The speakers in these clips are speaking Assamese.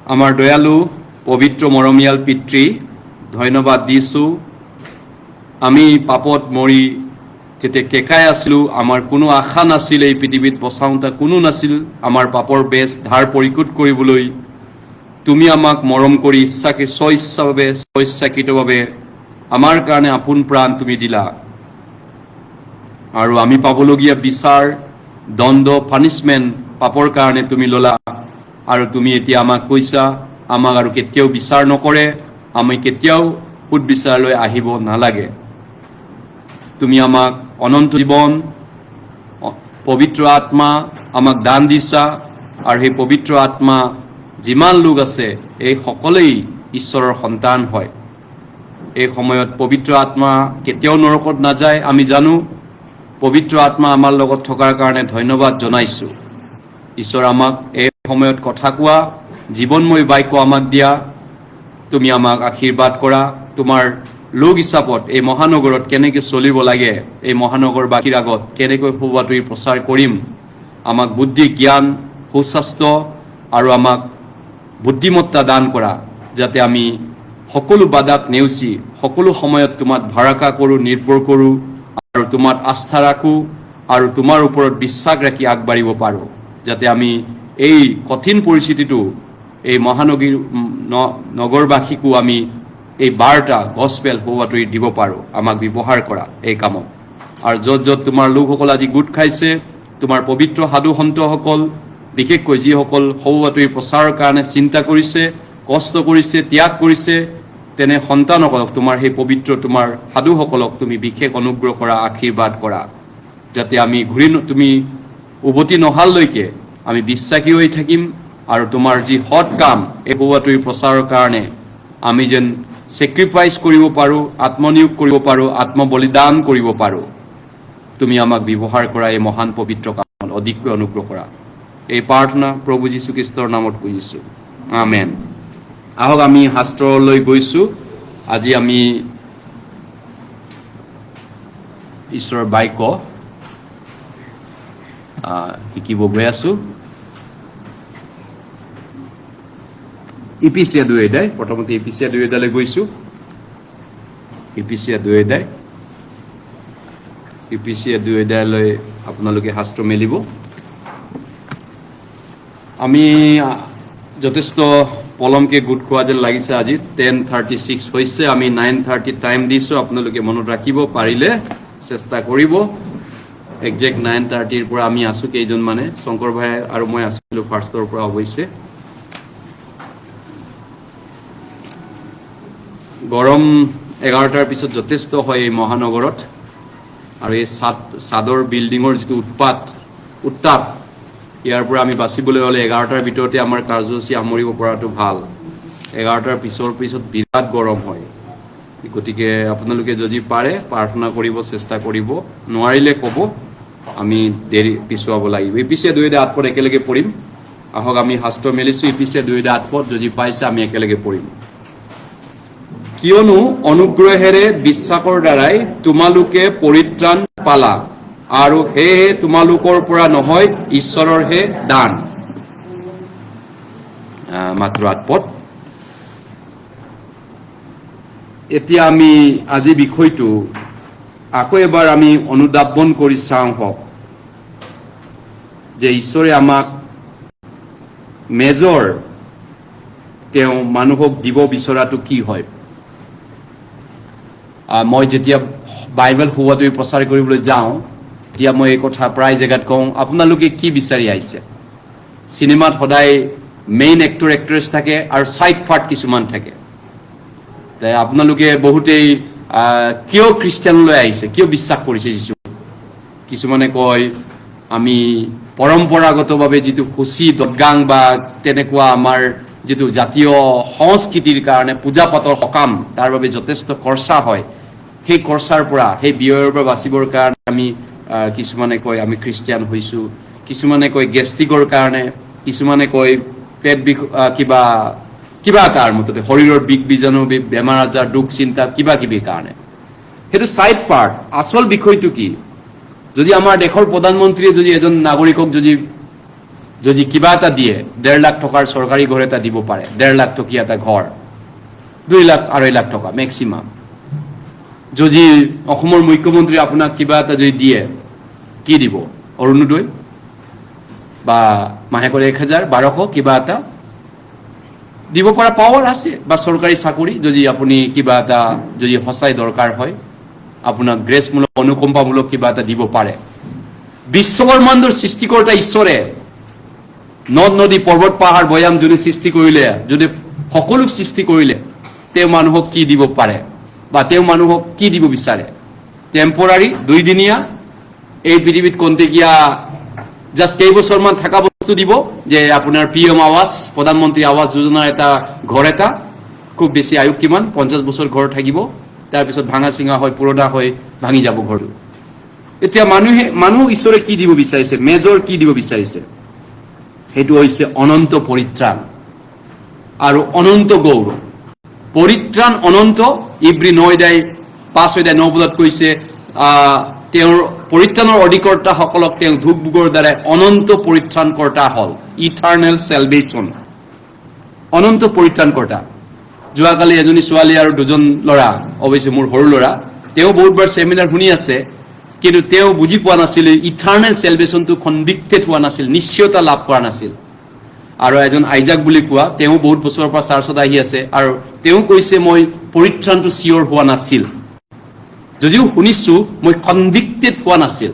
আমাৰ দয়ালু পবিত্ৰ মৰমীয়াল পিতৃ, ধন্যবাদ দিছোঁ। আমি পাপত মৰি যেতিয়া কেকাই আছিলোঁ, আমাৰ কোনো আশা নাছিল, এই পৃথিৱীত বচাওঁতা কোনো নাছিল। আমাৰ পাপৰ বেজ ধাৰ পৰিশোধ কৰিবলৈ তুমি আমাক মৰম কৰি স্বইচ্ছাকৃতভাৱে আমাৰ কাৰণে আপোন প্ৰাণ তুমি দিলা। আৰু আমি পাবলগীয়া বিচাৰ, দণ্ড, পানিছমেণ্ট পাপৰ কাৰণে তুমি ল'লা। আৰু তুমি এতিয়া আমাক কৈছা, আমাক আৰু কেতিয়াও বিচাৰ নকৰে, আমি কেতিয়াও সুদবিচাৰলৈ আহিব নালাগে। তুমি আমাক অনন্ত জীৱন, পবিত্ৰ আত্মা আমাক দান দিছা। আৰু সেই পবিত্ৰ আত্মা যিমান লোক আছে, এই সকলেই ঈশ্বৰৰ সন্তান হয়। এই সময়ত পবিত্ৰ আত্মা কেতিয়াও নৰকত নাযায়, আমি জানো। পবিত্ৰ আত্মা আমাৰ লগত থকাৰ কাৰণে ধন্যবাদ জনাইছোঁ। ঈশ্বৰ, আমাক এই সময়ত কথা কোৱা, জীৱনময় বাক্য আমাক দিয়া, তুমি আমাক আশীৰ্বাদ কৰা। তোমাৰ লোক হিচাপত এই মহানগৰত কেনেকৈ চলিব লাগে, এই মহানগৰবাসীৰ আগত কেনেকৈ সুবাতৰি প্ৰচাৰ কৰিম, আমাক বুদ্ধি, জ্ঞান, সুস্বাস্থ্য আৰু আমাক বুদ্ধিমত্তা দান কৰা, যাতে আমি সকলো বাধাক নেওচি সকলো সময়ত তোমাক ভৰসা কৰোঁ, নিৰ্ভৰ কৰোঁ আৰু তোমাক আস্থা ৰাখোঁ আৰু তোমাৰ ওপৰত বিশ্বাস ৰাখি আগবাঢ়িব পাৰোঁ, যাতে আমি এই কঠিন পৰিস্থিতিটো এই নগৰবাসীকো আমি এই বাৰ্তা গছপেল সুবাতৰি দিব পাৰোঁ। আমাক ব্যৱহাৰ কৰা এই কামত। আৰু য'ত য'ত তোমাৰ লোকসকল আজি গোট খাইছে, তোমাৰ পবিত্ৰ সাধু সন্তসকল, বিশেষকৈ যিসকল সুবাতৰি প্ৰচাৰৰ কাৰণে চিন্তা কৰিছে, কষ্ট কৰিছে, ত্যাগ কৰিছে, তেনে সন্তানসকলক, তোমাৰ সেই পবিত্ৰ তোমাৰ সাধুসকলক তুমি বিশেষ অনুগ্ৰহ কৰা, আশীৰ্বাদ কৰা, যাতে আমি তুমি উভতি নহালৈকে আমি বিশ্বাসী হৈ থাকিম। আৰু তোমাৰ যি সৎ কাম, এই সুবাতৰি প্ৰচাৰৰ কাৰণে আমি যেন ছেক্ৰিফাইচ কৰিব পাৰোঁ, আত্মনিয়োগ কৰিব পাৰোঁ, আত্মবলিদান কৰিব পাৰোঁ। তুমি আমাক ব্যৱহাৰ কৰা এই মহান পবিত্ৰ কামত অধিককৈ অনুগ্ৰহ কৰা। এই প্ৰাৰ্থনা প্ৰভু যীশুখ্ৰীষ্টৰ নামত কৰিছোঁ, আমেন। আহক আমি শাস্ত্ৰলৈ গৈছোঁ। আজি আমি ঈশ্বৰৰ বাক্য শিকিব গৈ আছোঁ। ইফিছিয়া 2 অধ্যায়, প্ৰথমতে ইফিছিয়া 2 অধ্যায়লৈ গৈছোঁ। ইফিছিয়া 2 অধ্যায়, ইফিছিয়া 2 অধ্যায়লৈ আপোনালোকে শাস্ত্ৰ মেলিব। আমি যথেষ্ট পলমকৈ গোট খোৱা যেন লাগিছে। আজি 10:36 হৈছে, আমি 9:30 টাইম দিছোঁ। আপোনালোকে মনত ৰাখিব পাৰিলে চেষ্টা কৰিব। একজেক্ট 9:30 পৰা আমি আছোঁ কেইজনমানে, শংকৰ ভাই আৰু মই আছিলোঁ ফাৰ্ষ্টৰ পৰা। অৱশ্যে গৰম 11টাৰ পিছত যথেষ্ট হয় এই মহানগৰত। আৰু এই চাদৰ বিল্ডিঙৰ যিটো উত্তাপ, ইয়াৰ পৰা আমি বাচিবলৈ হ'লে 11টাৰ ভিতৰতে আমাৰ কাৰ্যসূচী সামৰিব পৰাটো ভাল। 11টাৰ পিছত বিৰাট গৰম হয়। গতিকে আপোনালোকে যদি পাৰে প্ৰাৰ্থনা কৰিব চেষ্টা কৰিব, নোৱাৰিলে ক'ব, আমি দেৰি পিছুৱাব লাগিব। ইফিছিয়া 2:8 একেলগে পঢ়িম। আহক আমি শাস্ত্ৰ মেলিছোঁ। ইফিছিয়া 2:8 যদি পাইছে আমি একেলগে পঢ়িম। কিয়নো অনুগ্ৰহেৰে বিশ্বাসৰ দ্বাৰাই তোমালোকে পৰিত্ৰাণ পালা, আৰু সেয়েহে তোমালোকৰ পৰা নহয়, ঈশ্বৰৰহে দান। মাত্ৰ 8 পদ। এতিয়া আমি আজি বিষয়টো আকৌ এবাৰ আমি অনুধাৱন কৰি চাওঁ হওক, যে ঈশ্বৰে আমাক মেজৰ তেওঁ মানুহক দিব বিচৰাটো কি হয়। মই যেতিয়া বাইবেল সুবাতৰি প্ৰচাৰ কৰিবলৈ যাওঁ, তেতিয়া মই এই কথা প্ৰায় জেগাত কওঁ, আপোনালোকে কি বিচাৰি আহিছে। চিনেমাত সদায় মেইন এক্টৰ এক্ট্ৰেছ থাকে আৰু ছাইড পাৰ্ট কিছুমান থাকে। আপোনালোকে বহুতেই কিয় খ্ৰীষ্টিয়ানলৈ আহিছে, কিয় বিশ্বাস কৰিছে যীশু। কিছুমানে কয় আমি পৰম্পৰাগতভাৱে যিটো সুচি দগাং বা তেনেকুৱা আমাৰ যিটো জাতীয় সংস্কৃতিৰ কাৰণে পূজা পাতল সকাম, তাৰ বাবে যথেষ্ট খৰচা হয়। সেই খৰচাৰ পৰা, সেই ব্যয়ৰ পৰা বাচিবৰ কাৰণে আমি কিছুমানে কয় আমি খ্ৰীষ্টিয়ান হৈছোঁ, কিছুমানে কয় গেষ্ট্ৰিকৰ কাৰণে, কিছুমানে কয় পেট বিষ, কিবা কাৰ মুঠতে শৰীৰৰ বিষ বীজাণু, বেমাৰ আজাৰ, দুখ চিন্তা, কিবা কিবিৰ কাৰণে। সেইটো ছাইড পাৰ্ট। আচল বিষয়টো কি? যদি আমাৰ দেশৰ প্ৰধানমন্ত্ৰীয়ে যদি এজন নাগৰিকক যদি যদি কিবা এটা দিয়ে 1.5 লাখ টকাৰ চৰকাৰী ঘৰ এটা দিব পাৰে, 1.5 লাখ টকীয়া এটা ঘৰ, 2 লাখ 2.5 লাখ টকা মেক্সিমাম। যদি অসমৰ মুখ্যমন্ত্ৰী আপোনাক কিবা এটা যদি দিয়ে, কি দিব? অৰুণোদয় বা মাহেকৰ 1,000 1200 কিবা এটা দিব পৰা পাৱাৰ আছে, বা চৰকাৰী চাকৰি যদি আপুনি কিবা এটা যদি সঁচাই দৰকাৰ হয়, আপোনাক গ্ৰেছমূলক অনুকম্পামূলক কিবা এটা দিব পাৰে। বিশ্বব্ৰহ্মাণ্ডৰ সৃষ্টিকৰ্তা ঈশ্বৰে নদ নদী পৰ্বত পাহাৰ বৈয়াম যোনে সৃষ্টি কৰিলে, যোনে সকলো সৃষ্টি কৰিলে, তেওঁ মানুহক কি দিব পাৰে বা তেওঁ মানুহক কি দিব বিচাৰে? টেম্পৰাৰী, 2 দিনীয়া, এই পৃথিৱীত কন্তেকীয়া জাষ্ট কেইবছৰমান থকা বস্তু দিব, যে আপোনাৰ পিএম আৱাস, প্ৰধানমন্ত্ৰী আৱাস যোজনাৰ এটা ঘৰ এটা, খুব বেছি আয়ু কিমান 50 বছৰ ঘৰ থাকিব, তাৰপিছত ভাঙা চিঙা হয়, পুৰণা হয়, ভাঙি যাব ঘৰটো। এতিয়া মানুহ ঈশ্বৰে কি দিব বিচাৰিছে? মেজৰ কি দিব বিচাৰিছে? সেইটো হৈছে অনন্ত পৰিত্ৰাণ আৰু অনন্ত গৌৰৱ। পৰিত্ৰাণ অনন্ত, ইব্ৰী 9:5-9 কৈছে, তেওঁৰ পৰিত্ৰাণৰ অধিকৰ্তাসকলক তেওঁ ধূপবোগৰ দ্বাৰাই অনন্ত পৰিত্ৰাণকৰ্তা হ'ল, ইটাৰনেল চেলভেশ্যন, অনন্ত পৰিত্ৰাণকৰ্তা। যোৱাকালি এজনী ছোৱালী আৰু 2জন ল'ৰা, অৱশ্যে মোৰ সৰু ল'ৰা, তেওঁ বহুতবাৰ ছেমিনাৰ শুনি আছে, কিন্তু তেওঁ বুজি পোৱা নাছিল, ইটাৰনেল চেলভেশ্যনটো কনভিক্টেড হোৱা নাছিল, নিশ্চয়তা লাভ কৰা নাছিল। আৰু এজন আইজাক বুলি কোৱা, তেওঁ বহুত বছৰৰ পৰা চাৰ্চত আহি আছে, আৰু তেওঁ কৈছে মই পৰিত্ৰাণটো চিয়ৰ হোৱা নাছিল, যদিও শুনিছো মই কনভিক্টেড হোৱা নাছিল,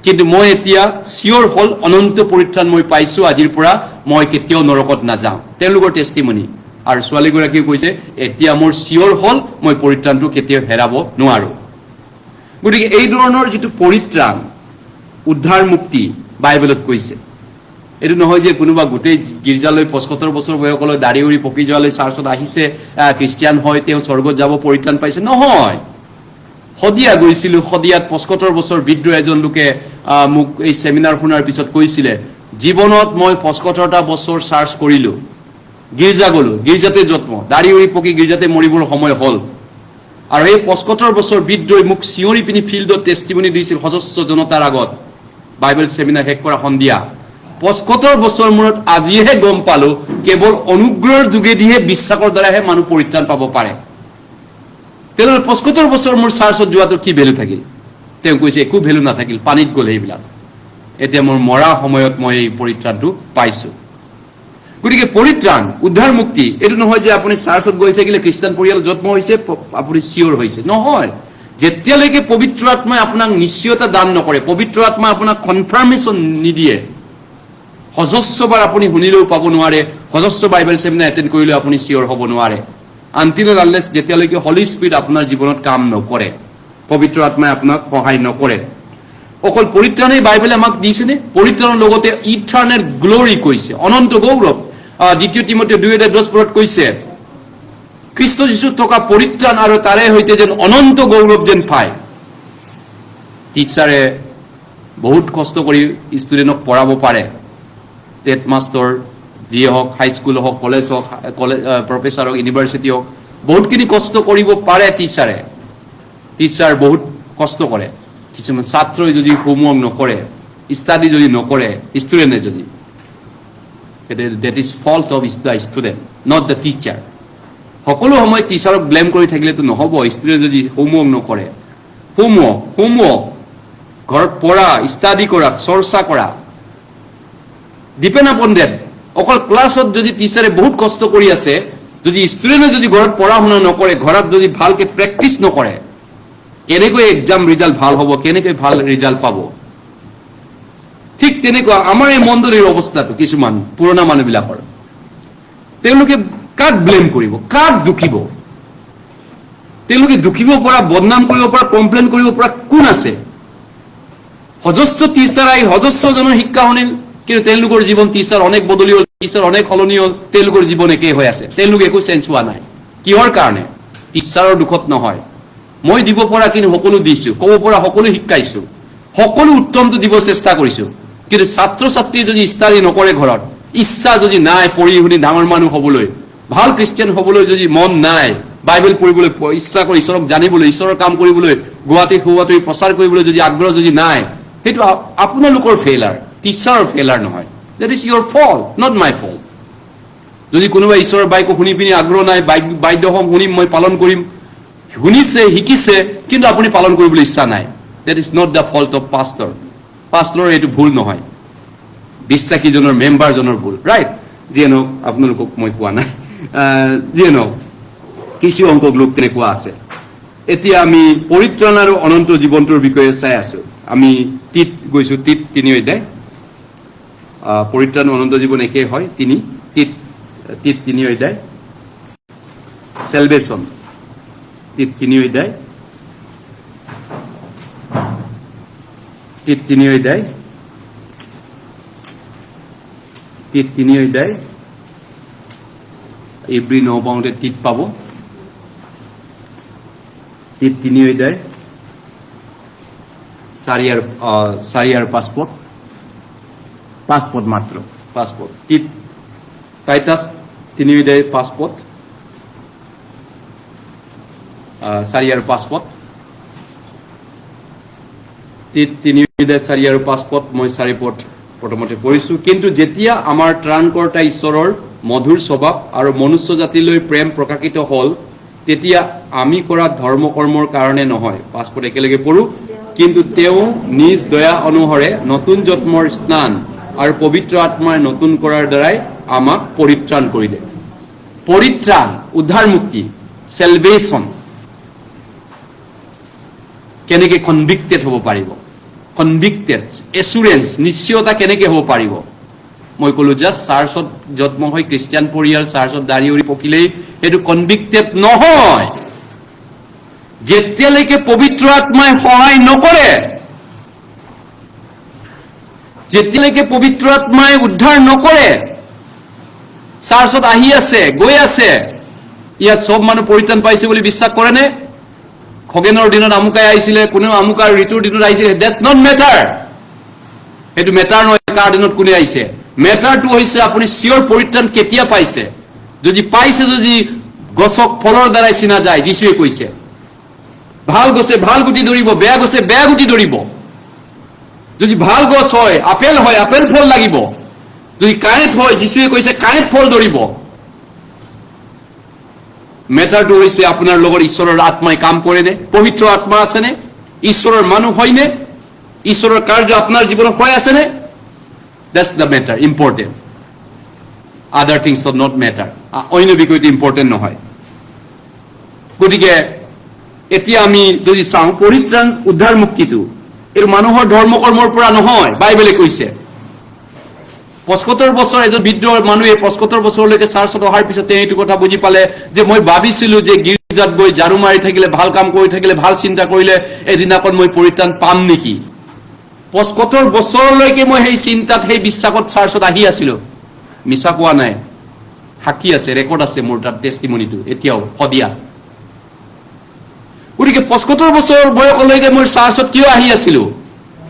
কিন্তু মই এতিয়া চিয়ৰ হ'ল, অনন্ত পৰিত্ৰাণ মই পাইছো, আজিৰ পৰা মই কেতিয়াও নৰকত নাযাওঁ। তেওঁলোকৰ টেষ্টিমনি। আৰু ছোৱালীগৰাকীয়ে কৈছে এতিয়া মোৰ চিয়ৰ হ'ল, মই পৰিত্ৰাণটো কেতিয়াও হেৰাব নোৱাৰো। গতিকে এই ধৰণৰ যিটো পৰিত্ৰাণ, উদ্ধাৰ মুক্তি বাইবেলত কৈছে। এইটো নহয় যে কোনোবা গোটেই গীৰ্জালৈ 75 বছৰ বয়সলৈ দাড়ি উৰি পকি যোৱালৈ চাৰ্চত আহিছে, খ্ৰীষ্টিয়ান হয়, তেওঁ স্বৰ্গত যাব, পৰিত্ৰাণ পাইছে, নহয়। শদিয়া গৈছিলো, শদিয়াত 75 বছৰ বৃদ্ধ এজন লোকে মোক এই ছেমিনাৰ শুনাৰ পিছত কৈছিলে, জীৱনত মই 75টা বছৰ চাৰ্চ কৰিলো, গীৰ্জা গলো, গীৰ্জাতে যত্ন, দাড়ি উৰি পকি গীৰ্জাতে মৰিবৰ সময় হ'ল। আৰু এই 75 বছৰ বৃদ্ধই মোক চিঞৰি পিনি ফিল্ডত টেষ্টিমনি দিছিল সহস্ৰ জনতাৰ আগত, বাইবেল ছেমিনাৰ শেষ কৰা সন্ধিয়া। 75 বছৰ মূৰত আজিহে গম পালো, কেৱল অনুগ্ৰহৰ যোগেদিহে, বিশ্বাসৰ দ্বাৰাহে মানুহ পৰিত্ৰাণ পাব পাৰে। তেনেহ'লে 75 বছৰ মোৰ চাৰ্চত যোৱাটো কি ভেলু থাকিল? তেওঁ কৈছে একো ভেলু নাথাকিল, পানীত গ'ল সেইবিলাক। এতিয়া মোৰ মৰা সময়ত মই এই পৰিত্ৰাণটো পাইছো। গতিকে পৰিত্ৰাণ, উদ্ধাৰ মুক্তি, এইটো নহয় যে আপুনি চাৰ্চত গৈ থাকিলে খ্ৰীষ্টান পৰিয়াল জন্ম হৈছে আপুনি চিয়ৰ হৈছে, নহয়। যেতিয়ালৈকে পবিত্ৰ আত্মাই আপোনাক নিশ্চয়তা দান নকৰে, পবিত্ৰ আত্মাই আপোনাক কনফাৰ্মেশ্যন নিদিয়ে, সহস্ৰবাৰ আপুনি শুনিলেও পাব নোৱাৰে, সহস্ৰ বাইবেল ছেমিনাৰ এটেণ্ড কৰিলেও আপুনি চিয়ৰ হ'ব নোৱাৰে, আনটিল আনলেছ যেতিয়ালৈকে হলি স্পিৰিট আপোনাৰ জীৱনত কাম নকৰে, পবিত্ৰ আত্মাই আপোনাক সহায় নকৰে। অকল পৰিত্ৰাণেই বাইবেলে আমাক দিছেনে? পৰিত্ৰাণৰ লগতে ইটাৰনেল গ্লৰি কৈছে, অনন্ত গৌৰৱ। 2 তিমথেও 2:10 কৈছে, খ্ৰীষ্ট যীশুত থকা পৰিত্ৰাণ আৰু তাৰে সৈতে যেন অনন্ত গৌৰৱ যেন পায়। টিচাৰে বহুত কষ্ট কৰি ষ্টুডেণ্টক পঢ়াব পাৰে, টেট মাষ্টৰ যিয়ে হওক, হাইস্কুল হওক, কলেজ হওক, প্ৰফেচাৰ হওক, ইউনিভাৰ্চিটি হওক, বহুতখিনি কষ্ট কৰিব পাৰে টিচাৰে। টিচাৰ বহুত কষ্ট কৰে। কিছুমান ছাত্ৰই যদি হোমৱৰ্ক নকৰে, ষ্টাডি যদি নকৰে, ষ্টুডেণ্টে যদি, that is fault of the student, not the teacher. সকলো সময় টিচাৰক ব্লেম কৰি থাকিলেতো নহ'ব। ষ্টুডেণ্টে যদি হোমৱৰ্ক নকৰে, হোমৱৰ্ক ঘৰত পঢ়া, ষ্টাডি কৰা, চৰ্চা কৰা, ডিপেণ্ড আপন দেট। অকল ক্লাছত যদি টিচাৰে বহুত কষ্ট কৰি আছে, যদি ষ্টুডেণ্টে যদি ঘৰত পঢ়া শুনা নকৰে, ঘৰত যদি ভালকে প্ৰেক্টিচ নকৰে, কেনেকৈ এক্সাম ৰিজাল্ট ভাল হ'ব, কেনেকৈ ভাল ৰিজাল্ট পাব? ঠিক তেনেকুৱা আমাৰ এই মণ্ডলীৰ অৱস্থাটো কিছুমান পুৰণা মানুহবিলাকৰ। তেওঁলোকে কাক ব্লেম কৰিব, কাক দুখিব? তেওঁলোকে দুখিব পৰা, বদনাম কৰিব পৰা, কমপ্লেইন কৰিব পৰা কোন আছে? সহস্ৰ টিচাৰ আহিল, সহস্ৰজনৰ শিক্ষা শুনিল, কিন্তু তেওঁলোকৰ জীৱন, টিচাৰ অনেক বদলি হ'ল, টিচাৰ অনেক সলনি হ'ল, তেওঁলোকৰ জীৱন একেই হৈ আছে, তেওঁলোকে একো চেঞ্জ হোৱা নাই। কিহৰ কাৰণে? টিচাৰৰ দুখত নহয়। মই দিব পৰা কিন্তু সকলো দিছো, ক'ব পৰা সকলো শিকাইছো, সকলো উত্তমটো দিব চেষ্টা কৰিছো, কিন্তু ছাত্ৰ ছাত্ৰীয়ে যদি ষ্টাডি নকৰে, ঘৰত ইচ্ছা যদি নাই পঢ়ি শুনি ডাঙৰ মানুহ হ'বলৈ, ভাল খ্ৰীষ্টিয়ান হ'বলৈ যদি মন নাই, বাইবেল পঢ়িবলৈ ইচ্ছা কৰি, ঈশ্বৰক জানিবলৈ, ঈশ্বৰৰ কাম কৰিবলৈ, গুৱাহাটীত সুৱাহাটী প্ৰচাৰ কৰিবলৈ যদি আগ্ৰহ যদি নাই, সেইটো আপোনালোকৰ ফেইলাৰ, টিচাৰৰ ফেইলাৰ নহয়। That is your fault, not my fault. যদি কোনোবা ঈশ্বৰৰ বাক্য শুনি পিনি আগ্ৰহ নাই, বাধ্য হম শুনিম, মই পালন কৰিম, শুনিছে শিকিছে কিন্তু আপুনি পালন কৰিবলৈ ইচ্ছা নাই, that is not the fault of pastor. পাষ্টৰৰ এইটো ভুল নহয়, বিশ্বাসীজনৰ মেম্বাৰজনৰ ভুল, ৰাইট? যিয়ে নহওক আপোনালোকক মই কোৱা নাই, যিয়ে নহওক কিছু সংখ্যক লোক তেনেকুৱা আছে। এতিয়া আমি পৰিত্ৰাণ আৰু অনন্ত জীৱনটোৰ বিষয়ে চাই আছো। আমি তিত গৈছো, তিত 3 অধ্যায়, পৰিত্ৰাণ অনন্ত জীৱন একেই হয়, তিত 3 অধ্যায়, সেলভেশন তিত 3 অধ্যায়, তিত 3 অধ্যায়, তিত 3 অধ্যায়, এভরি ন পাওঁতে তিত পাব, তিত 3 অধ্যায় 4 আর পাসপোর্ট মাত্র, পাসপোর্ট তিত টাইটাস 3 অধ্যায় পাসপোর্ট, 4 আর পাসপোর্ট, তিত 3 অধ্যায় 4 আর পাসপোর্ট মই 4 পদ প্ৰথমতে পঢ়িছো। কিন্তু যেতিয়া আমাৰ ত্ৰাণকৰ্তা ঈশ্বৰৰ মধুৰ স্বভাৱ আৰু মনুষ্য জাতিলৈ প্ৰেম প্ৰকাশিত হ'ল, তেতিয়া আমি কৰা ধৰ্ম কৰ্মৰ কাৰণে নহয়, 5 পদ একেলগে পঢ়ো, কিন্তু তেওঁ নিজ দয়া অনুসৰে নতুন জন্মৰ স্নান আৰু পবিত্ৰ আত্মাই নতুন কৰাৰ দ্বাৰাই আমাক পৰিত্ৰাণ কৰিলে। পৰিত্ৰাণ, উদ্ধাৰ মুক্তি, সেলভেশন কেনেকে কনভিক্টেড হ'ব পাৰিব, কনভিক্টেড এচুৰেন্স, নিশ্চয়তা কেনেকে হ'ব পাৰিব? মই ক'লো জাষ্ট চাৰ্চত জন্ম হৈ খ্ৰীষ্টিয়ান পৰিয়াল, চাৰ্চত দাঢ়ি উৰি পকিলেই সেইটো কনভিক্টেড নহয়। যেতিয়ালৈকে পবিত্ৰ আত্মাই সহায় নকৰে, যেতিয়ালৈকে পবিত্ৰ আত্মাই উদ্ধাৰ নকৰে, চাৰ্চত আহি আছে গৈ আছে, ইয়াত চব মানুহ পৰিত্ৰাণ পাইছে বুলি বিশ্বাস কৰেনে? খগেনৰ দিনত আমুকাই আহিছিলে, কোনেও আমুকাৰ ঋতুৰ দিনত আহিছিলে, দ্যাটছ নট মেটাৰ। সেইটো মেটাৰ নহয় কাৰ দিনত কোনে আহিছে। মেটাৰটো হৈছে আপুনি চিয়ৰ পৰিত্ৰাণ কেতিয়া পাইছে। যদি পাইছে, যদি গছক ফলৰ দ্বাৰাই চিনা যায়, যীশুৱে কৈছে ভাল গছে ভাল গুটি ধৰিব, বেয়া গছে বেয়া গুটি ধৰিব। যদি ভাল গছ হয়, আপেল হয়, আপেল ফল লাগিব। যদি কাঁইট হয়, যীশুৱে কৈছে কাঁইট ফল ধৰিব। মেটাৰটো হৈছে আপোনাৰ লগত ঈশ্বৰৰ আত্মাই কাম কৰেনে, পবিত্ৰ আত্মা আছেনে, ঈশ্বৰৰ মানুহ হয়নে, ঈশ্বৰৰ কাৰ্য আপোনাৰ জীৱনত হৈ আছেনে? That's the matter, important. Other things are not matter. অন্য বিষয়টো ইম্পৰ্টেণ্ট নহয়। গতিকে এতিয়া আমি যদি চাওঁ পৰিত্ৰাণ উদ্ধাৰ মুক্তিটো এইটো মানুহৰ ধৰ্ম কৰ্মৰ পৰা নহয়, বাইবেলে কৈছে। 75 বছৰ এজন বৃদ্ধ মানুহে 75 বছৰলৈকে চাৰ্চত অহাৰ পিছতে এইটো কথা বুজি পালে যে মই ভাবিছিলো যে গীৰ্জাত গৈ ঝাৰু মাৰি থাকিলে, ভাল কাম কৰি থাকিলে, ভাল চিন্তা কৰিলে এদিনাখন মই পৰিত্ৰাণ পাম নেকি। 75 বছৰলৈকে মই সেই চিন্তাত, সেই বিশ্বাসত চাৰ্চত আহি আছিলো। মিছা কোৱা নাই, সাক্ষী আছে, ৰেকৰ্ড আছে মোৰ তাত, টেষ্টিমনিটো এতিয়াও সদিয়া। গতিকে 75 বছৰ বয়সলৈকে মই চাৰ্চত কিয় আহি আছিলো?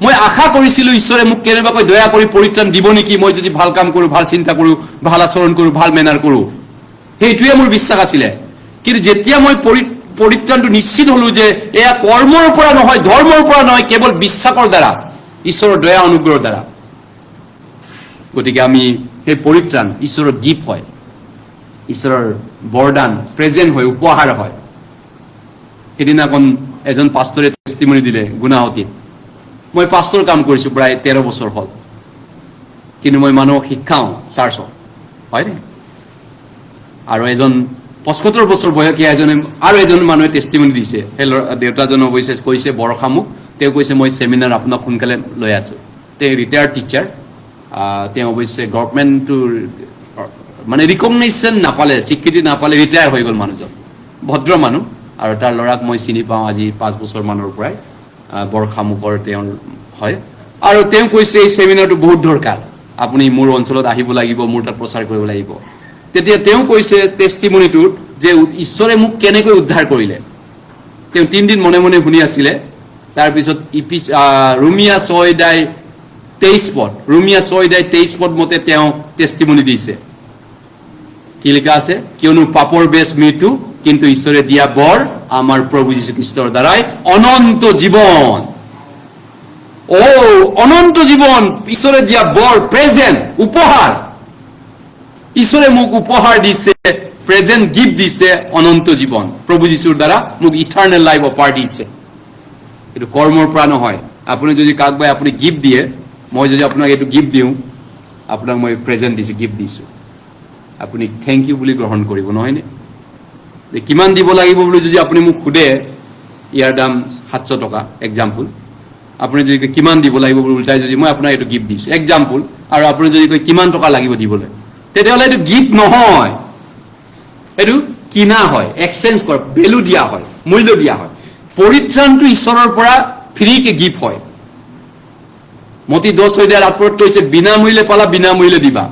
মই আশা কৰিছিলো ঈশ্বৰে মোক কেনেবাকৈ দয়া কৰি পৰিত্ৰাণ দিব নেকি, মই যদি ভাল কাম কৰো, ভাল চিন্তা কৰো, ভাল আচৰণ কৰো, ভাল মেনাৰ কৰো। সেইটোৱে মোৰ বিশ্বাস আছিলে। কিন্তু যেতিয়া মই পৰিত্ৰাণটো নিশ্চিত হলো যে এয়া কৰ্মৰ পৰা নহয়, ধৰ্মৰ পৰা নহয়, কেৱল বিশ্বাসৰ দ্বাৰা, ঈশ্বৰৰ দয়া অনুগ্ৰহৰ দ্বাৰা। গতিকে আমি সেই পৰিত্ৰাণ ঈশ্বৰৰ গিফ্ট হয়, ঈশ্বৰৰ বৰদান, প্ৰেজেন্ট হয়, উপহাৰ হয়। সেইদিনাখন এজন পাষ্টৰে টেষ্টিমনি দিলে গুণাহতীত। মই পাষ্টৰ কাম কৰিছো প্ৰায় 13 বছৰ হ'ল, কিন্তু মই মানুহক শিক্ষাও চাৰ্চত, হয়নে? আৰু এজন 75 বছৰ বয়সীয়া আৰু এজন মানুহে টেষ্টিমনি দিছে। সেই দেউতাজন অৱশ্যে কৈছে, বৰষামুখ, তেওঁ কৈছে মই চেমিনাৰ আপোনাক সোনকালে লৈ আছো। তেওঁ ৰিটায়াৰ্ড টিচাৰ, তেওঁ অৱশ্যে গভৰ্ণমেণ্টটোৰ মানে ৰিকগনাইজেশ্যন নাপালে, স্বীকৃতি নাপালে, ৰিটায়াৰ হৈ গ'ল মানুহজন। ভদ্ৰ মানুহ, আৰু তাৰ ল'ৰাক মই চিনি পাওঁ আজি 5 বছৰ মানৰ পৰাই, বৰষামুখৰ তেওঁ হয়। আৰু তেওঁ কৈছে এই চেমিনাৰটো বহুত দৰকাৰ, আপুনি মোৰ অঞ্চলত আহিব লাগিব, মোৰ তাত প্ৰচাৰ কৰিব লাগিব। তেতিয়া তেওঁ কৈছে টেষ্টিমনিটোত যে ঈশ্বৰে মোক কেনেকৈ উদ্ধাৰ কৰিলে। তেওঁ 3 দিন মনে মনে শুনি আছিলে। তাৰপিছত ৰোমিয়া 6:23 পদ, ৰোমিয়া 6:23 পদ মতে তেওঁ টেষ্টিমনি দিছে। কি লিখা আছে? কিয়নো পাপৰ বেছ মৃত্যু, কিন্তু ঈশ্বৰে দিয়া বৰ আমাৰ প্ৰভু যীশুখ্ৰীষ্টৰ দ্বাৰাই অনন্ত জীৱন। অনন্ত জীবন ঈশ্বৰে দিয়া বৰ প্ৰেজেন্ট উপহাৰ ঈশ্বৰে মোক উপহাৰ দিছে প্ৰেজেন্ট গিফ্ট দিছে অনন্ত জীবন প্ৰভু যীশুৰ দ্বাৰা মোক ইটাৰনেল লাইফ অফাৰ দিছে এইটো কৰ্মৰ পৰা নহয় আপুনি যদি কাকবাই আপুনি গিফ্ট দিয়ে মই যদি আপোনাক এইটো গিফ্ট দিওঁ আপোনাক মই প্ৰেজেন্ট দিছো গিফ্ট দিছো আপুনি থেংক ইউ বুলি গ্ৰহণ কৰিব নহয়নে কিমান দিব লাগিব বুলি যদি আপুনি মোক সুধে ইয়াৰ দাম 700 টকা এক্সাম্পল আপুনি যদি কিমান দিব লাগিব বুলি উল্টাই যদি মই আপোনাক এইটো গিফ্ট দিছো এক্সাম্পল আৰু আপুনি যদি কয় কিমান টকা লাগিব দিবলৈ তেতিয়াহ'লে এইটো গিফ্ট নহয় এইটো কিনা হয় এক্সচেঞ্জ কৰে ভেলু দিয়া হয় মূল্য দিয়া হয় পৰিত্ৰাণটো ঈশ্বৰৰ পৰা ফ্ৰীকে গিফ্ট হয় মতি 10 অধ্যায়ৰ 8 কৈছে বিনামূল্যে পালা বিনামূল্যে দিবা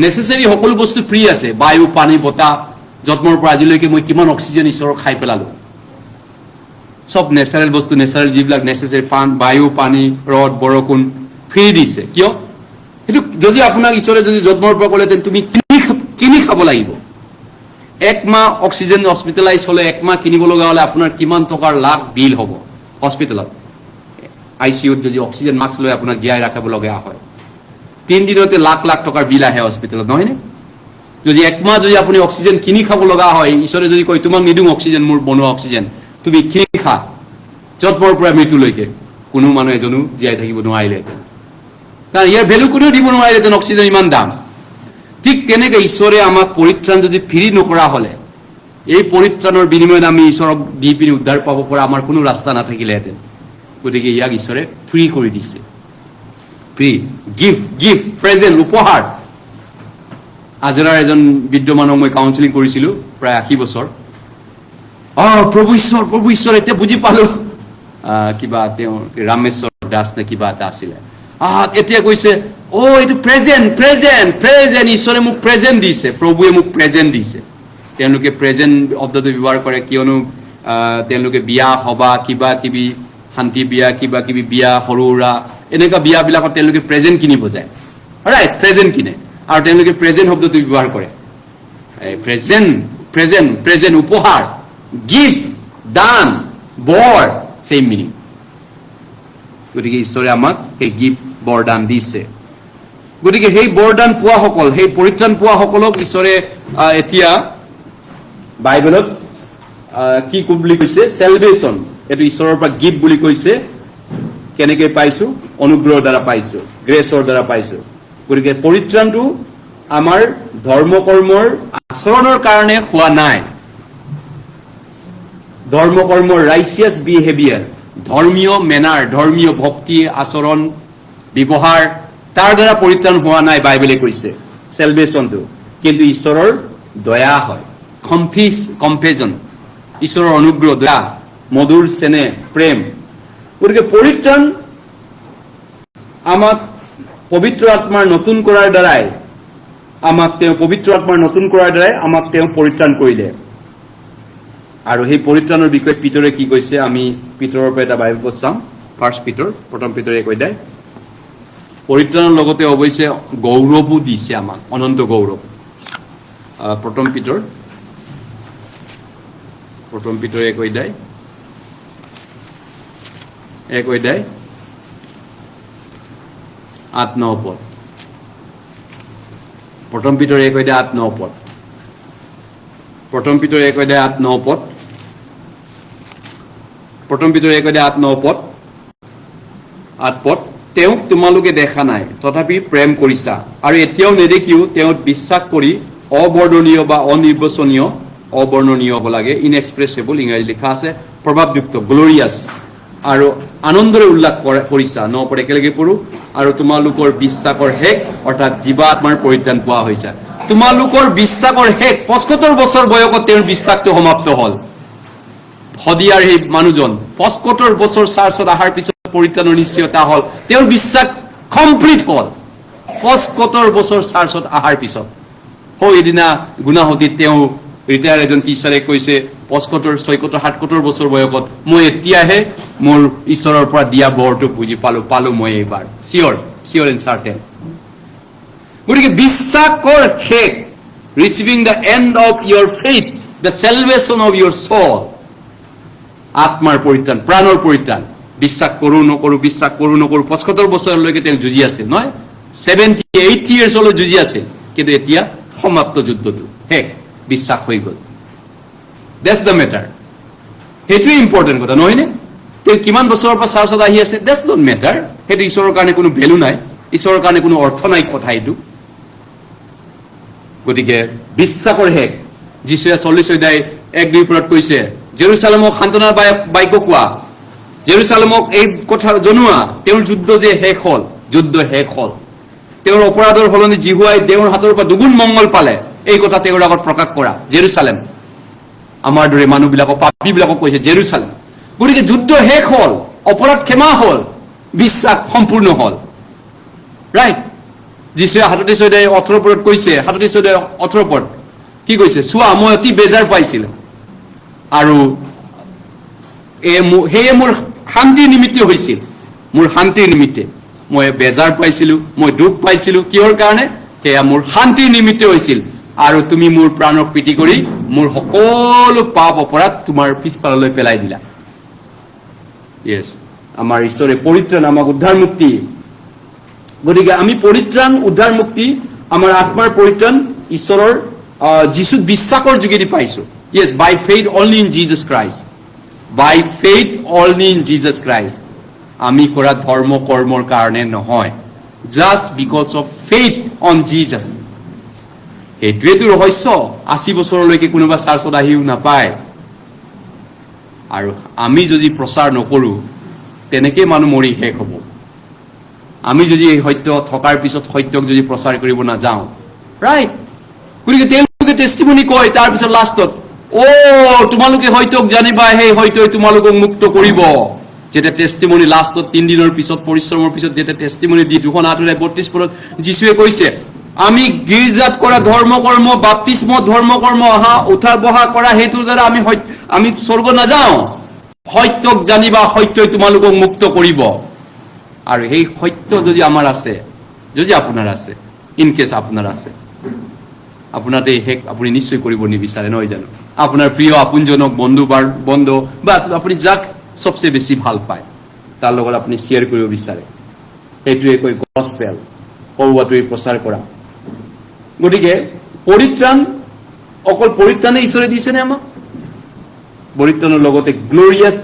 নেসেসাৰি সকলো বস্তু ফ্ৰী আছে বায়ু পানী বতাহ জন্মৰ পৰা আজিলৈকে মই কিমান অক্সিজেন ঈশ্বৰৰ খাই পেলালো সব নেচাৰেল বস্তু নেচাৰেল যিবিলাক নেসেসাৰি বায়ু পানী ৰদ বৰষুণ ফ্ৰী দিছে কিয় এটো যদি আপোনাক ঈশ্বৰে যদি জন্মৰ পৰা ক'লে তেন তুমি কিনি খাব লাগিব এক মাহ অক্সিজেন হস্পিটেলাইজ হলে এক মাহ কিনিব লগা হলে আপোনাৰ কিমান টকাৰ লাখ বিল হ'ব হস্পিটেলত আইসিইউত যদি অক্সিজেন মাস্ক লৈ আপোনাক জীয়াই ৰাখিব লগা হয় 3 দিনতে লাখ লাখ টকাৰ বিল আহে হস্পিটেলত নহয়নে যদি এক মাহ যদি আপুনি অক্সিজেন কিনি খাব লগা হয় ঈশ্বৰে যদি কয় তোমাক নিদিওঁ অক্সিজেন মোৰ বনোৱা অক্সিজেন তুমি কিনি খা জন্মৰ পৰা মৃত্যুলৈকে কোনো মানুহ এজনো জীয়াই থাকিব নোৱাৰিলেহেঁতেন কাৰণ ইয়াৰ ভেলু কোনেও দিব নোৱাৰিলেহেঁতেন অক্সিজেন ইমান দাম ঠিক তেনেকৈ ঈশ্বৰে আমাক পৰিত্ৰাণ যদি ফ্ৰী নকৰা হলে এই পৰিত্ৰাণৰ বিনিময়ত আমি ঈশ্বৰক দি পিনি উদ্ধাৰ পাব পৰা আমাৰ কোনো ৰাস্তা নাথাকিলেহেঁতেন গতিকে ইয়াক ঈশ্বৰে ফ্ৰী কৰি দিছে ফ্ৰী গিফ্ট প্ৰেজেন্ট উপহাৰ আজৰাৰ এজন বিদ্যমানক মই কাউন্সেলিং কৰিছিলো প্ৰায় 80 বছৰ প্ৰভু ঈশ্বৰ এতিয়া বুজি পালো কিবা তেওঁ ৰামেশ্বৰ দাস নে কিবা এটা আছিলে এতিয়া কৈছে এইটো প্ৰেজেন্ট ঈশ্বৰে মোক প্ৰেজেন্ট দিছে প্ৰভুৱে মোক প্ৰেজেন্ট দিছে তেওঁলোকে প্ৰেজেন্ট শব্দটো ব্যৱহাৰ কৰে কিয়নো তেওঁলোকে বিয়া সভা কিবা কিবি শান্তি বিয়া কিবা কিবি বিয়া সৰুৰা এনেকুৱা বিয়াবিলাকত তেওঁলোকে প্ৰেজেন্ট কিনিব যায় ৰাইট প্ৰেজেন্ট কিনে আৰু তেওঁলোকে প্ৰেজেন্ট শব্দটো ব্যৱহাৰ কৰে প্ৰেজেন্ট উপহাৰ গিফ্ট দান বৰ সেম মিনিং গতিকে ঈশ্বৰে আমাক সেই গিফ্ট বৰদান দিছে গতিকে সেই বৰদান পোৱাসকল সেই পৰিত্ৰাণ পোৱাসকলক ঈশ্বৰে এতিয়া বাইবেলত কি বুলি কৈছে সেলভেশন এটো ঈশ্বৰৰ পৰা গিফ্ট বুলি কৈছে কেনেকৈ পাইছো অনুগ্ৰহৰ দ্বাৰা পাইছো গ্ৰেছৰ দ্বাৰা পাইছো গতিকে পৰিত্ৰাণটো আমাৰ ধৰ্ম কৰ্মৰ আচৰণৰ কাৰণে হোৱা নাই ধৰ্ম কৰ্মৰ ৰাইচিয়াছ বিহেভিয়াৰ ধৰ্মীয় মেনাৰ ধৰ্মীয় ভক্তি আচৰণ ব্যৱহাৰ তাৰ দ্বাৰা পৰিত্ৰাণ হোৱা নাই বাইবেলে কৈছে সেলভেশনটো কিন্তু ঈশ্বৰৰ দয়া হয় কম্পেজন ঈশ্বৰৰ অনুগ্ৰহ দয়া মধুৰ চেনেহ প্ৰেম গতিকে পৰিত্ৰাণ আমাক পবিত্ৰ আত্মাৰ নতুন কৰাৰ দ্বাৰাই আমাক তেওঁ পবিত্ৰ আত্মাৰ নতুন কৰাৰ দ্বাৰাই আমাক তেওঁ পৰিত্ৰাণ কৰিলে আৰু সেই পৰিত্ৰাণৰ বিষয়ে পিতৰে কি কৈছে আমি পিতৰৰ পৰা এটা বাইবেল পঢ় চাম ফাৰ্ষ্ট পিতৰ প্ৰথম পিতৰ 1 অধ্যায় পৰিত্ৰাণৰ লগতে অৱশ্যে গৌৰৱো দিছে আমাক অনন্ত গৌৰৱ প্ৰথম পিতৰ 1 অধ্যায় 8-9 পদ প্ৰথম পিতৰ 1 অধ্যায় 8-9 পদ প্ৰথম পিতৰ 1 অধ্যায় 8-9 পদ প্ৰথম পিতৰ 1 অধ্যায় 8-9 পদ 8 পদ তেওঁক তোমালোকে দেখা নাই তথাপি প্ৰেম কৰিছা আৰু এতিয়াও নেদেখিও তেওঁত বিশ্বাস কৰি অবৰ্ণনীয় বা অবৰ্ণনীয় হ'ব লাগে ইনএক্সপ্ৰেছেবল ইংৰাজী লিখা আছে প্ৰভাৱযুক্ত গ্লোৰিয়াছ আৰু আনন্দৰে উল্লাস কৰিছা 9 পদ একেলগে পঢ়ো আৰু তোমালোকৰ বিশ্বাসৰ শেষ অৰ্থাৎ জীৱাত্মাৰ পৰিত্ৰাণ পোৱা হৈছে তোমালোকৰ বিশ্বাসৰ শেষ 75 বছৰ বয়সত তেওঁৰ বিশ্বাসটো সমাপ্ত হ'ল হদিয়াৰ সেই মানুহজন 75 বছৰ চাৰ্চত আহাৰ পিছত পৰিত্ৰাণৰ নিশ্চয়তা হ'ল তেওঁৰ বিশ্বাস কমপ্লিট হ'ল 75 বছৰ চাৰ্চত আহাৰ পিছত এদিনা গুণাহতিত তেওঁ ৰিটায়াৰ এজন টিচাৰে কৈছে 75 76 77 বছৰ বয়সত মই এতিয়াহে মোৰ ঈশ্বৰৰ পৰা দিয়া বৰটো বুজি পালো মই এইবাৰ চিয়ৰ এণ্ড চাৰ্টেন গতিকে বিশ্বাসৰ শেষ receiving the end of your faith the salvation of your soul আত্মাৰ পৰিত্ৰাণ প্ৰাণৰ পৰিত্ৰাণ বিশ্বাস কৰোঁ নকৰোঁ 75 বছৰলৈকে তেওঁ যুঁজি আছিল নহয় 78 ইয়াৰ্ছলৈ যুঁজি আছিল কিন্তু এতিয়া সমাপ্ত যুদ্ধটো শেষ বিশ্বাস হৈ গ'ল দ্যাটছ দ্য মেটাৰ সেইটোৱে ইম্পৰ্টেণ্ট কথা নহয়নে তেওঁ কিমান বছৰৰ পৰা চাৰ্চত আহি আছে দ্যাটছ নট মেটাৰ সেইটো ঈশ্বৰৰ কাৰণে কোনো ভেলু নাই ঈশ্বৰৰ কাৰণে কোনো অৰ্থ নাই কথা এইটো গতিকে বিশ্বাসৰ শেষ যীশুৱে 40 অধ্যায় 1-2 কৈছে জেৰুজালেমক সান্তনাৰ বাক্য কোৱা জেৰুজালেমক এই কথা জনোৱা তেওঁৰ যুদ্ধ যে শেষ হ'ল যুদ্ধ শেষ হ'ল তেওঁৰ অপৰাধৰ সলনি জিহুৱাই তেওঁৰ হাতৰ পৰা দুগুণ মংগল পালে এই কথা তেওঁৰ আগত প্ৰকাশ কৰা জেৰুজালেম আমাৰ দৰে মানুহবিলাকক পাপীবিলাকক কৈছে জেৰুজালেম গতিকে যুদ্ধ শেষ হ'ল অপৰাধ ক্ষমা হ'ল বিশ্বাস সম্পূৰ্ণ হ'ল ৰাইট যিশুৱে 37 অধ্যায় 18 কৈছে 37 অধ্যায় 18 কি কৈছে চোৱা মই অতি বেজাৰ পাইছিলোঁ আৰু সেয়ে মোৰ শান্তিৰ নিমিত্তে হৈছিল মোৰ শান্তিৰ নিমিত্তে মই বেজাৰ পাইছিলোঁ মই দুখ পাইছিলোঁ কিহৰ কাৰণে সেয়া মোৰ শান্তিৰ নিমিত্তে হৈছিল আৰু তুমি মোৰ প্ৰাণক প্ৰীতি কৰি মোৰ সকলো পাপ অপৰাধ তোমাৰ পিছফাললৈ পেলাই দিলা ইয়েছ আমাৰ ঈশ্বৰে পৰিত্ৰাণ আমাক উদ্ধাৰ মুক্তি গতিকে আমি পৰিত্ৰাণ উদ্ধাৰ মুক্তি আমাৰ আত্মাৰ পৰিত্ৰাণ ঈশ্বৰৰ যীশুত বিশ্বাসৰ যোগেদি পাইছো yes by faith only in Jesus Christ by faith only in Jesus Christ আমি কৰা ধৰ্ম কৰ্মৰ কাৰণে নহয় just because of faith on Jesus সেইটোৱেতো ৰহস্য 80 বছৰলৈকে কোনোবা চাৰ্চত আহিও নাপায় আৰু আমি যদি প্ৰচাৰ নকৰোঁ তেনেকৈ মানুহ মৰি শেষ হ'ব আমি যদি এই সত্য থকাৰ পিছত সত্যক যদি প্ৰচাৰ কৰিব নাযাওঁ ৰাইট গতিকে তেওঁলোকে টেষ্টিমনি কয় তাৰপিছত লাষ্টত তোমালোকে সত্যক জানিবা সেই সত্যই তোমালোকক মুক্ত কৰিব যেতিয়া টেষ্টিমনি লাষ্টত 3 দিনৰ পিছত পৰিশ্ৰমৰ পিছত যেতিয়া টেষ্টিমনি দি 2:32 যীশুৱে কৈছে আমি গীৰ্জাত কৰা ধৰ্ম কৰ্ম বাপ্তিস্ম ধৰ্ম কৰ্ম উঠা বহা কৰা হেতুৰ দ্বাৰা আমি স্বৰ্গ নাযাওঁ সত্যক জানিবা সত্যই তোমালোকক মুক্ত কৰিব আৰু সেই সত্য যদি আমাৰ আছে যদি আপোনাৰ আছে ইন কেছ আপোনাৰ আছে আপোনাৰ এই শেষ আপুনি নিশ্চয় কৰিব নিবিচাৰে নহয় জানো আপোনাৰ প্ৰিয় আপোনজনক বন্ধু বা আপুনি যাক সবচে বেছি ভাল পায় তাৰ লগত আপুনি শ্বেয়াৰ কৰিব বিচাৰে সেইটোৱে কৈ গস্পেল কওৱাটোৱে প্ৰচাৰ কৰা গতিকে পৰিত্ৰাণ অকল পৰিত্ৰাণে ঈশ্বৰে দিছেনে আমাক পৰিত্ৰাণৰ লগতে গ্লোৰিয়াছ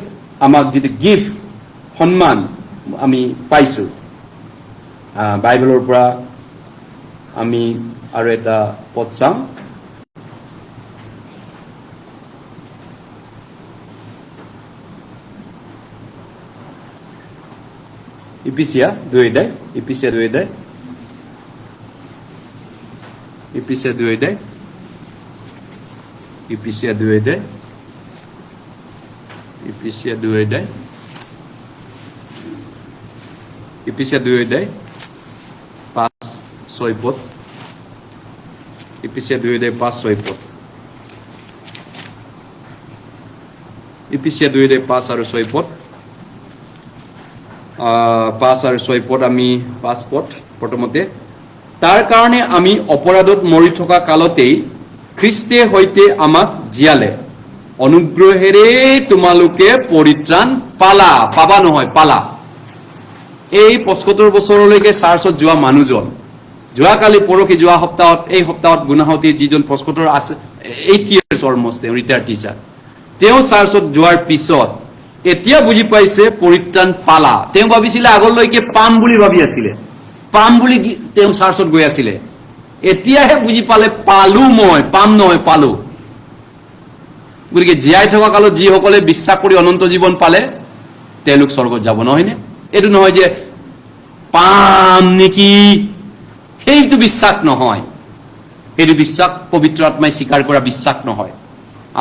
আমাক যিটো গিফ্ট সন্মান আমি পাইছো বাইবেলৰ পৰা আমি আৰু এটা পদ চাম ইপিচিয়া 2 অধ্যায় ইপিচিয়া 2 অধ্যায় ইপিচিয়া 2 অধ্যায় ইপিচিয়া 2 অধ্যায় ইপিচিয়া 2 অধ্যায় ইপিচিয়া 2 অধ্যায় 5-6 পদ ইপিচিয়া 2 অধ্যায় 5-6 পদ ইপিচিয়া 2 অধ্যায় 5 আৰু 6 পদ 5 আৰু 6 পদ আমি 5 পদ প্ৰথমতে তাৰ কাৰণে আমি অপৰাধত মৰি থকা কালতেই খ্ৰীষ্টে সৈতে আমাক জীয়ালে অনুগ্ৰহেৰে তোমালোকে পৰিত্ৰাণ পাবা নহয় পালা এই 75 বছৰলৈকে চাৰ্চত যোৱা মানুহজন যোৱাকালি পৰহি যোৱা সপ্তাহত এই সপ্তাহত গুণাহতী যিজন 75 আছে 8 years অলমষ্ট ৰিটায়াৰ্ড টিচাৰ তেওঁ চাৰ্চত যোৱাৰ পিছত এতিয়া বুজি পাইছে পৰিত্ৰাণ পালা তেওঁ ভাবিছিলে আগলৈকে পাম বুলি ভাবি আছিলে পাম বুলি তেওঁ চাৰ্চত গৈ আছিলে এতিয়াহে বুজি পালে পালো মই পাম নহয় পালো গতিকে জীয়াই থকা কালত যিসকলে বিশ্বাস কৰি অনন্ত জীৱন পালে তেওঁলোক স্বৰ্গত যাব নহয়নে এইটো নহয় যে পাম নেকি সেইটো বিশ্বাস নহয় এইটো বিশ্বাস পবিত্ৰ আত্মাই স্বীকাৰ কৰা বিশ্বাস নহয়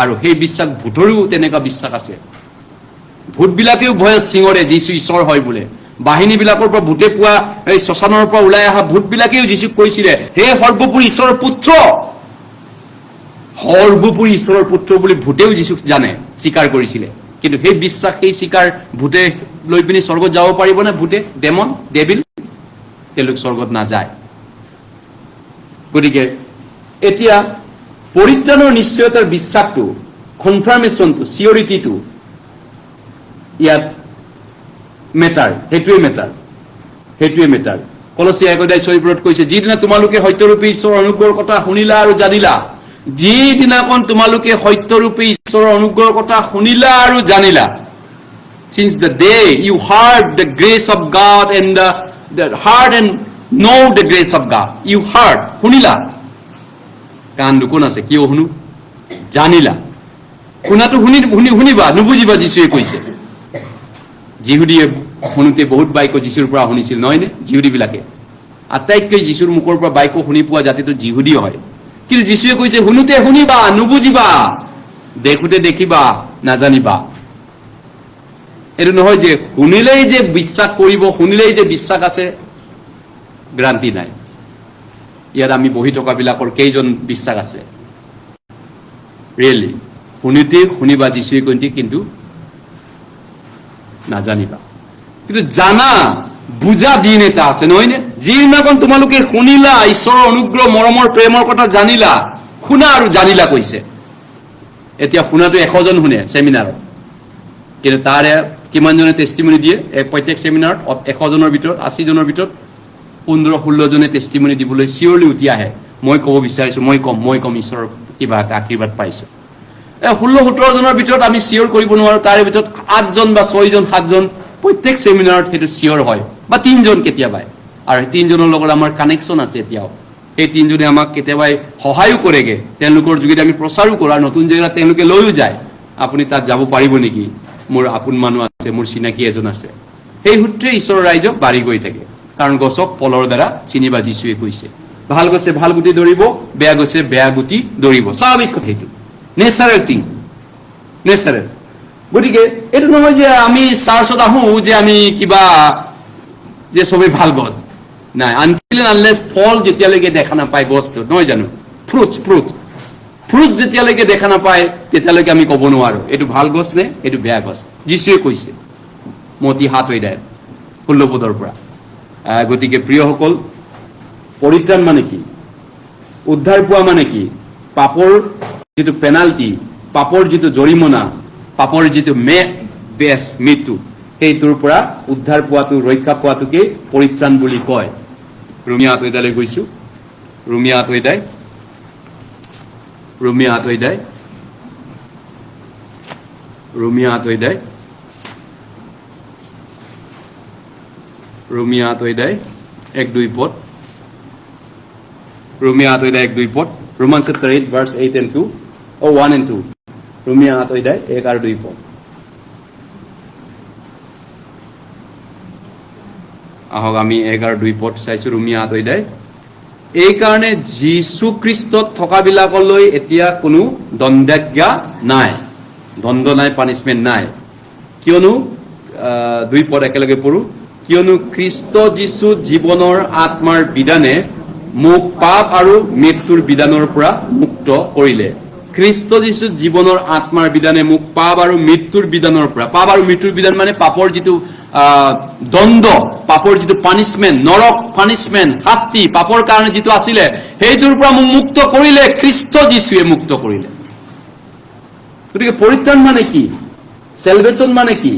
আৰু সেই বিশ্বাস ভূতৰো তেনেকুৱা বিশ্বাস আছে ভূতবিলাকেও ভয় সিংহৰে যীশু ঈশ্বৰ হয় বোলে বাহিনীবিলাকৰ পৰা ভূতে পোৱা এই শ্মশানৰ পৰা ওলাই অহা ভূতবিলাকেও যীশুক কৈছিলে হে সৰ্বোপৰি ঈশ্বৰৰ পুত্ৰ সৰ্বোপৰি ঈশ্বৰৰ পুত্ৰ বুলি ভূতেও যীশুক জানে স্বীকাৰ কৰিছিলে কিন্তু সেই বিশ্বাস সেই স্বীকাৰ ভূতে লৈ পিনি স্বৰ্গত যাব পাৰিবনে ভূতে ডেমন ডেভিল তেওঁলোক স্বৰ্গত নাযায় গতিকে এতিয়া পৰিত্ৰাণৰ নিশ্চয়তাৰ বিশ্বাসটো কনফাৰ্মেশ্যনটো চিয়ৰিটিটো ইয়াত মেটাৰ, সেইটোৱে মেটাৰ। কলচীয়া 1:6 কৈছে, যিদিনা তোমালোকে সত্যৰূপী ঈশ্বৰৰ অনুগ্ৰহৰ কথা শুনিলা আৰু জানিলা, যিদিনাখন তোমালোকে সত্যৰূপী ঈশ্বৰৰ অনুগ্ৰহৰ কথা শুনিলা আৰু জানিলা, since the day you heard the grace of God and the heard and know the grace of God, you heard, শুনিলা, কাণ দুখন আছে, কিয় শুনো, জানিলা। শুনাটো শুনিবা, নুবুজিবা, যীশুৱে কৈছে। যিহুদীয়ে শুনোতে বহুত বাক্য যীশুৰ পৰা শুনিছিল, নহয়নে? যিহুদীবিলাকে আটাইতকৈ যীশুৰ মুখৰ পৰা বাক্য শুনি পোৱা জাতিটো যিহুদী হয়। কিন্তু যীশুৱে কৈছে, শুনোতে শুনিবা, নুবুজিবা, দেখোতে দেখিবা, নাজানিবা। এইটো নহয় যে শুনিলেই যে বিশ্বাস কৰিব, শুনিলেই যে বিশ্বাস আছে, গ্ৰান্তি নাই। ইয়াত আমি বহি থকা বিলাকৰ কেইজন বিশ্বাস আছে? ৰিয়েলি শুনিতে শুনিবা, যীশুৱে কৈছে, কিন্তু নাজানিবা। কিন্তু জানা বুজা দিন এটা আছে, নহয়নে? যিদিনাখন তোমালোকে শুনিলা, ঈশ্বৰৰ অনুগ্ৰহ, মৰমৰ, প্ৰেমৰ কথা জানিলা, শুনা আৰু জানিলা কৈছে। এতিয়া শুনাটো 100 জন শুনে ছেমিনাৰত, কিন্তু তাৰে কিমানজনে টেষ্টিমনি দিয়ে? প্ৰত্যেক ছেমিনাৰত 100 জনৰ ভিতৰত, 80 জনৰ ভিতৰত 15-16 জনে টেষ্টিমনি দিবলৈ চিয়ৰলি উঠি আহে, মই ক'ব বিচাৰিছোঁ, মই ক'ম ঈশ্বৰৰ কিবা এটা আশীৰ্বাদ পাইছোঁ। 16-17 জনৰ ভিতৰত আমি চিয়ৰ কৰিব নোৱাৰোঁ, তাৰে ভিতৰত 8 জন বা 6 জন 7 জন প্ৰত্যেক ছেমিনাৰত সেইটো চিয়ৰ হয়, বা 3 জন কেতিয়াবা। আৰু 3 জনৰ লগত আমাৰ কানেকশ্যন আছে এতিয়াও। সেই 3 জনে আমাক কেতিয়াবাই সহায়ো কৰেগে, তেওঁলোকৰ যোগেদি আমি প্ৰচাৰো কৰোঁ, আৰু নতুন জেগাত তেওঁলোকে লৈও যায়। আপুনি তাত যাব পাৰিব নেকি? মোৰ আপোন মানুহ আছে, মোৰ চিনাকি এজন আছে। সেই সূত্ৰে ঈশ্বৰৰ ৰাইজক বাঢ়ি গৈ থাকে, কাৰণ গছক ফলৰ দ্বাৰা চিনিবা, যীশুৱে কৈছে। ভাল গছে ভাল গুটি ধৰিব, বেয়া গছে বেয়া গুটি ধৰিব, স্বাভাৱিক কথা, সেইটো নেচাৰেল থিং, নেচাৰেল। গতিকে এইটো নহয় যে আমি চাৰ্চত আহোঁ যে আমি কিবা যে চবেই ভাল গছ নাই, আনটিল আনলেছ ফল যেতিয়ালৈকে দেখা নাপায় গছটো, নহয় জানো? ফ্ৰুটছ যেতিয়ালৈকে দেখা নাপায় তেতিয়ালৈকে আমি ক'ব নোৱাৰোঁ এইটো ভাল গছ নে এইটো বেয়া গছ। যীশুৱে কৈছে মতি 7:16 পদৰ পৰা। গতিকে প্ৰিয়সকল, পৰিত্ৰাণ মানে কি? উদ্ধাৰ পোৱা মানে কি? পাপৰ যিটো পেনাল্টি, পাপৰ যিটো জৰিমনা, পাপৰ যিটো মৃত্যু, সেইটোৰ পৰা উদ্ধাৰ পোৱাটো, ৰক্ষা পোৱাটোকে পৰিত্ৰাণ বুলি কয়। ৰোমিয়া 8:লৈ গৈছো, ৰোমিয়া 8, ৰোমিয়া 8, ৰোমিয়া 8, ৰোমিয়া 8, 1-2 পদ, ৰোমিয়া 8, 1-2 পদ, Romans chapter 8 verse 8 and 2, 1 and 2, ৰোমিয়া 8, 1 আৰু 2 পদ। আহক আমি 1 আৰু 2 পদ চাইছো। ৰোমিয়া 8, এই কাৰণে যীশু খ্ৰীষ্টত থকাবিলাকলৈ এতিয়া কোনো দণ্ডাজ্ঞা নাই, দণ্ড নাই, পানিচমেণ্ট নাই। কিয়নো 2 পদ একেলগে পঢ়ো, কিয়নো খ্ৰীষ্ট যীশু জীৱনৰ আত্মাৰ বিধানে মোক পাপ আৰু মৃত্যুৰ বিধানৰ পৰা মুক্ত কৰিলে। খ্ৰীষ্ট যীশু জীৱনৰ আত্মাৰ বিধানে মোক পাপ আৰু মৃত্যুৰ বিধানৰ পৰা, পাপ আৰু মৃত্যুৰ বিধান মানে পাপৰ যিটো দণ্ড, পাপৰ যিটো পানিচমেণ্ট, নৰক পানিচমেণ্ট, শাস্তি পাপৰ কাৰণে যিটো আছিলে, সেইটোৰ পৰা মোক মুক্ত কৰিলে, খ্ৰীষ্ট যীশুৱে মুক্ত কৰিলে। গতিকে পৰিত্ৰাণ মানে কি? চেলভেশ্যন মানে কি?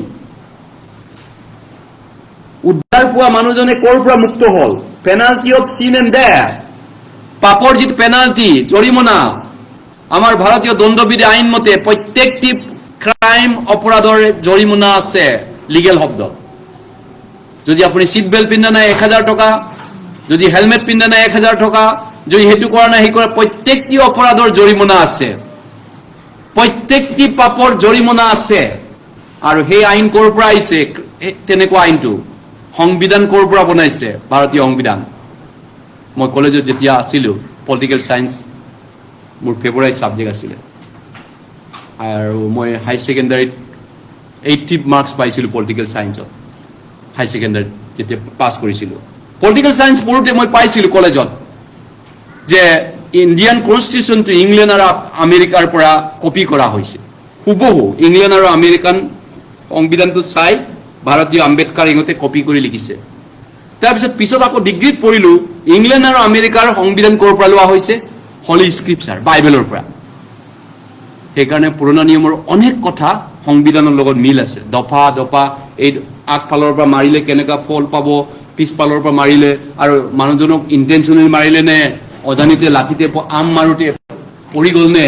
উদ্ধাৰ পোৱা মানুহজনে ক'ৰ পৰা মুক্ত হ'ল? পেনাল্টি অফ চিন এণ্ড ডেথ, পাপৰ যিটো পেনাল্টি, জৰিমনা। আমাৰ ভাৰতীয় দণ্ডবিধি আইন মতে প্ৰত্যেকটি ক্ৰাইম, অপৰাধৰ জৰিমনা আছে লিগেল শব্দ। যদি আপুনি চিট বেল্ট পিন্ধা নাই 1000 টকা, যদি হেলমেট পিন্ধা নাই 1000 টকা, যদি সেইটো কৰা নাই, সেই কৰা, প্ৰত্যেকটি অপৰাধৰ জৰিমনা আছে, প্ৰত্যেকটি পাপৰ জৰিমনা আছে। আৰু সেই আইন ক'ৰ পৰা আহিছে? তেনেকুৱা আইনটো সংবিধান ক'ৰ পৰা বনাইছে? ভাৰতীয় সংবিধান। মই কলেজত যেতিয়া আছিলোঁ, পলিটিকেল চায়েন্স মোৰ ফেভৰাইট ছাবজেক্ট আছিলে, আৰু মই হাই ছেকেণ্ডাৰীত 80 মাৰ্কছ পাইছিলোঁ পলিটিকেল চায়েন্সত। হাই ছেকেণ্ডাৰীত যেতিয়া পাছ কৰিছিলোঁ, পলিটিকেল চায়েন্স পঢ়োঁতে মই পাইছিলোঁ কলেজত যে ইণ্ডিয়ান কনষ্টিটিউশ্যনটো ইংলেণ্ড আৰু আমেৰিকাৰ পৰা কপি কৰা হৈছে। হুবহু ইংলেণ্ড আৰু আমেৰিকান সংবিধানটো চাই ভাৰতীয় আম্বেদকাৰ ইহঁতে কপি কৰি লিখিছে। তাৰপিছত পিছত আকৌ ডিগ্ৰীত পঢ়িলোঁ, ইংলেণ্ড আৰু আমেৰিকাৰ সংবিধান ক'ৰ পৰা লোৱা হৈছে? হলি স্ক্ৰিপচাৰ, বাইবেলৰ পৰা। সেইকাৰণে পুৰণা নিয়মৰ অনেক কথা সংবিধানৰ লগত মিল আছে। দফা দফা, এই আগফালৰ পৰা মাৰিলে কেনেকুৱা ফল পাব, পিছফালৰ পৰা মাৰিলে, আৰু মানুহজনক ইণ্টেনশ্যনেলি মাৰিলে নে অজানিতে লাঠিতে আম মাৰোতে পৰি গ'ল নে,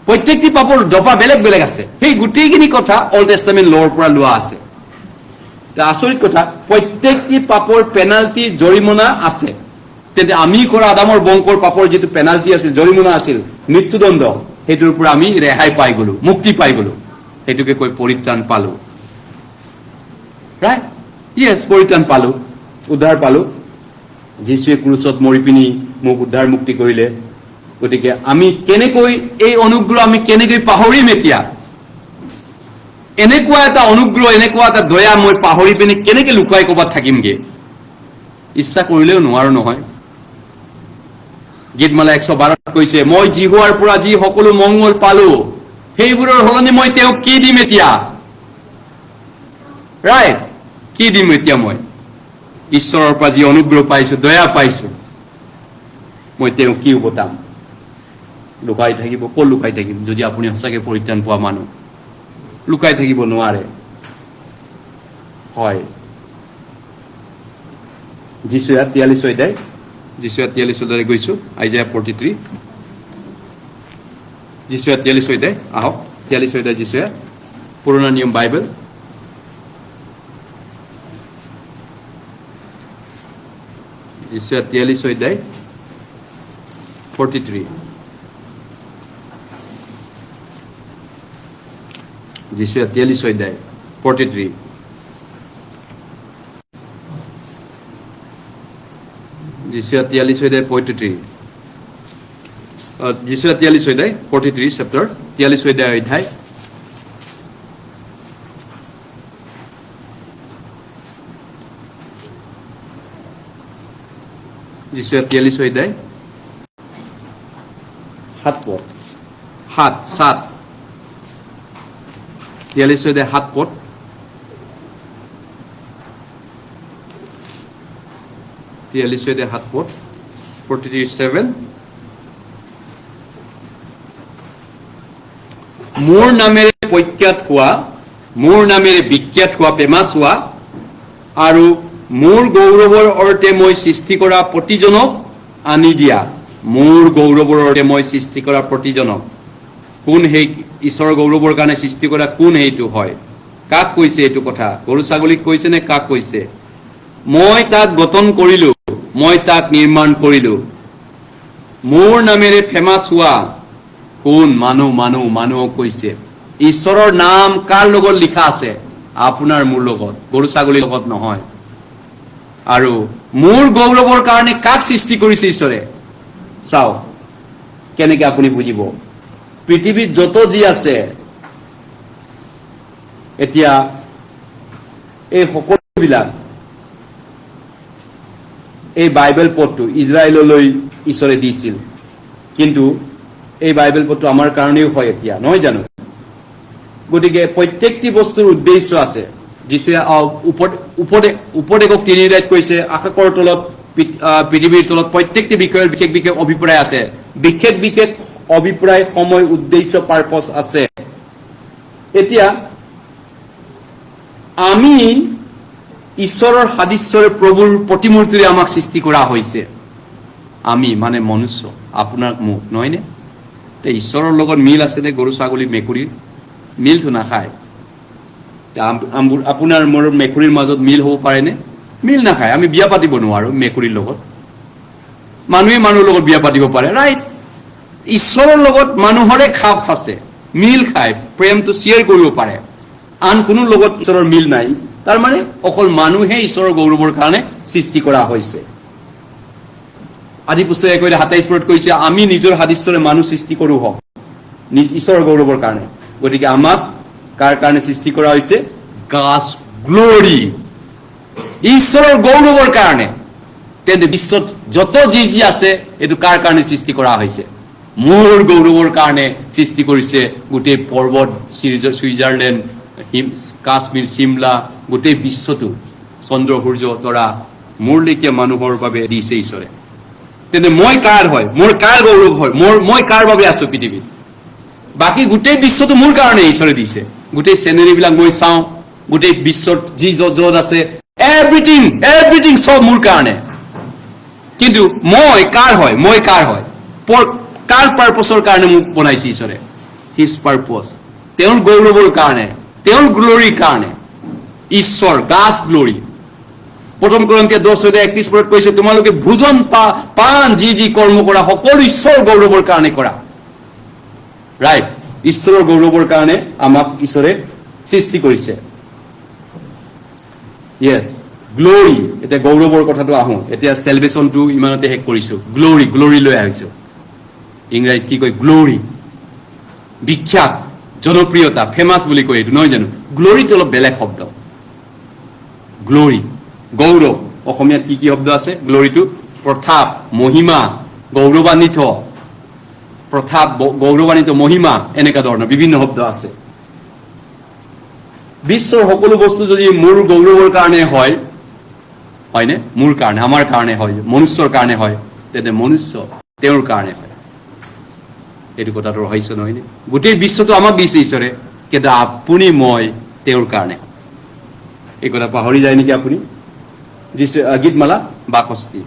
প্ৰত্যেকটি পাপৰ দফা বেলেগ বেলেগ আছে। সেই গোটেইখিনি কথা অল্ড টেষ্টামেণ্ট ল'ৰ পৰা লোৱা আছে। আচৰিত কথা, প্ৰত্যেকটি পাপৰ পেনাল্টি জৰিমনা আছে। তেন্তে আমি কৰা আদামৰ বংশৰ পাপৰ যিটো পেনাল্টি আছিল, জৰিমনা আছিল, মৃত্যুদণ্ড, সেইটোৰ পৰা আমি ৰেহাই পাই গলো, মুক্তি পাই গলো। সেইটোকে কৈ পৰিত্ৰাণ পালো। ৰাইট? ইয়েছ, পৰিত্ৰাণ পালো, উদ্ধাৰ পালো। যীশুৱে ক্ৰুচত মৰি পিনি মোক উদ্ধাৰ মুক্তি কৰিলে। গতিকে আমি কেনেকৈ এই অনুগ্ৰহ আমি কেনেকৈ পাহৰিম এতিয়া? এনেকুৱা এটা অনুগ্ৰহ, এনেকুৱা এটা দয়া মই পাহৰি পিনি কেনেকে লুকুৱাই ক'ৰবাত থাকিমগে? ইচ্ছা কৰিলেও নোৱাৰো নহয়। গীতমালা 112 কৈছে, মই জিহুৱাৰ পৰা যি সকলো মংগল পালো, সেইবোৰৰ সলনি মই তেওঁক কি দিম এতিয়া? ৰাইট? কি দিম এতিয়া মই? ঈশ্বৰৰ পৰা যি অনুগ্ৰহ পাইছো, দয়া পাইছো, মই তেওঁক কি উভতাম? লুকাই থাকিব? ক'ত লুকাই থাকিম? যদি আপুনি সঁচাকে পৰিত্ৰাণ পোৱা মানুহ, লুকাই থাকিব নোৱাৰে। হয়, যীশুৱে 43 অধ্যায়, যীশুৱে 43 অধ্যায় গৈছো, আইজায়া 43, যীশুৱে 43 অধ্যায়, আহক 43 অধ্যায় যীশুৱে, পুৰণা নিয়ম বাইবেল, যীশুৱে 43 অধ্যায় 43, যীশুৱে 43 অধ্যায় 43, যীশুৱে 43 অধ্যায় 43, যীশুৱে 43 অধ্যায় 43 চেপ্টাৰ, 43 অধ্যায় যীশুৱে 43 অধ্যায় 7 পদ, 7 43 অধ্যায় 7 পদ, তিয়াল্লিছ অধ্যায় 7 পদ, 43:7, মোৰ নামেৰে প্ৰখ্যাত হোৱা, মোৰ নামেৰে বিখ্যাত হোৱা, ফেমাছ হোৱা, আৰু মোৰ গৌৰৱৰ অৰ্থে মই সৃষ্টি কৰা প্ৰতিজনক আনি দিয়া। মোৰ গৌৰৱৰ অৰ্থে মই সৃষ্টি কৰা প্ৰতিজনক। কোন সেই ঈশ্বৰৰ গৌৰৱৰ কাৰণে সৃষ্টি কৰা? কোন সেইটো হয়? কাক কৈছে এইটো কথা? গৰু ছাগলীক কৈছে নে কাক কৈছে? মই তাক গঠন কৰিলো, মই তাক নিৰ্মাণ কৰিলো। মোৰ নামেৰে ফেমাছ হোৱা কোন? মানুহক কৈছে। ঈশ্বৰৰ নাম কাৰ লগত লিখা আছে? আপোনাৰ মোৰ লগত, গৰু ছাগলীৰ লগত নহয়। আৰু মোৰ গৌৰৱৰ কাৰণে কাক সৃষ্টি কৰিছে ঈশ্বৰে? চাওক কেনেকে আপুনি বুজিব। পৃথিৱীত যত যি আছে এতিয়া, এই সকলোবিলাক, এই বাইবেল পদটো ইজৰাইললৈ ঈশ্বৰে দিছিল, কিন্তু এই বাইবেল পদটো আমাৰ কাৰণেও হয় এতিয়া, নহয় জানো? গতিকে প্ৰত্যেকটি বস্তুৰ উদ্দেশ্য আছে। যিচুৱে উপদেশক 3 কৈছে, আকাশৰ তলত, পৃথিৱীৰ তলত প্ৰত্যেকটি বিষয়ৰ বিশেষ বিশেষ অভিপ্ৰায় আছে। বিশেষ বিশেষ অভিপ্ৰায়, সময়, উদ্দেশ্য, পাৰ্পছ আছে। এতিয়া আমি ঈশ্বৰৰ সাদৃশ্যৰে প্ৰভুৰ প্ৰতিমূৰ্তিৰে আমাক সৃষ্টি কৰা হৈছে। আমি মানে মনুষ্য, আপোনাক মোক, নহয়নে? ঈশ্বৰৰ লগত মিল আছে নে গৰু ছাগলী মেকুৰীৰ? মিলটো নাখায়। আপোনাৰ মোৰ মেকুৰীৰ মাজত মিল হ'ব পাৰেনে? মিল নাখায়। আমি বিয়া পাতিব নোৱাৰো মেকুৰীৰ লগত। মানুহে মানুহৰ লগত বিয়া পাতিব পাৰে, ৰাইট? ঈশ্বৰৰ লগত মানুহৰে খাপ আছে, মিল খায়, প্ৰেমটো শ্বেয়াৰ কৰিব পাৰে। আন কোনো লগত ঈশ্বৰৰ মিল নাই। তাৰমানে অকল মানুহে ঈশ্বৰৰ গৌৰৱৰ কাৰণে সৃষ্টি কৰা হৈছে। আদি পুস্তক 1:27 কৈছে, আমি নিজৰ সাদৃশ্যৰে মানুহ সৃষ্টি কৰো হওক, ঈশ্বৰৰ গৌৰৱৰ কাৰণে। গতিকে আমাক কাৰ কাৰণে সৃষ্টি কৰা হৈছে? God's glory, ঈশ্বৰৰ গৌৰৱৰ কাৰণে। তেন্তে বিশ্বত যত যি আছে এইটো কাৰ কাৰণে সৃষ্টি কৰা হৈছে? মোৰ গৌৰৱৰ কাৰণে সৃষ্টি কৰিছে। গোটেই পৰ্বত, ছুইজাৰলেণ্ড, কাশ্মীৰ, চিমলা, গোটেই বিশ্বটো, চন্দ্ৰ, সূৰ্য, তৰা, মোৰ লেখীয়া মানুহৰ বাবে দিছে ঈশ্বৰে। তেন্তে মই কাৰ হয়? মোৰ কাৰ গৌৰৱ হয়? মই কাৰ বাবে আছো পৃথিৱীত? বাকী গোটেই বিশ্বটো মোৰ কাৰণে ঈশ্বৰে দিছে। গোটেই চিনেৰীবিলাক মই চাওঁ, গোটেই বিশ্বত যি য'ত আছে এভৰিথিং সব মোৰ কাৰণে কিন্তু মই কাৰ হয় কাৰ পাৰপছৰ কাৰণে মোক বনাইছে ঈশ্বৰে হিজ পাৰপছ তেওঁৰ গৌৰৱৰ কাৰণে তেওঁৰ গ্লোৰীৰ কাৰণে ঈশ্বৰ গাছ গ্লোৰী প্ৰথম কৰিন্থিয়া 10:31 কৈছে তোমালোকে ভোজন পান যি কৰ্ম কৰা সকলো ঈশ্বৰ গৌৰৱৰ কাৰণে কৰা ৰাইট ঈশ্বৰৰ গৌৰৱৰ কাৰণে আমাক ঈশ্বৰে সৃষ্টি কৰিছে ইয়েস গ্লোৰী এতিয়া গৌৰৱৰ কথাটো আহো এতিয়া সেলভেশনটো ইমানতে শেষ কৰিছো গ্লোৰী লৈ আহিছো ইংৰাজীত কি কয় গ্লোৰী বিখ্যাত জনপ্ৰিয়তা ফেমাস বুলি কয় এইটো নহয় জানো গ্লোৰীটো অলপ বেলেগ শব্দ গ্লোৰী গৌৰৱ অসমীয়াত কি শব্দ আছে গ্লোৰীটো প্ৰতাপ মহিমা গৌৰৱান্বিত প্ৰতাপ গৌৰৱান্বিত মহিমা এনেকা ধৰণৰ বিভিন্ন শব্দ আছে বিশ্বৰ সকলো বস্তু যদি মোৰ গৌৰৱৰ কাৰণে হয়নে মোৰ কাৰণে আমাৰ কাৰণে হয় মনুষ্যৰ কাৰণে হয় তেন্তে মনুষ্য তেওঁৰ কাৰণে হয় এইটো কথাটো ৰহস্য নহয়নে গোটেই বিশ্বটো আমাক দিছে ঈশ্বৰে কিন্তু আপুনি মই তেওঁৰ কাৰণে এই কথা পাহৰি যায় নেকি আপুনি গীতমালা বাকস্তি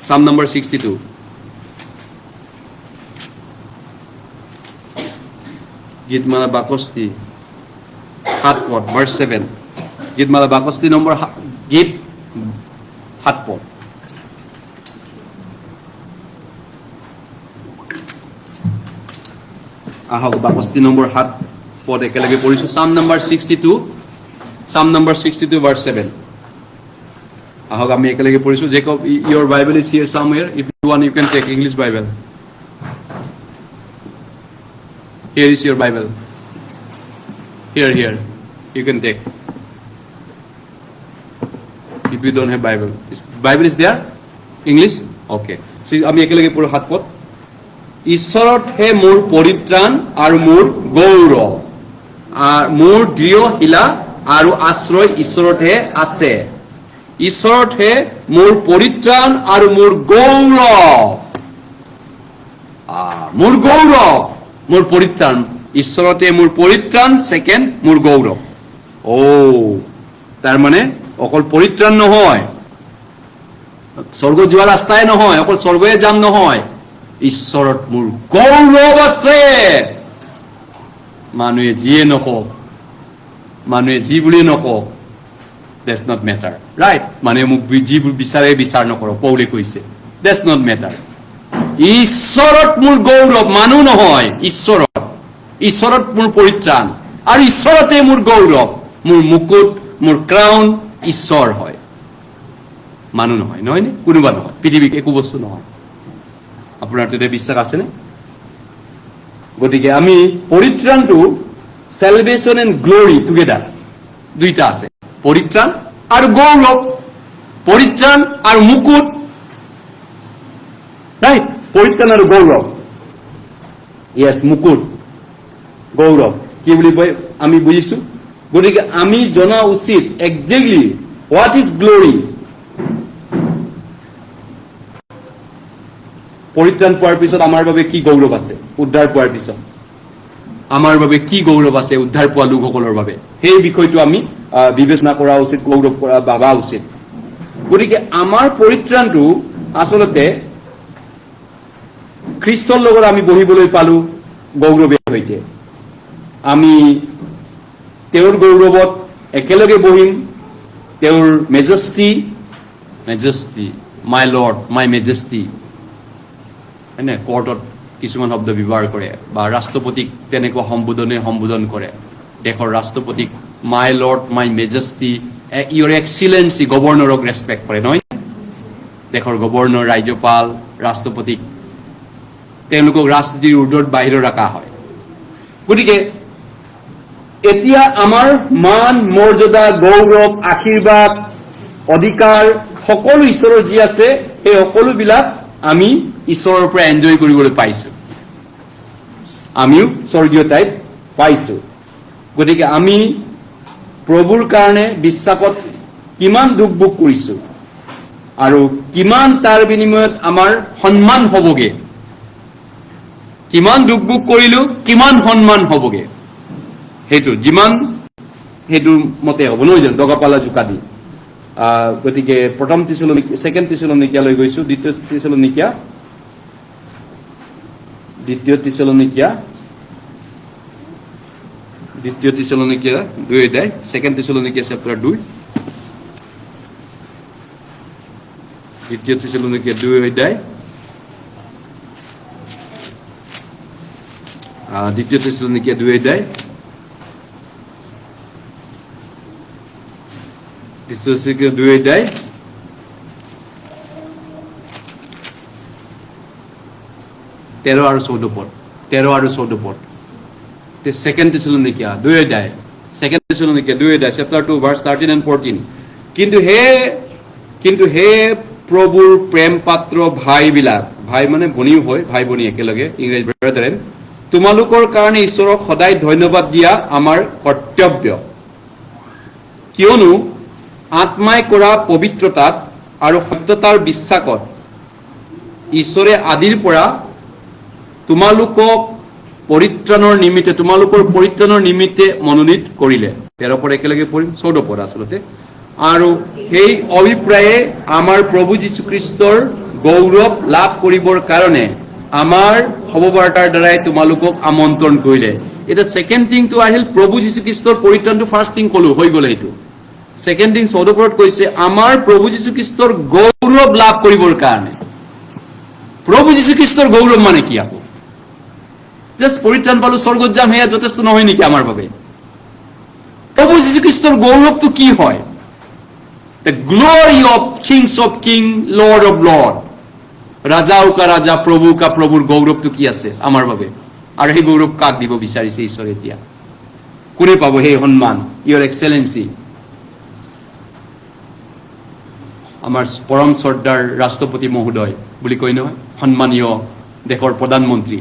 Psalm number 62 Gitmala Bakosti 7 port verse 7 Gitmala Bakosti number Git 7 port ahok Bakosti number 7 port ekelage porisu Psalm number 62 verse 7 ahok ami ekelage porisu Jacob your Bible is here somewhere if you want you can take English Bible Here is your Bible. Here. You can take. If you don't have Bible. Bible is there? English? Okay. So, আমি একেলগে পঢ়ো হাত পদ ঈশ্বৰত হে মোৰ পৰিত্ৰাণ আৰু মোৰ গৌৰৱ মোৰ দৃঢ় শিলা আৰু আশ্ৰয় ঈশ্বৰত হে আছে ঈশ্বৰত হে মোৰ পৰিত্ৰাণ আৰু মোৰ গৌৰৱ মোৰ পৰিত্ৰাণ ঈশ্বৰতে মোৰ পৰিত্ৰাণ সেকেন্ড মোৰ গৌৰৱ তাৰ মানে অকল পৰিত্ৰাণ নহয় স্বৰ্গ যোৱা ৰাস্তাই নহয় অকল স্বৰ্গয়ে যাম নহয় ঈশ্বৰত মোৰ গৌৰৱ আছে মানুহে যিয়ে নকওক মানুহে যি বুলি নকওক that's not matter right মানুহে মোক যি বিচাৰে বিচাৰ নকৰক পৌলে কৈছে that's not matter ঈশ্বৰত মোৰ গৌৰৱ মানুহ নহয় ঈশ্বৰত মোৰ পৰিত্ৰাণ আৰু ঈশ্বৰতে মোৰ গৌৰৱ মোৰ মুকুট মোৰ ক্ৰাউন ঈশ্বৰ হয় মানুহ নহয় নহয়নে কোনোবা নহয় পৃথিৱীত একো বস্তু নহয় আপোনাৰ তাতে বিশ্বাস আছেনে গতিকে আমি পৰিত্ৰাণটো salvation and glory together দুইটা আছে পৰিত্ৰাণ আৰু গৌৰৱ পৰিত্ৰাণ আৰু মুকুট right পৰিত্ৰাণ আৰু গৌৰৱ yes মুকুট গৌৰৱ কি বুলি কয় আমি বুজিছো গতিকে আমি জনা উচিত এক্সাক্টলি হোৱাট ইজ গ্লোৰি পৰিত্ৰাণ পোৱাৰ পিছত আমাৰ বাবে কি গৌৰৱ আছে উদ্ধাৰ পোৱাৰ পিছত আমাৰ বাবে কি গৌৰৱ আছে উদ্ধাৰ পোৱা লোকসকলৰ বাবে সেই বিষয়টো আমি বিবেচনা কৰা উচিত গৌৰৱ কৰা ভাবা উচিত গতিকে আমাৰ পৰিত্ৰাণটো আচলতে খ্ৰীষ্টৰ লগত আমি বহিবলৈ পালো গৌৰৱেৰ সৈতে আমি তেওঁৰ গৌৰৱত একেলগে বহিম তেওঁৰ মেজেষ্টি মাই লৰ্ড মাই মেজেষ্টি এনে কোৰ্টত কিছুমান শব্দ ব্যৱহাৰ কৰে বা ৰাষ্ট্ৰপতিক তেনেকুৱা সম্বোধন কৰে দেশৰ ৰাষ্ট্ৰপতিক মাই লৰ্ড মাই মেজেষ্টি ইয়ৰ এক্সিলেন্সি গভৰ্ণৰক ৰেসপেক্ট কৰে নহয় দেশৰ গভৰ্ণৰ ৰাজ্যপাল ৰাষ্ট্ৰপতিক তেওঁলোকক ৰাজনীতিৰ ঊৰ্ধত বাহিৰত ৰখা হয় গতিকে এতিয়া আমাৰ মান মৰ্যাদা গৌৰৱ আশীৰ্বাদ অধিকাৰ সকলো ঈশ্বৰৰ যি আছে এই সকলোবিলাক আমি ঈশ্বৰৰ পৰা এনজয় কৰিবলৈ পাইছো আমিও স্বৰ্গীয় ঠাইত পাইছো গতিকে আমি প্ৰভুৰ কাৰণে বিশ্বাসত কিমান দুখ ভোগ কৰিছো আৰু কিমান তাৰ বিনিময়ত আমাৰ সন্মান হ'বগে, কিমান দুখ ভোগ কৰিলো কিমান সন্মান হ'বগে, সেইটো যিমান সেইটো মতে হ'ব নহয় জানো, দগাপালা জোকা দি। গতিকে প্ৰথম ছেকেণ্ড থিছালনিকিয়ালৈ গৈছো, দ্বিতীয় থিছালনিকিয়া 2 অধ্যায়, ছেকেণ্ড থিছালনিকিয়া চেপ্টাৰ 2, দ্বিতীয় থিছালনিকিয়া 2 অধ্যায়, দ্বিতীয় থিছালনিকিয়া 2 অধ্যায়, দ্বিতীয় থিছালনিকিয়া 2 অধ্যায় 13 আৰু 14 পদ, 13 আৰু 14 পদ। ছেকেণ্ড থিছালনিকিয়া 2 অধ্যায়, ছেকেণ্ড থিছালনিকিয়া 2 অধ্যায় চেপ্টাৰ 2 ভাৰ্ছ 13 and 14। কিন্তু হে প্ৰভুৰ প্ৰেম পাত্ৰ ভাইবিলাক, ভাই মানে ভনীও হয়, ভাই ভনী একেলগে, ইংৰাজী ব্ৰাডাৰেন, তোমালোকৰ কাৰণে ঈশ্বৰক সদায় ধন্যবাদ দিয়া আমাৰ কৰ্তব্য, কিয়নো আত্মাই কৰা পবিত্ৰতাত আৰু সত্যতাৰ বিশ্বাসত ঈশ্বৰে আদিৰ পৰা তোমালোকৰ পৰিত্ৰাণৰ নিমিত্তে মনোনীত কৰিলে। 13 পদ একেলগে পঢ়িম, 14 পদ আচলতে। আৰু সেই অভিপ্ৰায়ে আমাৰ প্ৰভু যীশুখ্ৰীষ্টৰ গৌৰৱ লাভ কৰিবৰ কাৰণে আমাৰ সববাৰ্তাৰ দ্বাৰাই তোমালোকক আমন্ত্ৰণ কৰিলে। এতিয়া ছেকেণ্ড থিংটো আহিল প্ৰভু যীশুখ্ৰীষ্টৰ পৰিত্ৰাণটো, ফাৰ্ষ্ট থিং ক'লো, হৈ গ'ল সেইটো। ছেকেণ্ড থিং 14 পদত কৈছে আমাৰ প্ৰভু যীশুখ্ৰীষ্টৰ গৌৰৱ লাভ কৰিবৰ কাৰণে। প্ৰভু যীশুখ্ৰীষ্টৰ গৌৰৱ মানে কি আকৌ? জাষ্ট পৰিত্ৰাণ পালো, স্বৰ্গত যাম, সেয়া যথেষ্ট নহয় নেকি আমাৰ বাবে? প্ৰভু যীশুখ্ৰীষ্টৰ গৌৰৱটো কি হয়? The glory of kings of king, lord of lord, ৰাজাও কা ৰাজা, প্ৰভু কা প্ৰভুৰ গৌৰৱটো কি আছে আমাৰ বাবে? আৰু সেই গৌৰৱ কাক দিব বিচাৰিছে ঈশ্বৰে? এতিয়া কোনে পাব সেই সন্মান? ইয়ৰ এক্সেলেঞ্চি, আমাৰ পৰম শ্ৰদ্ধাৰ ৰাষ্ট্ৰপতি মহোদয় বুলি কয় নহয়, সন্মানীয় দেশৰ প্ৰধানমন্ত্ৰী।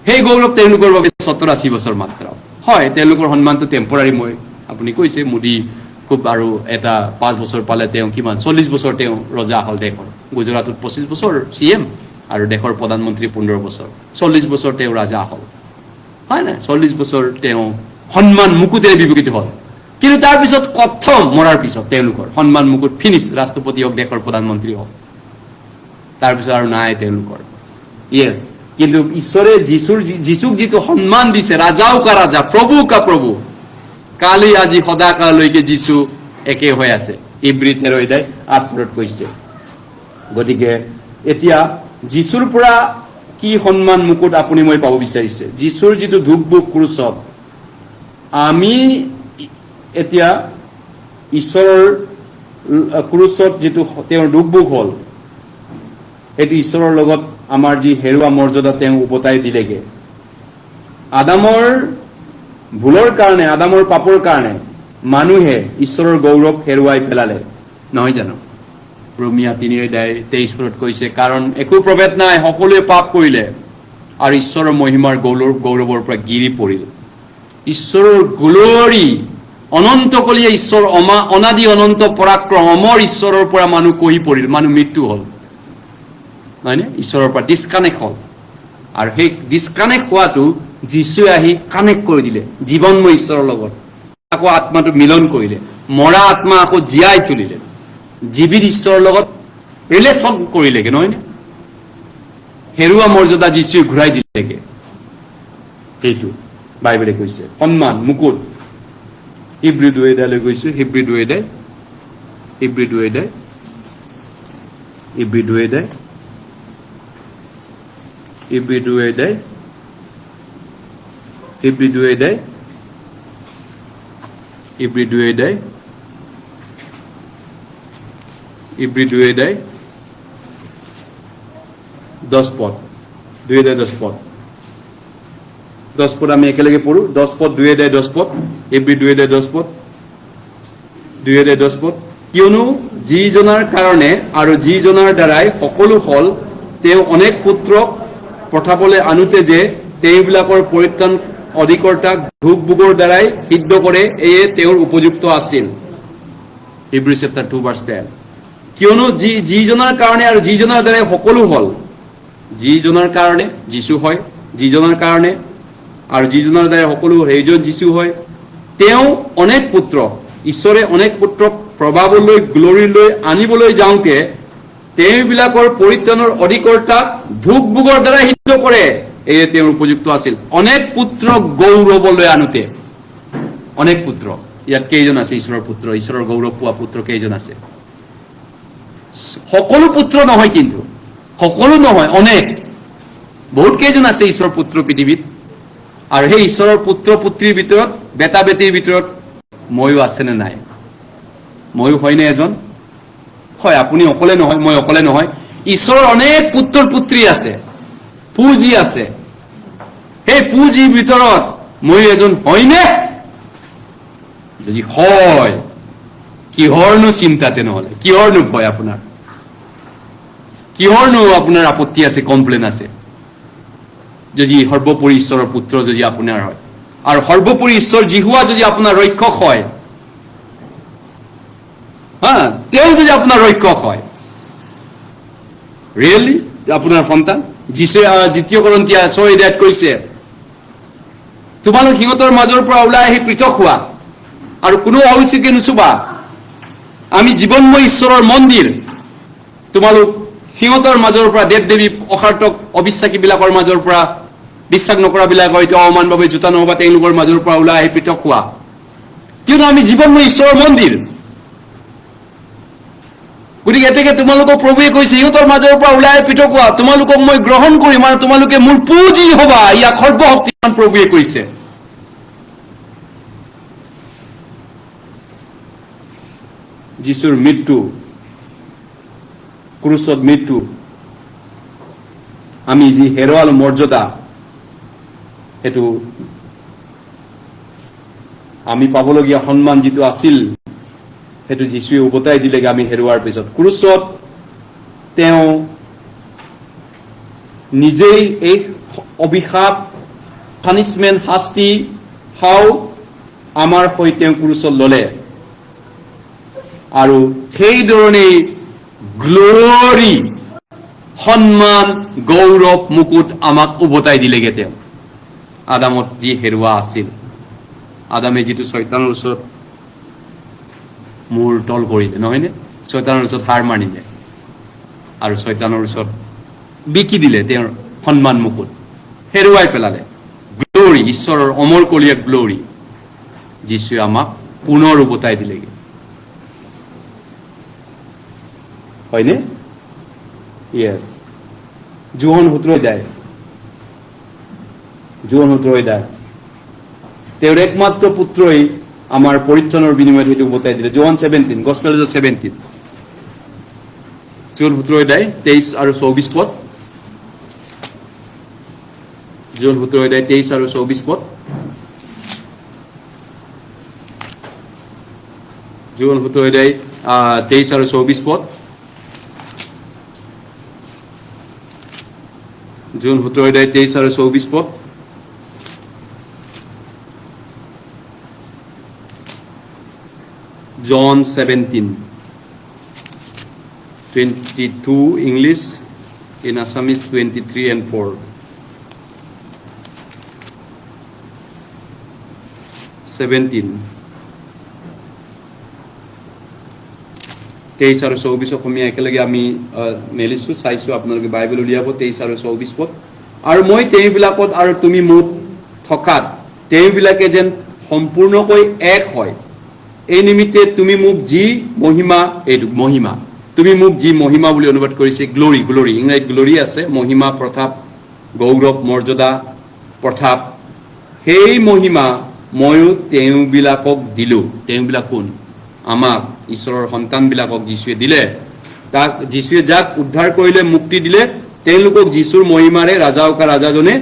সেই গৌৰৱ তেওঁলোকৰ বাবে 87 বছৰ মাত্ৰ। হয়, তেওঁলোকৰ সন্মানটো টেম্পৰাৰী, মই আপুনি কৈছে মোদী খুব আৰু এটা 5 বছৰ পালে, তেওঁ কিমান 40 বছৰ তেওঁ ৰজা হ'ল দেশৰ। গুজৰাটত 25 বছৰ CM আৰু দেশৰ প্ৰধানমন্ত্ৰী 15 বছৰ, 40 বছৰ তেওঁ ৰজা হ'ল, হয় নাই? 40 বছৰ তেওঁ সন্মান মুকুটেৰে বিভূষিত হ'ল। কিন্তু তাৰপিছত কথম মৰাৰ পিছত তেওঁলোকৰ সন্মান মুকুট ফিনিছ, ৰাষ্ট্ৰপতি হওক, দেশৰ প্ৰধানমন্ত্ৰী হওক, তাৰপিছত আৰু নাই তেওঁলোকৰ। ইয়েছ, কিন্তু ঈশ্বৰে যীচুক যিটো সন্মান দিছে, ৰাজাও কা ৰাজা, প্ৰভু কা প্ৰভু, কালি আজি সদাকাললৈকে যীচু একে হৈ আছে, ইব্ৰী 13 অধ্যায় 8 পদত কৈছে। গতিকে এতিয়া যীচুৰ পৰা কি সন্মান মুকুট আপুনি মই পাব বিচাৰিছে? যীচুৰ যিটো দুখ ভোগ ক্ৰুচত, আমি এতিয়া ঈশ্বৰৰ ক্ৰুচত যিটো তেওঁৰ দুখ ভোগ হ'ল, সেইটো ঈশ্বৰৰ লগত আমাৰ যি হেৰুৱা মৰ্যাদা তেওঁ উভতাই দিলেগে। আদামৰ ভুলৰ কাৰণে, আদামৰ পাপৰ কাৰণে মানুহে ঈশ্বৰৰ গৌৰৱ হেৰুৱাই পেলালে, নহয় জানো? ৰোমিয়া 3 অধ্যায় 23 পদত কৈছে, কাৰণ একো প্ৰভেদ নাই, সকলোৱে পাপ কৰিলে আৰু ঈশ্বৰৰ মহিমাৰ গৌৰৱৰ পৰা গিৰি পৰিল। ঈশ্বৰৰ গ্লৰি, অনন্তকলীয়া ঈশ্বৰ, অনাদি অনন্ত পৰাক্ৰম, অমৰ ঈশ্বৰৰ পৰা মানুহ কহি পৰিল, মানুহ মৃত্যু হ'ল, নহয়নে? ঈশ্বৰৰ পৰা ডিছকানেক্ট হ'ল। আৰু সেই ডিছকানেক্ট হোৱাটো যীশুৱে আহি কানেক্ট কৰি দিলে জীৱনময় ঈশ্বৰৰ লগত, আকৌ আত্মাটো মিলন কৰিলে, মৰা আত্মা আকৌ জীয়াই তুলিলে, জীৱিত ঈশ্বৰৰ লগত ৰিলেশ্যন কৰিলেগে, নহয়নে? হেৰুৱা মৰ্যাদা যীশুৱে ঘূৰাই দিলেগে। সেইটো বাইবেলে কৈছে, সন্মান মুকুট। ইব্ৰী 2 অধ্যায়লৈ গৈছো, ইব্ৰী 2 অধ্যায়, ইব্ৰী 2 অধ্যায়, ইব্ৰী 2 অধ্যায়, ইব্ৰী 2 অধ্যায়, ইব্ৰী 2 অধ্যায়, ইব্ৰী 2 অধ্যায়, ইব্ৰী 2 অধ্যায় 10 পদ, 2 অধ্যায় 10 পদ, 10 পদ আমি একেলগে পঢ়ো। 10 পদ, 2 অধ্যায় 10 পদ, ইব্ৰী 2 অধ্যায় 10 পদ, 2 অধ্যায় 10 পদ। কিয়নো যিজনাৰ কাৰণে আৰু যিজনাৰ দ্বাৰাই সকলো হল, তেওঁ অনেক পুত্ৰক পঠাবলৈ আনোতে যে তেওঁবিলাকৰ পৰিত্ৰাণ অধিকৰ্তাক ভোগ ভোগৰ দ্বাৰাই সিদ্ধ কৰে, এয়ে তেওঁৰ উপযুক্ত আছিল। Hebrews chapter 2 verse 10. কিয়নো যিজনৰ কাৰণে আৰু যিজনৰ দ্বাৰাই সকলো হ'ল, যিজনৰ কাৰণে যীশু হয়, যিজনৰ কাৰণে আৰু যিজনৰ দ্বাৰাই সকলো সেইজন যীশু হয়, তেওঁ অনেক পুত্ৰ, ঈশ্বৰে অনেক পুত্ৰক প্ৰভাৱলৈ গ্লৰীলৈ আনিবলৈ যাওঁতে তেওঁবিলাকৰ পৰিত্ৰাণৰ অধিকৰ্তাক ভোগ ভোগৰ দ্বাৰা সিদ্ধ কৰে, এয়ে তেওঁৰ উপযুক্ত আছিল। অনেক পুত্ৰ গৌৰৱলৈ আনোতে, অনেক পুত্ৰ, ইয়াত কেইজন আছে ঈশ্বৰৰ পুত্ৰ, ঈশ্বৰৰ গৌৰৱ পোৱা পুত্ৰ কেইজন আছে? সকলো পুত্ৰ নহয়, কিন্তু সকলো নহয়, অনেক, বহুত কেইজন আছে ঈশ্বৰৰ পুত্ৰ পৃথিৱীত। আৰু সেই ঈশ্বৰৰ পুত্ৰ পুত্ৰীৰ ভিতৰত, বেটা বেটীৰ ভিতৰত ময়ো আছেনে নাই? ময়ো হয়নে এজন? হয়, আপুনি অকলে নহয়, মই অকলে নহয়, ঈশ্বৰৰ অনেক পুত্ৰ পুত্ৰী আছে, পুঁজি আছে। সেই পুঁজিৰ ভিতৰত মই এজন হয়নে? যদি হয়, কিহৰনো চিন্তা তেনেহলে? কিহৰনো ভয় আপোনাৰ? কিহৰনো আপোনাৰ আপত্তি আছে, কমপ্লেইন আছে? যদি সৰ্বোপৰি ঈশ্বৰৰ পুত্ৰ যদি আপোনাৰ হয়, আৰু সৰ্বোপৰি ঈশ্বৰ জিহুৱা যদি আপোনাৰ ৰক্ষক হয়, তেওঁ যদি আপোনাৰ ৰক্ষক হয়, ৰিয়েলি আপোনাৰ সন্তান? যীশুৱে 2 Corinthians 6:10 কৈছে, তোমালোক সিহঁতৰ মাজৰ পৰা ওলাই আহি পৃথক হোৱা আৰু কোনো অসুচিকে নুচুবা, আমি জীৱনময় ঈশ্বৰৰ মন্দিৰ। তোমালোক সিহঁতৰ মাজৰ পৰা, দেৱ দেৱী অসাৰ্থক অবিশ্বাসী বিলাকৰ মাজৰ পৰা, বিশ্বাস নকৰা বিলাক হয়তো অমানভাৱে জোতা নহবা, তেওঁলোকৰ মাজৰ পৰা ওলাই আহি পৃথক হোৱা, কিয়নো আমি জীৱনময় ঈশ্বৰৰ মন্দিৰ। গতিকে এতেকে তোমালোকক প্ৰভুৱে কৈছে, সিহঁতৰ মাজৰ পৰা ওলাই পৃথক হোৱা, তোমালোকক মই গ্ৰহণ কৰিম আৰু তোমালোকে মোৰ পুঁজি হবা, ইয়াক সৰ্বশক্তিমান প্ৰভুৱে কৈছে। যীশুৰ মৃত্যু, ক্ৰুচত মৃত্যু, আমি যি হেৰুৱাল মৰ্যাদা, সেইটো আমি পাবলগীয়া সন্মান যিটো আছিল, সেইটো যীশুৱে উভতাই দিলেগে আমি হেৰুৱাৰ পিছত। ক্ৰুচত তেওঁ নিজেই এই অভিশাপ, পানিচমেণ্ট, শাস্তি আমাৰ সৈতে তেওঁ ক্ৰুচত ললে, আৰু সেইধৰণেই গ্লৰি, সন্মান, গৌৰৱ, মুকুট আমাক উভতাই দিলেগে তেওঁ। আদামত যি হেৰুৱা আছিল, আদামে যিটো শয়তানৰ ওচৰত মূৰ তল কৰিলে, নহয়নে? শয়তানৰ ওচৰত হাৰ মানিলে আৰু শয়তানৰ ওচৰত বিকি দিলে তেওঁৰ সন্মান মুকুট, হেৰুৱাই পেলালে। গ্লৰি, ঈশ্বৰৰ অমৰকলীয়া গ্লৰি যীশুৱে আমাক পুনৰ উভতাই দিলেগে, হয়নে? ইয়েছ। জোহন 17 তেওঁৰ একমাত্ৰ পুত্ৰই আমাৰ পৰিত্ৰাণৰ বিনিময়ত সেইটো উভতাই দিলে। জোহন 17, গস্পেল অফ 17, জোহন 17 23 আৰু 24 পদ। জোহন 17 23 আৰু 24 পদ। জোহন 17 23 আৰু 24 পদ। জোহন 17 23 আৰু 24 পদ। John 17:22 English, in Assamese 23 and 4. 17 23 আৰু 24 অসমীয়া একেলগে আমি মেলিছো, চাইছো, আপোনালোকে বাইবেল উলিয়াব। 23 আৰু 24 পদ। আৰু মই তেওঁবিলাকত আৰু তুমি মোক থকাত তেওঁবিলাকে যেন সম্পূৰ্ণকৈ এক হয়, এই নিমিত্তে তুমি মোক যি মহিমা, এইটো মহিমা, তুমি মোক যি মহিমা বুলি অনুবাদ কৰিছে, গ্লৰি, গ্লৰি, ইংৰাজীত গ্লৰি আছে, মহিমা, প্ৰতাপ, গৌৰৱ, মৰ্যাদা, প্ৰতাপ, সেই মহিমা ময়ো তেওঁবিলাকক দিলো। তেওঁবিলাক কোন? আমাক, ঈশ্বৰৰ সন্তানবিলাকক যীশুৱে দিলে। তাক যীশুৱে যাক উদ্ধাৰ কৰিলে, মুক্তি দিলে, তেওঁলোকক যীশুৰ মহিমাৰে ৰাজা উকা ৰাজাজনে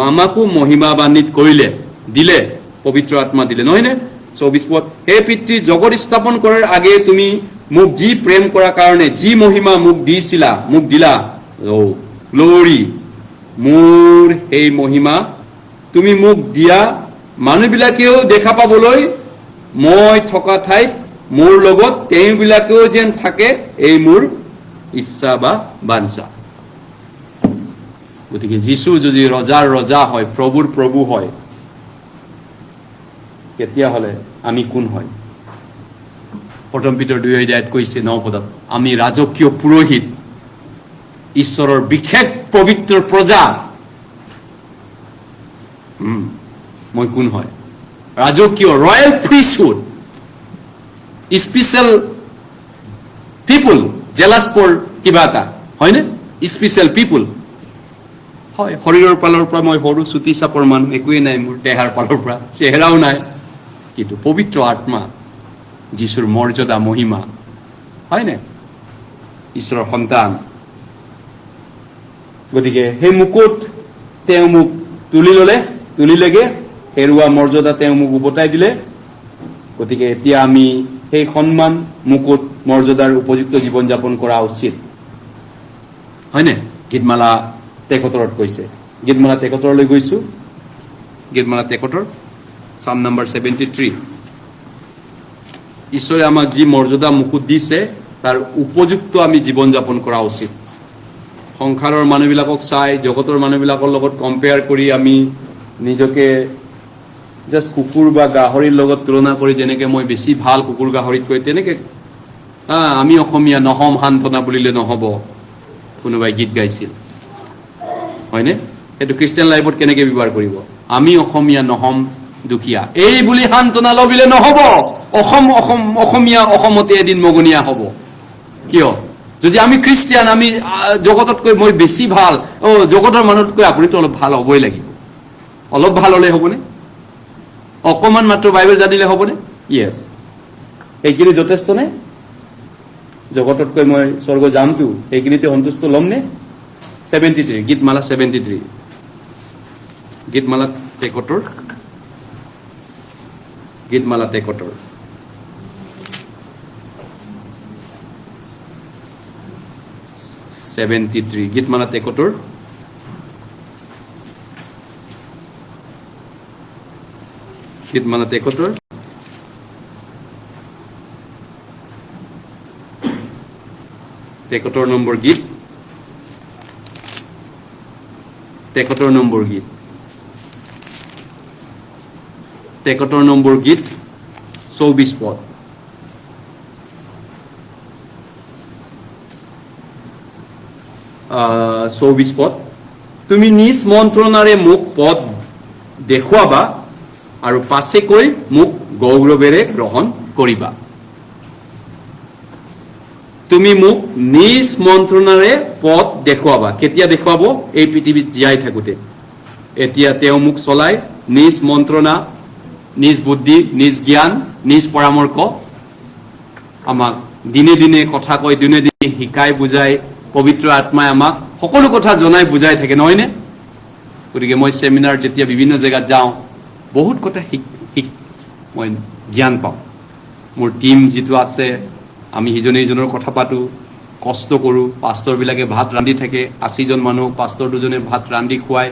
আমাকো মহিমাবান্বিত কৰিলে, দিলে, পবিত্ৰ আত্মা দিলে, নহয়নে? 24 পদ। হে পিতৃ, জগত স্থাপন কৰাৰ আগে তুমি মোক যি প্ৰেম কৰাৰ কাৰণে যি মহিমা মোক দিছিলা, মোক দিলা, গ্লৰি, মোৰ সেই মহিমা তুমি মোক দিয়া মানুহবিলাকেও দেখা পাবলৈ মই থকা ঠাইত মোৰ লগত তেওঁবিলাকেও যেন থাকে, এই মোৰ ইচ্ছা বা বাঞ্ছা। গতিকে যীশু যদি ৰজাৰ ৰজা হয়, প্ৰভুৰ প্ৰভু হয়, তেতিয়াহ'লে আমি কোন হয়? প্ৰথম পিতৰ 2 কৈছে 9 পদত, আমি ৰাজকীয় পুৰোহিত, ঈশ্বৰৰ বিশেষ পবিত্ৰ প্ৰজা। মই কোন হয়? ৰাজকীয়, royal priesthood, special people, zealous for কিবা এটা, হয়নে? স্পেচিয়েল পিপুল হয়। শৰীৰৰ ফালৰ পৰা মই সৰু চুটি চাপৰ মানুহ, একোৱেই নাই মোৰ দেহাৰ ফালৰ পৰা, চেহেৰাও নাই, কিন্তু পবিত্ৰ আত্মা, যীশুৰ মৰ্যাদা মহিমা, হয়নে? ঈশ্বৰৰ সন্তান। গতিকে সেই মুকুট তেওঁ মোক তুলিলেগে, হেৰুৱা মৰ্যাদা তেওঁ মোক উভতাই দিলে। গতিকে এতিয়া আমি সেই সন্মান, মুকুট, মৰ্যাদাৰ উপযুক্ত জীৱন যাপন কৰা উচিত, হয়নে? গীতমালা 73 কৈছে। গীতমালা 73 গৈছো। গীতমালা 73 Psalm number 73। ঈশ্বৰে আমাক যি মৰ্যাদা মুকুট দিছে তাৰ উপযুক্ত আমি জীৱন যাপন কৰা উচিত। সংসাৰৰ মানুহবিলাকক চাই, জগতৰ মানুহবিলাকৰ লগত কম্পেয়াৰ কৰি আমি নিজকে জাষ্ট কুকুৰ বা গাহৰিৰ লগত তুলনা কৰি, যেনেকে মই বেছি ভাল কুকুৰ গাহৰিতকৈ, তেনেকে আমি অসমীয়া নহম সান্তনা বুলিলে নহ'ব, কোনোবাই গীত গাইছিল, হয়নে? সেইটো খ্ৰীষ্টিয়ান লাইফত কেনেকে ব্যৱহাৰ কৰিব? আমি অসমীয়া নহম দুখীয়া, এই বুলি সান্তনা লবিলে নহ'ব। অসমীয়া অসমতে এদিন মগনীয়া হ'ব। কিয়? যদি আমি খ্ৰীষ্টিয়ান, আমি জগততকৈ মই বেছি ভাল, জগতৰ মানুহতকৈ আপুনিতো অলপ ভাল হ'বই লাগিব। অলপ ভাল হ'লে হ'বনে? অকণমান মাত্ৰ বাইবেল জানিলে হ'বনে? য়েছ। সেইখিনি যথেষ্ট নে? জগততকৈ মই স্বৰ্গ যামতো, সেইখিনিতে সন্তুষ্ট ল'মনে? 73 গীতমালা 73 গীতমালা 73 গীতমালা 73 73 গীতমালা 73 গীতমালা 73 73 নম্বৰ গীত, 73 নম্বৰ গীত, 73 নম্বৰ গীত 24 পদ। তুমি নিজ মন্ত্ৰণাৰে মোক পদ দেখুৱাবা আৰু পাছেকৈ মোক গৌৰৱেৰে গ্ৰহণ কৰিবা। তুমি মোক নিজ মন্ত্ৰণাৰে পদ দেখুৱাবা। কেতিয়া দেখুৱাব? এই পৃথিৱীত জীয়াই থাকোঁতে। এতিয়া তেওঁ মোক চলাই নিজ মন্ত্ৰণা, নিজ বুদ্ধি, নিজ জ্ঞান, নিজ পৰামৰ্শ আমাক দিনে দিনে কথা কৈ, দিনে দিনে শিকাই বুজাই, পবিত্ৰ আত্মাই আমাক সকলো কথা জনাই বুজাই থাকে, নহয়নে? গতিকে মই চেমিনাৰ যেতিয়া বিভিন্ন জেগাত যাওঁ, বহুত কথা মই জ্ঞান পাওঁ। মোৰ টীম যিটো আছে, আমি সিজনে সিজনৰ কথা পাতোঁ, কষ্ট কৰোঁ। পাষ্টৰবিলাকে ভাত ৰান্ধি থাকে, 80জন মানুহ, পাষ্টৰ দুজনে ভাত ৰান্ধি খুৱায়।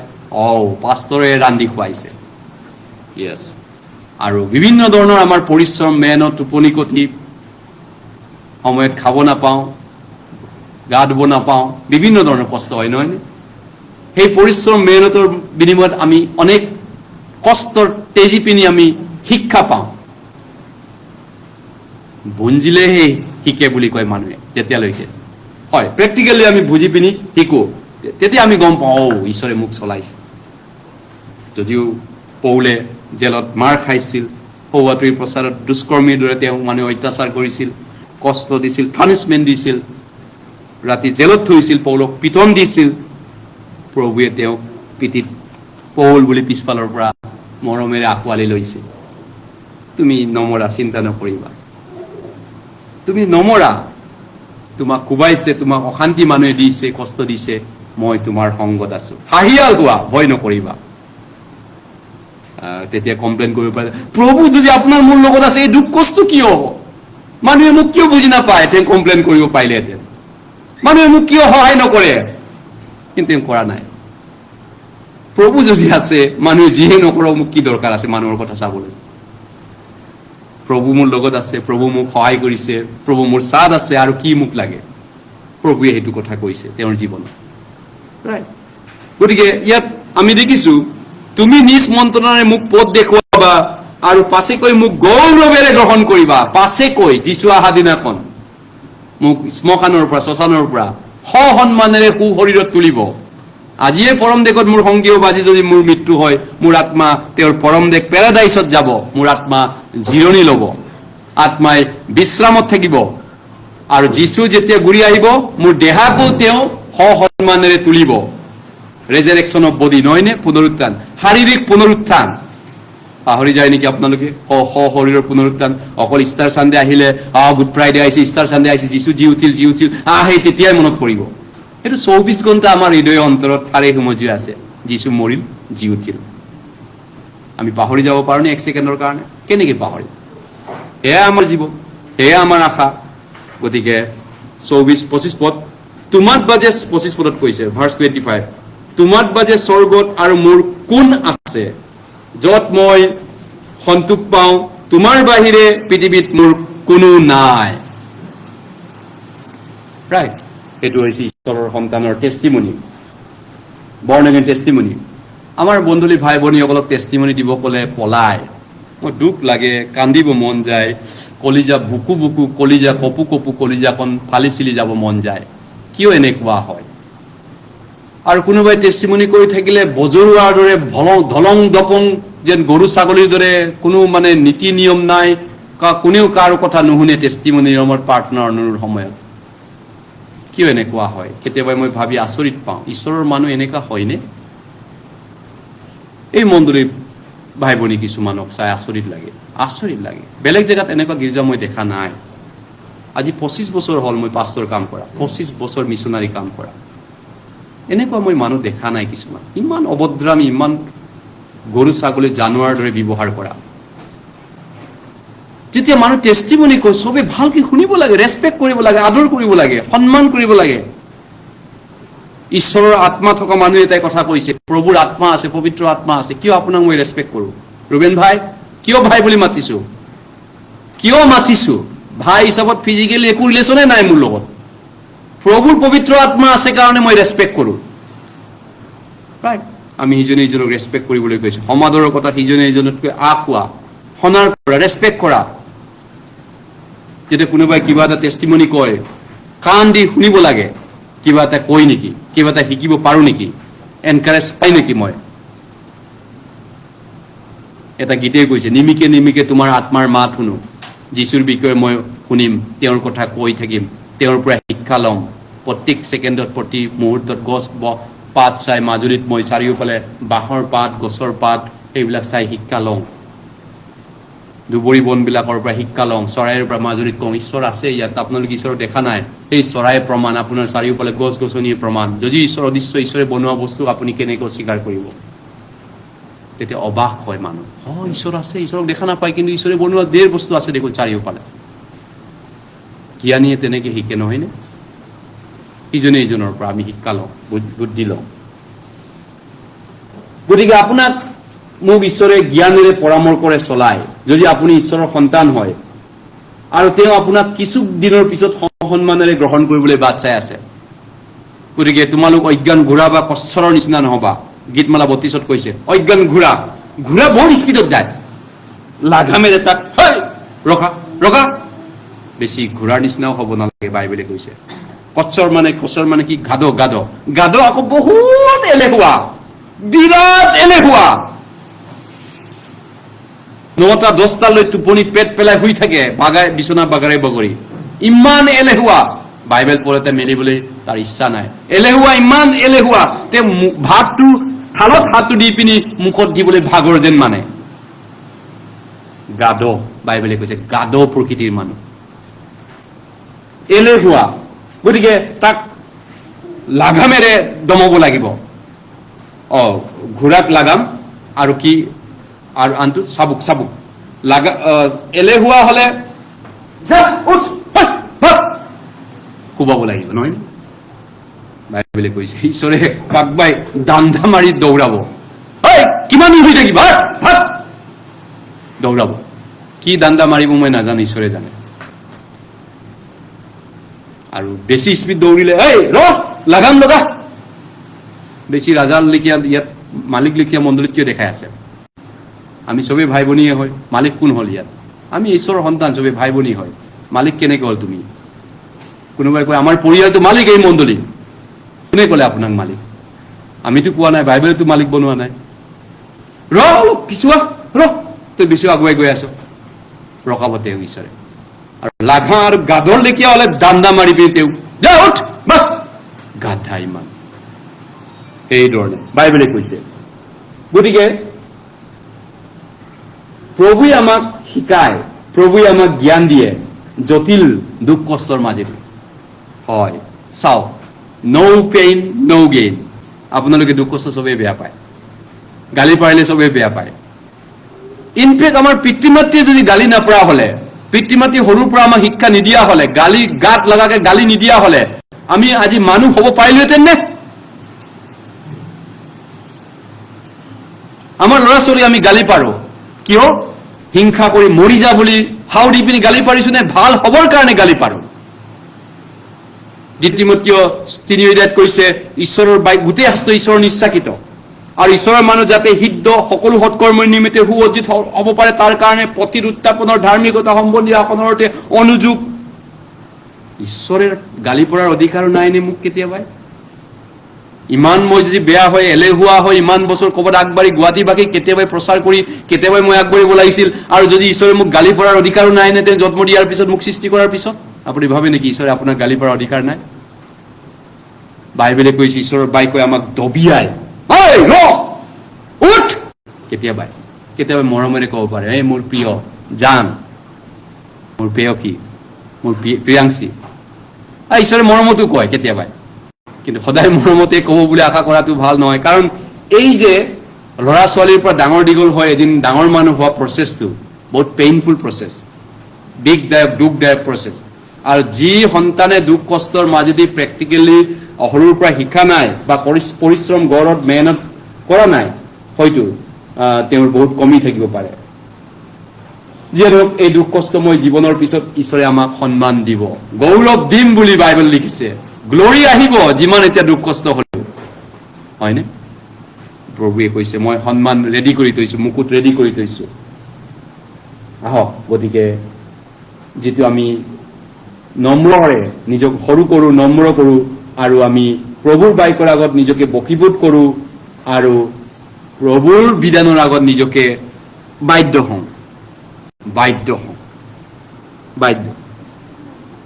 পাষ্টৰে ৰান্ধি খুৱাইছে, য়েছ। আৰু বিভিন্ন ধৰণৰ আমাৰ পৰিশ্ৰম, মেহনত, টোপনি ক্ষতি, সময়ত খাব নাপাওঁ, গা ধুব নাপাওঁ, বিভিন্ন ধৰণৰ কষ্ট হয়, নহয়নে? সেই পৰিশ্ৰম, মেহনতৰ বিনিময়ত আমি অনেক কষ্টৰ তেজি পিনি আমি শিক্ষা পাওঁ। বুঞ্জিলেহে শিকে বুলি কয় মানুহে, যেতিয়ালৈকে হয় প্ৰেক্টিকেলি আমি বুজি পিনি শিকো, তেতিয়া আমি গম পাওঁ ঈশ্বৰে মোক চলাইছে। যদিও পৌলে জেলত মাৰ খাইছিল, সৌৱাতুৰি প্ৰচাৰত দুষ্কৰ্মীৰ দৰে তেওঁ মানুহে অত্যাচাৰ কৰিছিল, কষ্ট দিছিল, পানিছমেণ্ট দিছিল, ৰাতি জেলত থৈছিল, পৌলক পিটন দিছিল, প্ৰভুৱে তেওঁক পিঠিত পৌল বুলি পিছফালৰ পৰা মৰমেৰে আঁকোৱালি লৈছে। তুমি নমৰা, চিন্তা নকৰিবা, তুমি নমৰা। তোমাক কোবাইছে, তোমাক অশান্তি মানুহে দিছে, কষ্ট দিছে, মই তোমাৰ সংগত আছো। হাঁহিয়াল হোৱা, ভয় নকৰিবা। তেতিয়া কমপ্লেইন কৰিব পাৰে, প্ৰভু যদি আপোনাৰ মোৰ লগত আছে, এই দুখ কষ্ট কিয় হ'ব? মানুহে মোক কিয় বুজি নাপায়? তেওঁ কমপ্লেইন কৰিব পাৰিলেহেঁতেন। মানুহে মোক কিয় সহায় নকৰে? কিন্তু তেওঁ কৰা নাই। প্ৰভু যদি আছে, মানুহে যিহে নকৰক মোক কি দৰকাৰ আছে মানুহৰ কথা চাবলৈ? প্ৰভু মোৰ লগত আছে, প্ৰভু মোক সহায় কৰিছে, প্ৰভু মোৰ সাথ আছে, আৰু কি মোক লাগে? প্ৰভুৱে সেইটো কথা কৈছে তেওঁৰ জীৱনত। গতিকে ইয়াত আমি দেখিছো, তুমি নিজ মন্ত্ৰণাৰে মোক পথ দেখুৱাবা আৰু পাছেকৈ মোক গৌৰৱেৰে গ্ৰহণ কৰিবা। পাছেকৈ যীশু অহা দিনাখন মোক শ্মশানৰ পৰা, শ্মশানৰ পৰা সসন্মানেৰে সুশৰীৰত তুলিব। আজিয়ে পৰম দেশত মোৰ সংগী হ'ব। আজি যদি মোৰ মৃত্যু হয়, মোৰ আত্মা তেওঁৰ পৰম দেশ পেৰাডাইছত যাব। মোৰ আত্মা জিৰণি ল'ব, আত্মাই বিশ্ৰামত থাকিব। আৰু যীশু যেতিয়া ঘূৰি আহিব, মোৰ দেহাকো তেওঁ সসন্মানেৰে তুলিব। ৰেজাৰেকশ্যন অফ বডি, নহয়নে? পুনৰুত্থান, শাৰীৰিক পুনৰুত্থান। পাহৰি যায় নেকি আপোনালোকে? শৰীৰৰ পুনৰুত্থান অকল ইষ্টাৰ চানডে আহিলে, গুড ফ্ৰাইডে আহিছে, ইষ্টাৰ চানডে আহিছে, যীশু জি উঠিল, সেই তেতিয়াই মনত পৰিব। সেইটো 24 ঘণ্টা আমাৰ হৃদয় অন্তৰত সাৰে সুমজি আছে। যীশু মৰিল, জি উঠিল। আমি পাহৰি যাব পাৰোঁ নে 1 ছেকেণ্ডৰ কাৰণে? কেনেকৈ পাহৰিম? এয়া আমাৰ জীৱন, এয়া আমাৰ আশা। গতিকে 25 পদ, তোমাত বাজে 25 পদত কৈছে, ভাৰ্চ 25, তোমাত বাজে স্বৰ্গত আৰু মোৰ কোন আছে, য'ত মই সন্তোষ পাওঁ, তোমাৰ বাহিৰে পৃথিৱীত মোৰ কোনো নাই। ৰাইট, সেইটো হৈছে ঈশ্বৰৰ সন্তানৰ টেষ্টিমনি, বৰ্ণ এগেইন টেষ্টিমনি। আমাৰ বন্ধুলী ভাই ভনীসকলক টেষ্টিমনি দিব ক'লে পলায়। মোৰ দুখ লাগে, কান্দিব মন যায়, কলিজা বুকু বুকু, কলিজা কপু কপু, কলিজাখন ফালি চিলি যাব মন যায়। কিয় এনেকুৱা হয়? আৰু কোনোবাই টেষ্টিমনি কৰি থাকিলে বজৰুৱাৰ দৰে ধলং দপং, যেন গৰু ছাগলীৰ দৰে, কোনো মানে নীতি নিয়ম নাই, কোনেও কাৰো কথা নুশুনে টেষ্টিমনি নিয়মৰ প্ৰাৰ্থনা অনুৰোধৰ সময়ত। কিয় এনেকুৱা হয়? কেতিয়াবা মই ভাবি আচৰিত পাওঁ, ঈশ্বৰৰ মানুহ এনেকুৱা হয়নে? এই মণ্ডলীৰ ভাই ভনী কিছুমানক চাই আচৰিত লাগে, আচৰিত লাগে। বেলেগ জেগাত এনেকুৱা গীৰ্জা মই দেখা নাই। আজি 25 বছৰ হ'ল মই পাষ্টৰ কাম কৰা, 25 বছৰ মিছনাৰী কাম কৰা। এনেকুৱা মই মানুহ দেখা নাই কিছুমান। ইমান অভদ্ৰামী, ইমান গৰু ছাগলী জানোৱাৰ দৰে ব্যৱহাৰ কৰা। যেতিয়া মানুহ টেষ্টিমনি কয়, চবে ভালকে শুনিব লাগে, ৰেচপেক্ট কৰিব লাগে, আদৰ কৰিব লাগে, সন্মান কৰিব লাগে। ঈশ্বৰৰ আত্মা থকা মানুহ এটাই কথা কৈছে, প্ৰভুৰ আত্মা আছে, পবিত্ৰ আত্মা আছে, কিয় আপোনাক মই ৰেচপেক্ট কৰোঁ? ৰুবেন ভাই, কিয় ভাই বুলি মাতিছো? কিয় মাতিছো? ভাই হিচাপত ফিজিকেলি একো ৰিলেশ্যনে নাই মোৰ লগত। প্ৰভুৰ পবিত্ৰ আত্মা আছে কাৰণে মই ৰেচপেক্ট কৰোঁ। ৰাইট, আমি ইজনে ইজনক ৰেচপেক্ট কৰিবলৈ কৈছো। সমাদৰৰ কথা ইজনে ইজনতকৈ আখোৱা, সনাৰ কৰা, ৰেচপেক্ট কৰা। যেতিয়া কোনোবাই কিবা এটা টেষ্টিমনি কয়, কাণ দি শুনিব লাগে। কিবা এটা কয় নেকি, কিবা এটা শিকিব পাৰোঁ নেকি, এনকাৰেজ পাই নেকি মই? এটা গীতেই কৈছে, নিমিকে নিমিকে তোমাৰ আত্মাৰ মাত শুনো। যীশুৰ বিষয়ে মই শুনিম, তেওঁৰ কথা কৈ থাকিম, তেওঁৰ পৰা শিক্ষা ল'ম। প্ৰত্যেক ছেকেণ্ডত, প্ৰতি মুহূৰ্তত গছ পাত চাই, মাজুলীত মই চাৰিওফালে বাঁহৰ পাত, গছৰ পাত, সেইবিলাক চাই শিক্ষা লওঁ। দুবৰি বনবিলাকৰ পৰা শিক্ষা লওঁ, চৰাইৰ পৰা মাজুলীত কওঁ, ঈশ্বৰ আছে ইয়াত, আপোনালোকে ঈশ্বৰ দেখা নাই, সেই চৰাই প্ৰমাণ, আপোনাৰ চাৰিওফালে গছ গছনিৰ প্ৰমাণ। যদি ঈশ্বৰ অদৃশ্য, ঈশ্বৰে বনোৱা বস্তু আপুনি কেনেকৈ স্বীকাৰ কৰিব? তেতিয়া অবাক হয় মানুহ। ঈশ্বৰ আছে, ঈশ্বৰক দেখা নাপায়, কিন্তু ঈশ্বৰে বনোৱা ধেৰ বস্তু আছে দেখোন চাৰিওফালে। জ্ঞানীয়ে তেনেকৈ শিকে, নহয়নে? ইজনে ইজনৰ পৰা আমি শিক্ষা লওঁ, বুদ্ধি লওঁ। গতিকে আপোনাক মোক ঈশ্বৰে জ্ঞানেৰে পৰামৰ্শৰে চলায়। যদি আপুনি ঈশ্বৰৰ সন্তান হয় আৰু তেওঁ আপোনাক কিছু দিনৰ পিছত সন্মানেৰে গ্ৰহণ কৰিবলৈ বাট চাই আছে, গতিকে তোমালোক অজ্ঞান ঘোঁৰা বা কচ্ছৰৰ নিচিনা নহবা। গীতমালা 32ত কৈছে, অজ্ঞান ঘোঁৰা, ঘোঁৰা বৰ স্পীডত যায়, লাগামেৰে তাক ৰখা ৰখা। বেছি ঘোঁৰাৰ নিচিনাও হ'ব নালাগে, বাইবেলে কৈছে। কচ্ছৰ মানে কি? গাধ। গাধ আকৌ বহুত এলেহুৱা, বিৰাট এলেহুৱা। 9টা 10টালৈ টোপনি পেট পেলাই শুই থাকে, বিচনা বাগাৰে বগৰী। ইমান এলেহুৱা, বাইবেল পঢ়োতে মেলিবলৈ তাৰ ইচ্ছা নাই। এলেহুৱা, ইমান এলেহুৱা, তেওঁ ভাতটো থালত হাতটো দি পিনি মুখত দিবলৈ ভাগৰ যেন মানে। গাধ, বাইবেলে কৈছে, গাধ প্ৰকৃতিৰ মানুহ, এলেহুৱা। গতিকে তাক লাগামেৰে দমাব লাগিব। ঘোঁৰাক লাগাম আৰু কি, আৰু আনটো চাবুক। এলেহুৱা হলে কোবাব লাগিব, নহয়? বাইবেলে কৈছে, ঈশ্বৰে কাকবাই দান্ধা মাৰি দৌৰাব, কিমান দিন হৈ থাকিবা দৌৰাব কি দাণ্ডা মাৰিব মই নাজানো ঈশ্বৰে জানে আৰু বেছি স্পীড দৌৰিলে এই ৰ লাগাম লগা বেছি ৰাজাৰ লিখিয়া ইয়াত মালিক লিখিয়া মণ্ডলীত কিয় দেখাই আছে আমি চবেই ভাই ভনীয়ে হয় মালিক কোন হ'ল ইয়াত আমি ঈশ্বৰৰ সন্তান চবেই ভাই ভনী হয় মালিক কেনেকৈ হ'ল তুমি কোনোবাই কয় আমাৰ পৰিয়ালটো মালিক এই মণ্ডলী কোনে ক'লে আপোনাক মালিক আমিতো কোৱা নাই বাইবেলতো মালিক বনোৱা নাই ৰ পিছুৱা ৰ তই বেছি আগুৱাই গৈ আছ ৰখাব তেওঁ ঈশ্বৰে আৰু লাঘা আৰু গাধৰ লেখীয়া হ'লে দাণ্ডা মাৰি পিনি তেওঁ যা উঠ গাধা ইমান এইধৰণে বাইবেলে কৈছে গতিকে প্ৰভুৱে আমাক শিকায় প্ৰভুৱে আমাক জ্ঞান দিয়ে জটিল দুখ কষ্টৰ মাজেদি হয় চাওক no pain no gain আপোনালোকে দুখ কষ্ট চবেই বেয়া পায় গালি পাৰিলে চবেই বেয়া পায় ইনফেক্ট আমাৰ পিতৃ মাতৃয়ে যদি গালি নপৰা হ'লে পিতৃ মাতৃ সৰুৰ পৰা আমাক শিক্ষা নিদিয়া হ'লে গালি গাত লগাকে গালি নিদিয়া হ'লে আমি আজি মানুহ হ'ব পাৰিলোহেঁতেন নে আমাৰ ল'ৰা ছোৱালী আমি গালি পাৰো কিয় হিংসা কৰি মৰি যা বুলি হাও দি পিনি গালি পাৰিছো নে ভাল হ'বৰ কাৰণে গালি পাৰো দ্বিতীয় 3 অধ্যায়ত কৈছে ঈশ্বৰৰ বাক্য গোটেই শাস্ত্ৰ ঈশ্বৰৰ নিশ্চাকিত আৰু ঈশ্বৰৰ মানুহ যাতে সিদ্ধ সকলো সৎকৰ্মৰ নিমিত্তে সুসজ্জিত হ'ব পাৰে তাৰ কাৰণে প্ৰতিৰ উত্থাপনৰ ধাৰ্মিকতা সম্বন্ধীয় আসনৰ অৰ্থে অনুযোগ ঈশ্বৰৰ গালি পৰাৰ অধিকাৰ নাই নে মোক কেতিয়াবা ইমান মই যদি বেয়া হয় এলেহুৱা হয় ইমান বছৰ ক'ৰবাত আগবাঢ়ি গুৱাহাটীবাসীক কেতিয়াবাই প্ৰচাৰ কৰি কেতিয়াবাই মই আগবাঢ়িব লাগিছিল আৰু যদি ঈশ্বৰে মোক গালি পৰাৰ অধিকাৰ নাই নে তেওঁ জন্ম দিয়াৰ পিছত মোক সৃষ্টি কৰাৰ পিছত আপুনি ভাবে নেকি ঈশ্বৰে আপোনাক গালি পৰাৰ অধিকাৰ নাই বাইবেলে কৈছে ঈশ্বৰৰ বাক্যই আমাক দবিয়াই এই ৰ উঠ কেতিয়াবা মৰমেৰে ক'ব পাৰে এই মোৰ প্ৰিয় জান মোৰ প্ৰেয়সী মোৰ প্ৰিয়াংশী ঈশ্বৰে মৰমতো কয় কেতিয়াবা কিন্তু সদায় মৰমতে ক'ব বুলি আশা কৰাটো ভাল নহয় কাৰণ এই যে ল'ৰা ছোৱালীৰ পৰা ডাঙৰ দীঘল হয় এদিন ডাঙৰ মানুহ হোৱা প্ৰচেছটো বহুত পেইনফুল প্ৰচেছ দুখদায়ক প্ৰচেছ আৰু যি সন্তানে দুখ কষ্টৰ মাজেদি প্ৰেক্টিকেলি সৰুৰ পৰা শিকা নাই বা পৰিশ্ৰম গড়ত মেহনত কৰা নাই হয়তো তেওঁৰ বহুত কমি থাকিব পাৰে যিয়ে ধৰক এই দুখ কষ্টময় জীৱনৰ পিছত ঈশ্বৰে আমাক সন্মান দিব গৌৰৱ দিম বুলি বাইবেল লিখিছে গ্লৰি আহিব যিমান এতিয়া দুখ কষ্ট হ'লেও হয়নে প্ৰভুৱে কৈছে মই সন্মান ৰেডি কৰি থৈছো মুকুট ৰেডি কৰি থৈছো আহক গতিকে যিটো আমি নম্ৰৰে নিজক সৰু কৰো নম্ৰ কৰো আৰু আমি প্ৰভুৰ বাক্যৰ আগত নিজকে বকিবোধ কৰো আৰু প্ৰভুৰ বিধানৰ আগত নিজকে বাধ্য হওঁ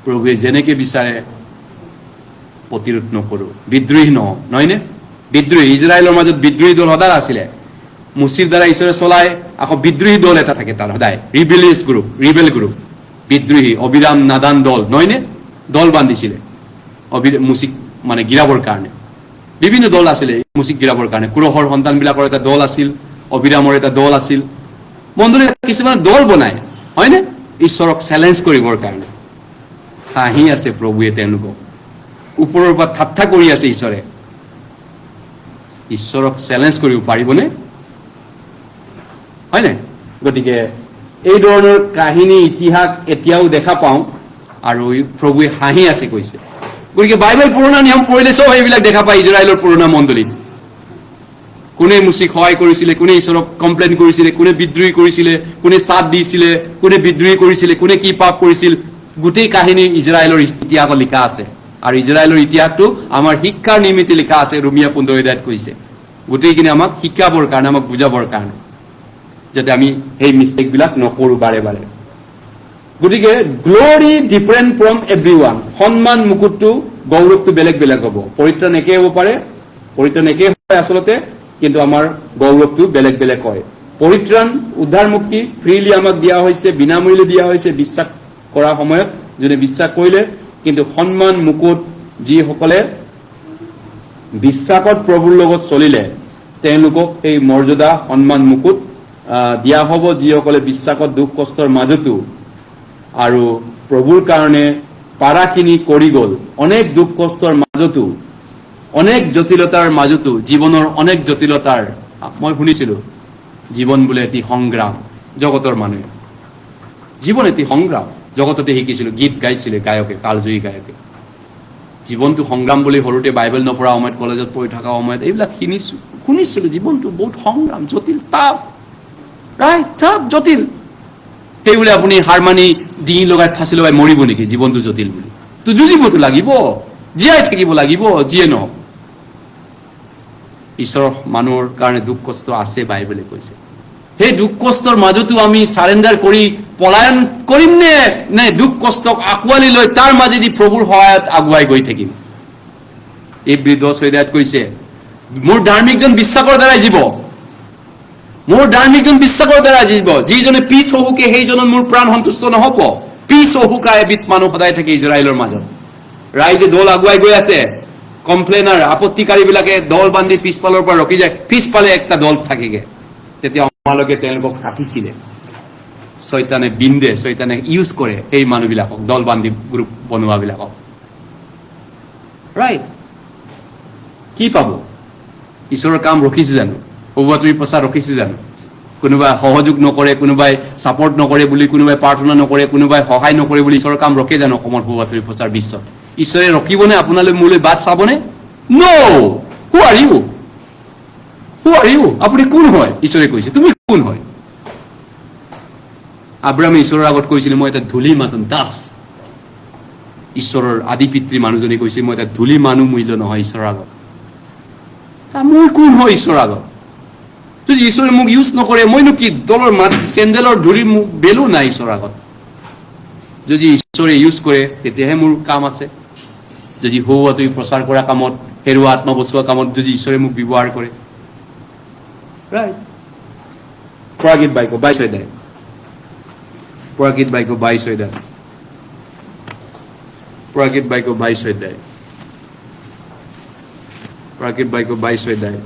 প্ৰভুৱে যেনেকে বিচাৰে প্ৰতিৰোধ নকৰো বিদ্ৰোহী নহয়নে বিদ্ৰোহী ইজৰাইলৰ মাজত বিদ্ৰোহী দল সদায় আছিলে মুচিৰ দ্বাৰা ঈশ্বৰে চলায় আকৌ বিদ্ৰোহী দল এটা থাকে তাৰ সদায় ৰিবেল গ্ৰুপ বিদ্ৰোহী অবিৰাম নাদান দল নহয়নে দল বান্ধিছিলে মুচিক মানে গিৰাবৰ কাৰণে বিভিন্ন দল আছিলে মুচিক গিৰাবৰ কাৰণে কুৰহৰ সন্তানবিলাকৰ এটা দল আছিল অবিৰামৰ এটা দল আছিল মণ্ডলী কিছুমান দল বনায় হয়নে ঈশ্বৰক চেলেঞ্জ কৰিবৰ কাৰণে হাঁহি আছে প্ৰভুৱে তেওঁলোকক ওপৰৰ পৰা ঠাট্টা কৰি আছে ঈশ্বৰক চেলেঞ্জ কৰিব পাৰিবনে হয়নে গতিকে এই ধৰণৰ কাহিনী ইতিহাস এতিয়াও দেখা পাওঁ আৰু প্ৰভুৱে হাঁহি আছে কৈছে গতিকে বাইবেল পুৰণা নিয়ম পঢ়িলে চব এইবিলাক দেখা পায় ইজৰাইলৰ পুৰণা মণ্ডলীত কোনে মুচিক সহায় কৰিছিলে কোনে ঈশ্বৰক কমপ্লেইন কৰিছিলে কোনে বিদ্ৰোহী কৰিছিলে কোনে চাথ দিছিলে কোনে বিদ্ৰোহী কৰিছিলে কোনে কি পাপ কৰিছিল গোটেই কাহিনী ইজৰাইলৰ ইতিহাসত লিখা আছে আৰু ইজৰাইলৰ ইতিহাসটো আমাৰ শিক্ষাৰ নিমিত্তে লিখা আছে ৰোমিয়া 15 অধ্যায়ত কৈছে গোটেইখিনি আমাক শিকাবৰ কাৰণে আমাক বুজাবৰ কাৰণে যাতে আমি সেই মিষ্টেকবিলাক নকৰো বাৰে বাৰে গতিকে গ্লৰি ডিফাৰেণ্ট ফ্ৰম এভৰিৱান সন্মান মুকুটটো গৌৰৱটো বেলেগ বেলেগ হ'ব পৰিত্ৰাণ একে হ'ব পাৰে পৰিত্ৰাণ একে হয় আচলতে কিন্তু আমাৰ গৌৰৱটো বেলেগ বেলেগ হয় পৰিত্ৰাণ উদ্ধাৰ মুক্তি ফ্ৰীলি আমাক দিয়া হৈছে বিনামূল্যে দিয়া হৈছে বিশ্বাস কৰাৰ সময়ত যোনে বিশ্বাস কৰিলে কিন্তু সন্মান মুকুট যিসকলে বিশ্বাসত প্ৰভুৰ লগত চলিলে তেওঁলোকক এই মৰ্যাদা সন্মান মুকুট দিয়া হ'ব যিসকলে বিশ্বাসত দুখ কষ্টৰ মাজতো আৰু প্ৰভুৰ কাৰণে পাৰাখিনি কৰি গ'ল অনেক দুখ কষ্টৰ মাজতো অনেক জটিলতাৰ মাজতো জীৱনৰ অনেক জটিলতাৰ মই শুনিছিলোঁ জীৱন বোলে এটি সংগ্ৰাম জগতৰ মানুহে জীৱন এটি সংগ্ৰাম জগততে শিকিছিলোঁ গীত গাইছিলে গায়কে কালজয়ী গায়কে জীৱনটো সংগ্ৰাম বুলি সৰুতে বাইবেল নপঢ়া সময়ত কলেজত পঢ়ি থকা সময়ত এইবিলাক শুনিছিলোঁ জীৱনটো বহুত সংগ্ৰাম জটিল টাফ ৰাইট টাফ জটিল সেইবুলি আপুনি হাৰ মানি ডিঙি লগাই ফাঁচি লগাই মৰিব নেকি জীৱনটো জটিল বুলি তো যুঁজিবতো লাগিব জীয়াই থাকিব লাগিব যিয়ে নহওক ঈশ্বৰৰ মানুহৰ কাৰণে দুখ কষ্ট আছে বাইবেলে কৈছে সেই দুখ কষ্টৰ মাজতো আমি সাৰেন্ডাৰ কৰি পলায়ন কৰিম নে দুখ কষ্টক আকোৱালি লৈ তাৰ মাজেদি প্ৰভুৰ সহায়ত আগুৱাই গৈ থাকিম এই বৃদ্ধ ছয়দাত কৈছে মোৰ ধাৰ্মিকজন বিশ্বাসৰ দ্বাৰাই জীৱ মোৰ ধাৰ্মিকজন বিশ্বাসৰ দ্বাৰাই জীৱ যিজনে পিছ হহুকে সেইজনত মোৰ প্ৰাণ সন্তুষ্ট নহব পিছ হহুকা এবিধ মানুহ সদায় থাকে ইজৰাইলৰ মাজত ৰাইজে দল আগুৱাই গৈ আছে কমপ্লেইনাৰ আপত্তিকাৰীবিলাকে দল বান্ধি পিছফালৰ পৰা ৰখি যায় পিছফালে একটা দল থাকেগে তেতিয়া আমালোকে তেওঁলোকক কাটিছিলে শয়তানে ইউজ কৰে এই মানুহবিলাকক দল বান্ধি গ্ৰুপ বনোৱাবিলাকক ৰাইট কি পাব ঈশ্বৰৰ কাম ৰখিছে জানো সৌবাতৰি প্ৰচাৰ ৰখিছে জানো কোনোবাই সহযোগ নকৰে কোনোবাই ছাপৰ্ট নকৰে বুলি কোনোবাই প্ৰাৰ্থনা নকৰে কোনোবাই সহায় নকৰে বুলি ঈশ্বৰৰ কাম ৰখে জানো অসমৰ সৌবাতৰি প্ৰচাৰ বিশ্বত ঈশ্বৰে ৰখিবনে আপোনালৈ মোলৈ বাট চাবনে নো হু আৰ ইউ আপুনি কোন হয় ঈশ্বৰে কৈছে তুমি কোন হয় আব্ৰাহামে ঈশ্বৰৰ আগত কৈছিলে মই এটা ধূলি মাতন দাস ঈশ্বৰৰ আদি পিতৃ মানুহজনে কৈছে মই এটা ধূলি মানুহ মূল্য নহয় ঈশ্বৰৰ আগত মই কোন হয় ঈশ্বৰৰ আগত যদি ঈশ্বৰে মোক ইউজ নকৰে মইনো কি দলৰ চেণ্ডেলৰ ধূলি মোক বেলো নাই ঈশ্বৰৰ আগত যদি ঈশ্বৰে ইউজ কৰে তেতিয়াহে মোৰ কাম আছে যদি সৌবাতৰি প্ৰচাৰ কৰা কামত হেৰুৱা আত্মা বচোৱা কামত যদি ঈশ্বৰে মোক ব্যৱহাৰ কৰে ৰাইট পৰাগীত বাক্য 22 অধ্যায় পৰাগীত বাক্য 22 অধ্যায় পৰাগীত বাক্য 22 অধ্যায় পৰাগীত বাক্য 22 অধ্যায়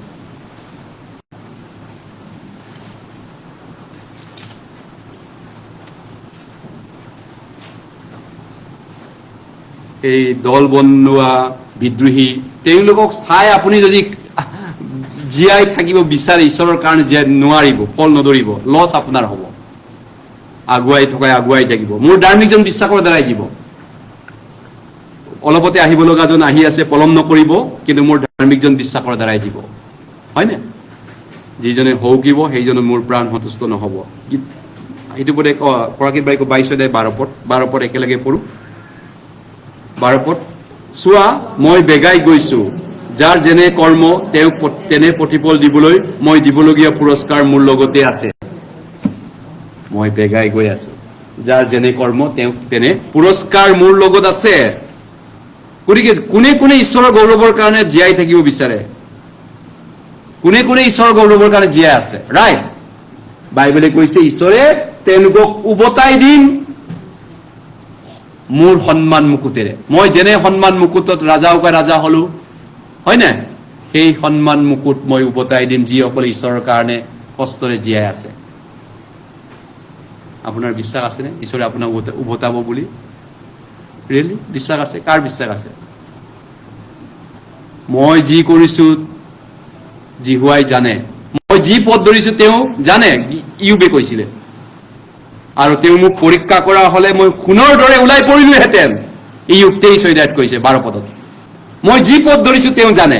এই দল বনোৱা বিদ্ৰোহী তেওঁলোকক চাই আপুনি যদি জীয়াই থাকিব বিচাৰে ঈশ্বৰৰ কাৰণে জীয়াই নোৱাৰিব ফল নধৰিব লছ আপোনাৰ হ'ব আগুৱাই থাকিব মোৰ ধাৰ্মিকজন বিশ্বাসৰ দ্বাৰাই দিব অলপতে আহিব লগাজন আহি আছে পলম নকৰিব কিন্তু মোৰ ধাৰ্মিকজন বিশ্বাসৰ দ্বাৰাই দিব হয়নে যিজনে হৌকিব সেইজনে মোৰ প্ৰাণ সন্তুষ্ট নহব এইটো পদে পৰাগীত বাক্য 22 অধ্যায় 12 পদ একেলগে পঢ়ো 12 পদ চোৱা মই বেগাই গৈছো যাৰ যেনে কৰ্ম তেওঁক তেনে প্ৰতিফল দিবলৈ মই দিবলগীয়া পুৰস্কাৰ মোৰ লগতে আছে মই বেগাই গৈ আছো যাৰ যেনে কৰ্ম তেওঁক তেনে পুৰস্কাৰ মোৰ লগত আছে গতিকে কোনে ঈশ্বৰৰ গৌৰৱৰ কাৰণে জীয়াই থাকিব বিচাৰে কোনে ঈশ্বৰৰ গৌৰৱৰ কাৰণে জীয়াই আছে ৰাইট বাইবেলে কৈছে ঈশ্বৰে তেওঁলোকক উভতাই দিম মোৰ সন্মান মুকুটেৰে মই যেনে সন্মান মুকুটত ৰাজা হলো হয় না সেই সন্মান মুকুট মই উভতাই দিম যিসকলে ঈশ্বৰৰ কাৰণে কষ্টৰে জীয়াই আছে আপোনাৰ বিশ্বাস আছেনে ঈশ্বৰে আপোনাক উভতাব বুলি ৰিয়েলি বিশ্বাস আছে কাৰ বিশ্বাস আছে মই যি কৰিছো জিহুৱাই জানে মই যি পথ ধৰিছো তেওঁ জানে ইউবে কৈছিলে আৰু তেওঁ মোক পৰীক্ষা কৰা হলে মই সোণৰ দৰে ওলাই পৰিলোহেঁতেন ইউব 23 অধ্যায়ত কৈছে 12 পদত মই যি পথ ধৰিছো তেওঁ জানে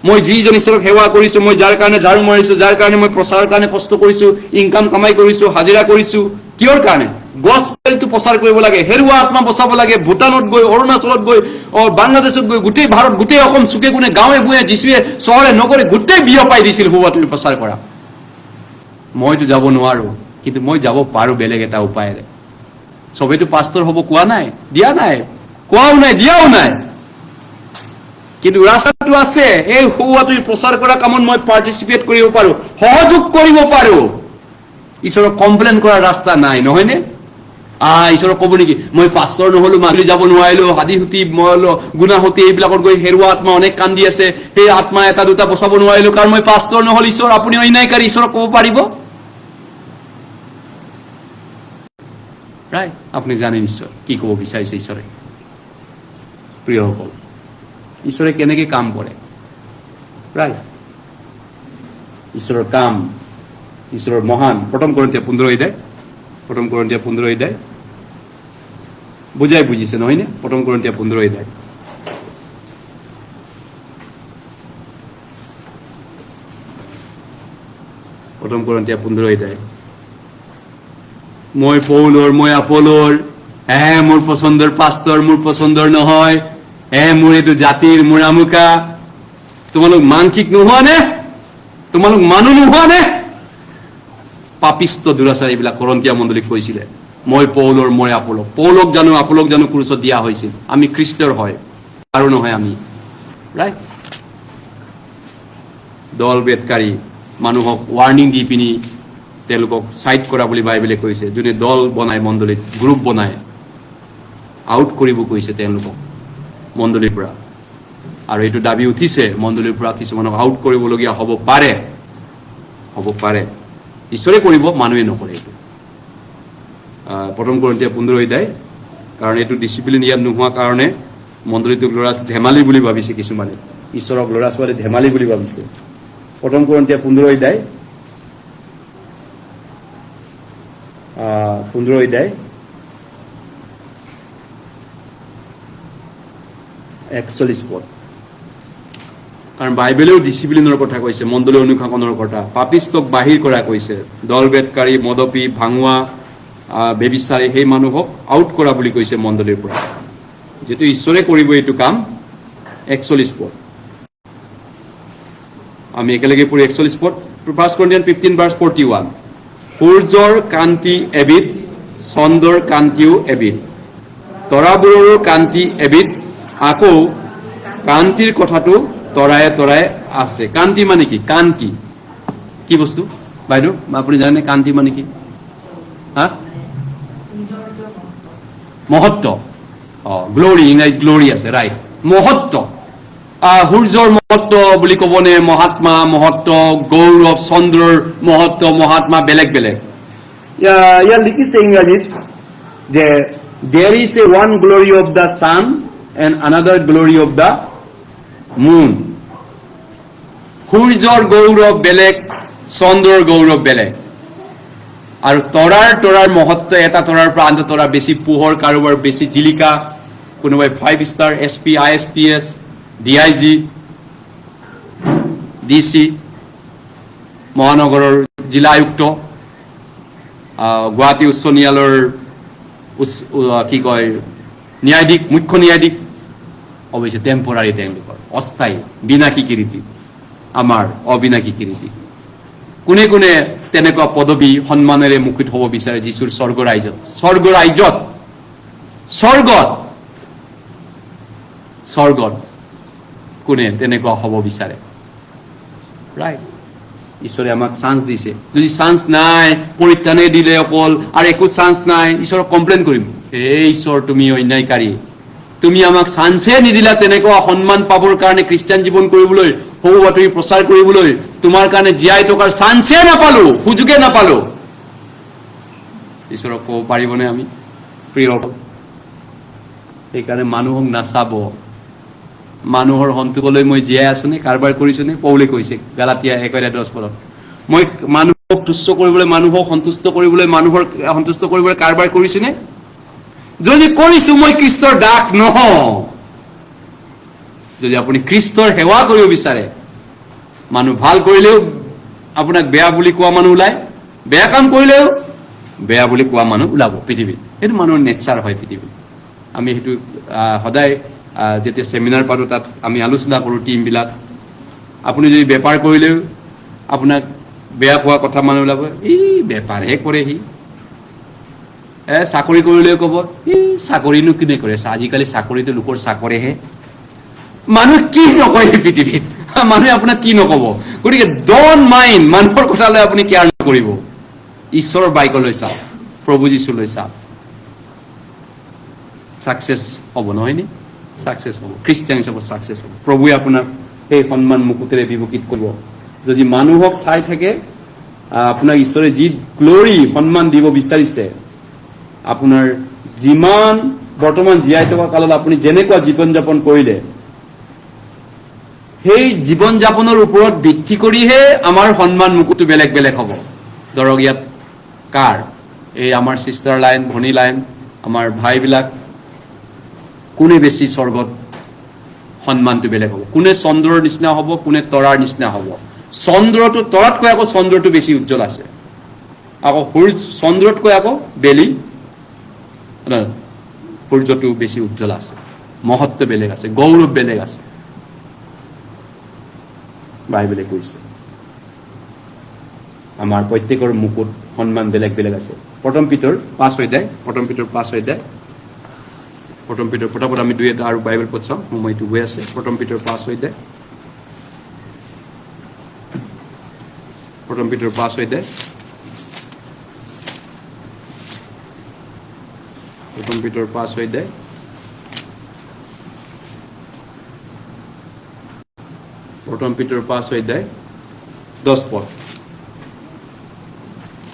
মই যিজন ঈশ্বৰক সেৱা কৰিছো মই যাৰ কাৰণে ঝাৰু মাৰিছো যাৰ কাৰণে মই প্ৰচাৰৰ কাৰণে কষ্ট কৰিছো ইনকাম কামাই কৰিছো হাজিৰা কৰিছো কিয়ৰ কাৰণে গস্পেলটো প্ৰচাৰ কৰিব লাগে হেৰুৱা আত্মা বচাব লাগে ভূটানত গৈ অৰুণাচলত গৈ বাংলাদেশত গৈ গোটেই ভাৰত গোটেই অসম চুকে কোণে গাঁৱে ভূঞে যিচুৱে চহৰে নগৰে গোটেই বিয়পাই দিছিল সুবাতৰি প্ৰচাৰ কৰা মইতো যাব নোৱাৰো কিন্তু মই যাব পাৰো বেলেগ এটা উপায়েৰে সবেতো পাষ্টৰ হ'ব কোৱা নাই দিয়া নাই কোৱাও নাই দিয়াও নাই কিন্তু ৰাস্তাটো আছে এই সুবাতৰি প্ৰচাৰ কৰা কামত মই পাৰ্টিসিপেট কৰিব পাৰো সহযোগ কৰিব পাৰো ঈশ্বৰক কমপ্লেইন কৰাৰ ৰাস্তা নাই নহয়নে ঈশ্বৰক ক'ব নেকি মই পাষ্টৰ নহলো মাজুলী যাব নোৱাৰিলো হাদিহুতি মলো গুণাহুতি এইবিলাকত গৈ হেৰুৱা আত্মা অনেক কান্দি আছে সেই আত্মা এটা দুটা বচাব নোৱাৰিলো কাৰণ মই পাষ্টৰ নহল ঈশ্বৰ আপুনি অন্যায়কাৰী ঈশ্বৰক ক'ব পাৰিব ৰাইট আপুনি জানে নিশ্চয় কি ক'ব বিচাৰিছে ঈশ্বৰে প্ৰিয়সকল ঈশ্বৰে কেনেকৈ কাম কৰে ৰাইট ঈশ্বৰৰ কাম, ঈশ্বৰৰ মহান। 1 Korinthia 15 অধ্যায়, 1 Korinthia 15 অধ্যায় বুজাই বুজিছে নহয় নে? 1 Korinthia 15 অধ্যায়। প্ৰথম Korinthia 15 অধ্যায়। মই পৌলৰ, মই আপোলৰ, মোৰ পচন্দৰ পাষ্টৰ, মোৰ পচন্দৰ নহয়, মোৰ এইটো জাতিৰ, মোৰ আমুকা। তোমালোক মানসিক নোহোৱা নে? তোমালোক মানুহ নোহোৱা নে? পাপিষ্ট দুৰাচাৰ এইবিলাক কৰন্তীয়া মণ্ডলীক কৈছিলে। মই পৌলৰ, মই আপোলক। পৌলক জানো, আপোলক জানো ক্ৰুচত দিয়া হৈছিল। আমি খ্ৰীষ্টৰ হয় আৰু নহয় আমি, ৰাইট? দল বেদকাৰী মানুহক ৱাৰ্ণিং দি পিনি তেওঁলোকক চাইড কৰা বুলি বাইবেলে কৈছে। যোনে দল বনায় মণ্ডলীত, গ্ৰুপ বনায়, আউট কৰিব কৈছে তেওঁলোকক মণ্ডলীৰ পৰা। আৰু এইটো দাবী উঠিছে মণ্ডলীৰ পৰা কিছুমানক আউট কৰিবলগীয়া হ'ব পাৰে, হ'ব পাৰে। ঈশ্বৰে কৰিব, মানুহে নকৰে এইটো। 1 Korinthia 15 অধ্যায়। কাৰণ এইটো ডিচিপ্লিন ইয়াত নোহোৱা কাৰণে মণ্ডলীটোক ল'ৰা ধেমালি বুলি ভাবিছে কিছুমানে, ঈশ্বৰক ল'ৰা ছোৱালী ধেমালি বুলি ভাবিছে। 1 Korinthia 15 অধ্যায়, 15 অধ্যায় 41 পদ। কাৰণ বাইবেলেও ডিচিপ্লিনৰ কথা কৈছে, মণ্ডলী অনুশাসনৰ কথা। পাপিষ্টক বাহিৰ কৰা কৈছে, দল বেদকাৰী, মদপী, ভাঙোৱা, বেবিচাৰী, সেই মানুহক আউট কৰা বুলি কৈছে মণ্ডলীৰ পৰা। যিটো ঈশ্বৰে কৰিব এইটো কাম। 41 পদ আমি একেলগে পঢ়ি। 41 পদ 1 Corinthians 15:41। সূৰ্যৰ কান্তি এবিধ, চন্দ্ৰৰ কান্তিও এবিধ, তৰাবোৰৰো কান্তি এবিধ, আকৌ কান্তিৰ কথাটো তৰায়ে তৰায়ে আছে। কান্তি মানে কি? কান্তি কি বস্তু বাইদেউ আপুনি জানে? কান্তি মানে কি? হা? মহত্ব। গ্লৰি, ইংৰাজীত গ্লৰি আছে, ৰাইট? মহত্ব। সূৰ্যৰ মহত্ব বুলি ক'বনে? মহাত্মা, মহত্ব, গৌৰৱ। চন্দ্ৰৰ মহত্ব, মহাত্মা বেলেগ বেলেগ। ইয়াত লিখিছে ইংৰাজীত যে there is a one glory of the sun and another glory of the moon. সূৰ্যৰ গৌৰৱ বেলেগ, চন্দ্ৰৰ গৌৰৱ বেলেগ। আৰু তৰাৰ মহত্ব, এটা তৰাৰ পৰা আনটো তৰা বেছি পোহৰ, কাৰোবাৰ বেছি জিলিকা, কোনোবাই 5 star, SP, ISPS, DIG, DC, মহানগৰৰ জিলা আয়ুক্ত, গুৱাহাটী উচ্চ ন্যায়ালয়ৰ কি কয় ন্যায়াধীশ, মুখ্য ন্যায়াধীশ। অৱশ্যে টেম্পৰাৰী, তেওঁলোকৰ অস্থায়ী, বিনাশী কিৰীতি, আমাৰ অবিনাশী কিৰীতি। কোনে কোনে তেনেকুৱা পদবী সন্মানেৰে মুকুট হ'ব বিচাৰে যীশুৰ স্বৰ্গ ৰাজ্যত? স্বৰ্গ ৰাজ্যত, স্বৰ্গত কোনে তেনেকুৱা হ'ব বিচাৰে? ৰাইট? ঈশ্বৰে আমাক চান্স দিছে। যদি চান্স নাই, পৰিত্ৰাণে দিলে অকল আৰু একো চান্স নাই, ঈশ্বৰক কমপ্লেইন কৰিম, ঈশ্বৰ তুমি অন্যায়কাৰী, তুমি আমাক চান্সে নিদিলা তেনেকুৱা সন্মান পাবৰ কাৰণে, খ্ৰীষ্টিয়ান জীৱন কৰিবলৈ, সৌ বাতৰি প্ৰচাৰ কৰিবলৈ, তোমাৰ কাৰণে জীয়াই থকাৰ চান্সে নাপালো, সুযোগে নাপালো। ঈশ্বৰক ক'ব পাৰিবনে আমি? প্ৰিয়, সেইকাৰণে মানুহক নাচাব। মানুহৰ সন্তোষলৈ মই জীয়াই আছো নে? কাৰবাৰ কৰিছো নে? পৌলে কৈছে গালাতিয়া 1:10 পদত, মই মানুহক তুচ্ছ কৰিবলৈ, মানুহক সন্তুষ্ট কৰিবলৈ, মানুহৰ সন্তুষ্ট কৰিবলৈ কাৰবাৰ কৰিছো নে? যদি কৰিছো, মই খ্ৰীষ্টৰ দাস নহওঁ। যদি আপুনি খ্ৰীষ্টৰ সেৱা কৰিব বিচাৰে, মানুহ ভাল কৰিলেও আপোনাক বেয়া বুলি কোৱা মানুহ ওলায়, বেয়া কাম কৰিলেও বেয়া বুলি কোৱা মানুহ ওলাব পৃথিৱীত। সেইটো মানুহৰ নেচাৰ হয় পৃথিৱীত। আমি সেইটো সদায় যেতিয়া চেমিনাৰ পাতোঁ তাত আমি আলোচনা কৰোঁ টিমবিলাক। আপুনি যদি বেপাৰ কৰিলেও আপোনাক বেয়া কোৱা কথা মানুহ ওলাব, বেপাৰহে কৰে সি। চাকৰি কৰিলেও ক'ব, চাকৰিনো কোনে কৰে? আজিকালি চাকৰিটো লোকৰ চাকৰিহে। মানুহ কি নকয় এই পৃথিৱীত? মানুহে আপোনাক কি নক'ব? গতিকে ডন্ট মাইণ্ড, মানুহৰ কথালৈ আপুনি কেয়াৰ নকৰিব। ঈশ্বৰৰ বাইকলৈ চাওক, প্ৰভু যীশুলৈ চাওক, ছাকচেছ হ'ব নহয়নে? ছাকচেছ হ'ব, খ্ৰীষ্টিয়ান হিচাপত ছাকচেছ হ'ব। প্ৰভুৱে আপোনাক সেই সন্মান মুকুটেৰে বিভূষিত কৰিব। যদি মানুহক চাই থাকে, আপোনাক ঈশ্বৰে যি গ্লৰি সন্মান দিব বিচাৰিছে, আপোনাৰ যিমান বৰ্তমান জীয়াই থকা কালত আপুনি যেনেকুৱা জীৱন যাপন কৰিলে, সেই জীৱন যাপনৰ ওপৰত ভিত্তি কৰিহে আমাৰ সন্মান মুকুটটো বেলেগ বেলেগ হ'ব। ধৰক ইয়াত কাৰ এই আমাৰ সিষ্টাৰ লাইন, ভনী লাইন, আমাৰ ভাইবিলাক কোনে বেছি স্বৰ্গত সন্মানটো বেলেগ হ'ব, কোনে চন্দ্ৰৰ নিচিনা হ'ব, কোনে তৰাৰ নিচিনা হ'ব। চন্দ্ৰটো তৰাতকৈ আকৌ চন্দ্ৰটো বেছি উজ্জ্বল আছে, আকৌ চন্দ্ৰতকৈ আকৌ বেলি সূৰ্যটো বেছি উজ্জ্বল আছে, মহত্ব বেলেগ আছে, গৌৰৱ বেলেগ আছে। বাইবেলে কৈছে আমাৰ প্ৰত্যেকৰ মুকুট সন্মান বেলেগ বেলেগ আছে। প্ৰথম পিতৰ 5 অধ্যায়, প্ৰথম পিতৰ পটাপট আমি 2 এটা আৰু বাইবেল পঢ় চাওঁ, সময়টো গৈ আছে। প্ৰথম পিতৰ 5 অধ্যায়, প্ৰথম পিতৰ 5 অধ্যায়, প্ৰথম পিতৰ 5 অধ্যায়, প্ৰথম পিতৰ 5 অধ্যায় 10 পদ।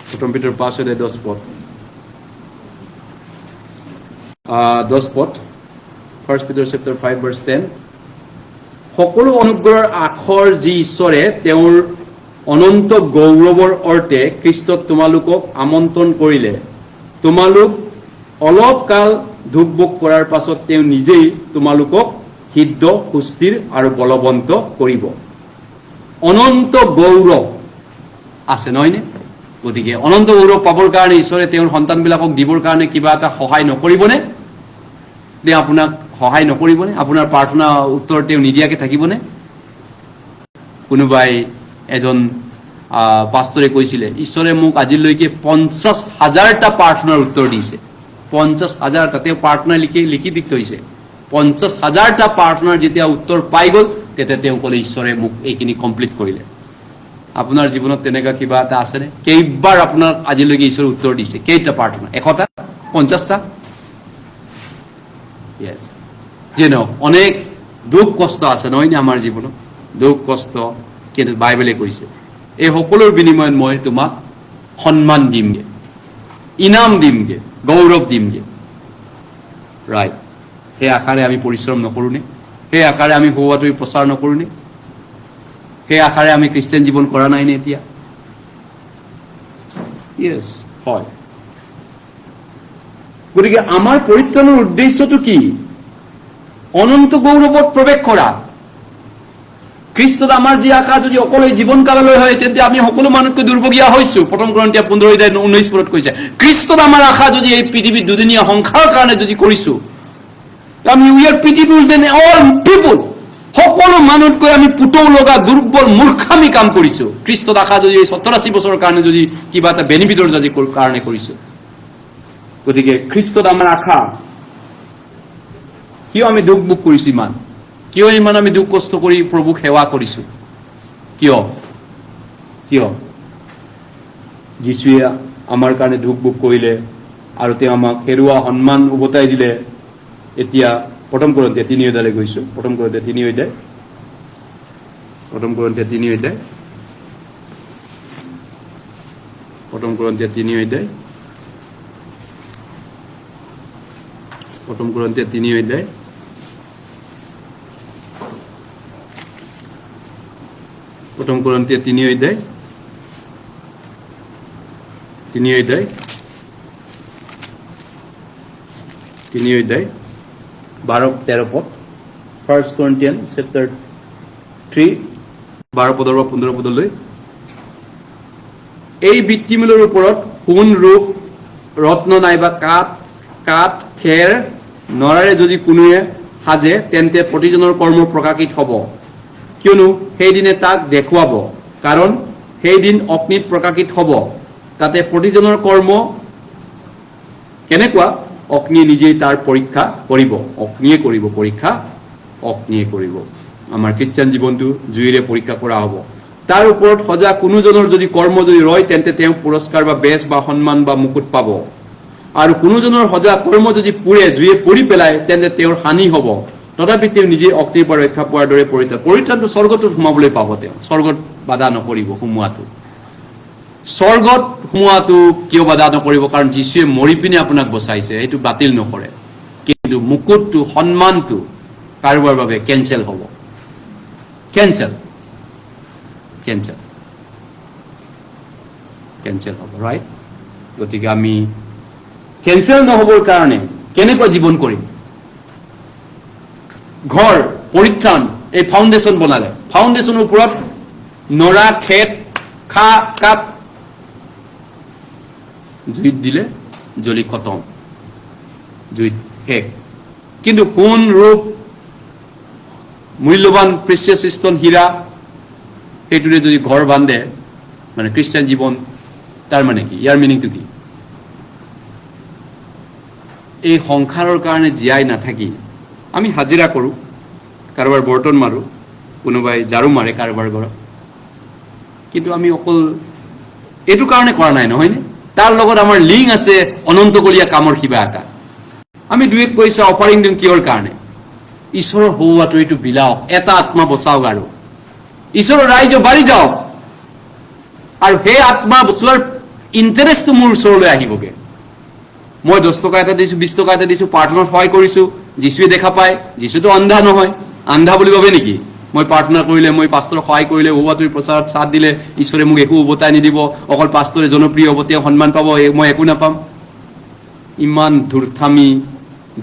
প্ৰথম পিতৰ 5 অধ্যায় 10 পদ, 10 পদ। 1 Peter chapter 5 verse 10, সকলো অনুগ্ৰহৰ আখৰ যি ঈশ্বৰে তেওঁৰ অনন্ত গৌৰৱৰ অৰ্থে খ্ৰীষ্টত তোমালোকক আমন্ত্ৰণ কৰিলে, তোমালোক অলপ কাল দুখ ভোগ কৰাৰ পাছত তেওঁ নিজেই তোমালোকক সিদ্ধ, সুস্থিৰ আৰু বলৱন্ত কৰিব। অনন্ত গৌৰৱ আছে নহয়নে? গতিকে অনন্ত গৌৰৱ পাবৰ কাৰণে ঈশ্বৰে তেওঁৰ সন্তানবিলাকক দিবৰ কাৰণে কিবা এটা সহায় নকৰিবনে? তেওঁ আপোনাক সহায় নকৰিবনে? আপোনাৰ প্ৰাৰ্থনা উত্তৰ তেওঁ নিদিয়াকৈ থাকিবনে? কোনোবাই এজন পাষ্টৰে কৈছিলে, ঈশ্বৰে মোক আজিলৈকে 50,000টা প্ৰাৰ্থনাৰ উত্তৰ দিছে। 50,000টা তেওঁ প্ৰাৰ্থনা লিখি দি থৈছে। 50,000টা প্ৰাৰ্থনাৰ যেতিয়া উত্তৰ পাই গ'ল, তেতিয়া তেওঁ ক'লে ঈশ্বৰে মোক এইখিনি কমপ্লিট কৰিলে। আপোনাৰ জীৱনত তেনেকুৱা কিবা এটা আছেনে? কেইবাৰ আপোনাক আজিলৈকে ঈশ্বৰে উত্তৰ দিছে? কেইটা প্ৰাৰ্থনা? 100টা? 50টা? ইয়েছ। যে ন অনেক দুখ কষ্ট আছে নহয়নে আমাৰ জীৱনত? দুখ কষ্ট, কিন্তু বাইবেলে কৈছে এই সকলোৰ বিনিময়ত মই তোমাক সন্মান দিমগে, ইনাম দিমগে, গৌৰৱ দিমগে। ৰাইট। সেই আশাৰে আমি পৰিশ্ৰম নকৰোঁনে? সেই আশাৰে আমি হোৱাটো প্ৰচাৰ নকৰোঁনে? সেই আশাৰে আমি খ্ৰীষ্টিয়ান জীৱন কৰা নাইনে এতিয়া? ইয়েছ, হয়। গতিকে আমাৰ পৰিত্ৰাণৰ উদ্দেশ্যটো কি? অনন্ত গৌৰৱত প্ৰৱেশ কৰা। খ্ৰীষ্টত আমাৰ যি আশা যদি অকল এই জীৱনকাললৈ হয়, তেন্তে আমি সকলো মানুহতকৈ দুৰ্ভগীয়া হৈছো। প্ৰথম কৰিন্থিয়া 15:19 কৈছে, খ্ৰীষ্টত আমাৰ আশা যদি এই পৃথিৱীত দুদিনীয়া সংসাৰৰ কাৰণে যদি কৰিছো, আমি we are pitiful than all people. সকলো মানুহতকৈ আমি পুতৌ লগা, দুৰ্বল, মূৰ্খামি কাম কৰিছো। খ্ৰীষ্টত আশা যদি এই 87 বছৰৰ কাৰণে যদি কিবা এটা বেনিফিটৰ যদি কাৰণে কৰিছো। গতিকে খ্ৰীষ্টত আমাৰ আশা। কিয় আমি দুখ ভোগ কৰিছো ইমান? কিয় ইমান আমি দুখ কষ্ট কৰি প্ৰভুক সেৱা কৰিছো? কিয়? যীশুৱে আমাৰ কাৰণে দুখ ভোগ কৰিলে আৰু তেওঁ আমাক হেৰুৱা সন্মান উভতাই দিলে। এতিয়া প্ৰথম কৰিন্থিয়া 3 অধ্যায়লৈ গৈছো। প্ৰথম কৰিন্থিয়া 3 অধ্যায়, প্ৰথম কৰিন্থিয়া 3 অধ্যায়, প্ৰথম কৰিন্থিয়া 3 অধ্যায়, প্ৰথম কৰিন্থিয়া 3 অধ্যায়, প্ৰথম কৰিন্থিয়া 3 অধ্যায়, 3 অধ্যায়, 3 অধ্যায় 12-13 পদ। 1 Corinthians chapter 3 12 পদৰ পৰা 15 পদলৈ। এই বৃত্তিমূলৰ ওপৰত সোণ, ৰূপ, ৰত্ন নাইবা কাঠ, খেৰ, নৰাৰে যদি কোনোৱে সাজে, তেন্তে প্ৰতিজনৰ কৰ্ম প্ৰকাশিত হ'ব, কিয়নো সেইদিনে তাক দেখুৱাব। কাৰণ সেইদিন অগ্নিত প্ৰকাশিত হ'ব, তাতে প্ৰতিজনৰ কৰ্ম কেনেকুৱা অগ্নিয়ে নিজেই তাৰ পৰীক্ষা কৰিব। অগ্নিয়ে কৰিব পৰীক্ষা, অগ্নিয়ে কৰিব। আমাৰ খ্ৰীষ্টিয়ান জীৱনটো জুইৰে পৰীক্ষা কৰা হ'ব। তাৰ ওপৰত সজা কোনোজনৰ যদি কৰ্ম যদি ৰয়, তেন্তে তেওঁ পুৰস্কাৰ বা বেজ বা সন্মান বা মুকুট পাব। আৰু কোনোজনৰ সজা কৰ্ম যদি পুৰে, জুইয়ে পুৰি পেলায়, তেন্তে তেওঁৰ হানি হ'ব। তথাপি তেওঁ নিজে অগ্নিৰ পৰা ৰক্ষা পোৱাৰ দৰে পৰিত্ৰাণটো স্বৰ্গটোত সোমাবলৈ পাব। তেওঁ স্বৰ্গত বাধা নকৰিব সোমোৱাটো। স্বৰ্গত সোমোৱাটো কিয় বাধা নকৰিব? কাৰণ যীশুৱে মৰি পিনে আপোনাক বচাইছে, সেইটো বাতিল নকৰে। কিন্তু মুকুটটো, সন্মানটো কাৰোবাৰ বাবে কেঞ্চেল হ'ব। কেঞ্চেল হ'ব, ৰাইট? গতিকে আমি কেঞ্চেল নহ'বৰ কাৰণে কেনেকুৱা জীৱন কৰিম? ঘৰ পৰিত্ৰাণ, এই ফাউণ্ডেশ্যন বনালে, ফাউণ্ডেশ্যনৰ ওপৰত নৰা খেত কাপ জুইত দিলে জ্বলি খতম, জুইত শেষ। কিন্তু সোণ ৰূপ মূল্যৱান প্ৰেচিয়াছ ষ্টন হীৰা সেইটোৰে যদি ঘৰ বান্ধে, মানে খ্ৰীষ্টান জীৱন তাৰ মানে কি? ইয়াৰ মিনিংটো কি? এই সংসাৰৰ কাৰণে জীয়াই নাথাকি আমি হাজিৰা কৰোঁ, কাৰোবাৰ বৰ্তন মাৰোঁ, কোনোবাই ঝাৰু মাৰে কাৰোবাৰ ঘৰত, কিন্তু আমি অকল এইটো কাৰণে কৰা নাই, নহয়নে? তাৰ লগত আমাৰ লিংক আছে অনন্তকলীয়া কামৰ কিবা এটা। আমি 2 পইচা অফাৰিং দিওঁ কিহৰ কাৰণে? ঈশ্বৰৰ হৌৱাটো এইটো বিলাওক, এটা আত্মা বচাওক আৰু ঈশ্বৰৰ ৰাইজ বাঢ়ি যাওক, আৰু সেই আত্মা বচোৱাৰ ইণ্টাৰেষ্টটো মোৰ ওচৰলৈ আহিবগে। মই 10 টকা এটা দিছোঁ, 20 টকা এটা দিছোঁ, প্ৰাৰ্থনাত সহায় কৰিছোঁ, যীশুৱে দেখা পায়। যীশুটো অন্ধা নহয়, আন্ধা বুলি ভাবে নেকি? মই প্ৰাৰ্থনা কৰিলে, মই পাষ্টৰক সহায় কৰিলে, হৌৱাটোৰ প্ৰচাৰত সাথ দিলে ঈশ্বৰে মোক একো উভতাই নিদিব, অকল পাষ্টৰে জনপ্ৰিয় হ'ব, তেওঁ সন্মান পাব, মই একো নাপাম। ইমান ধূৰ্তামি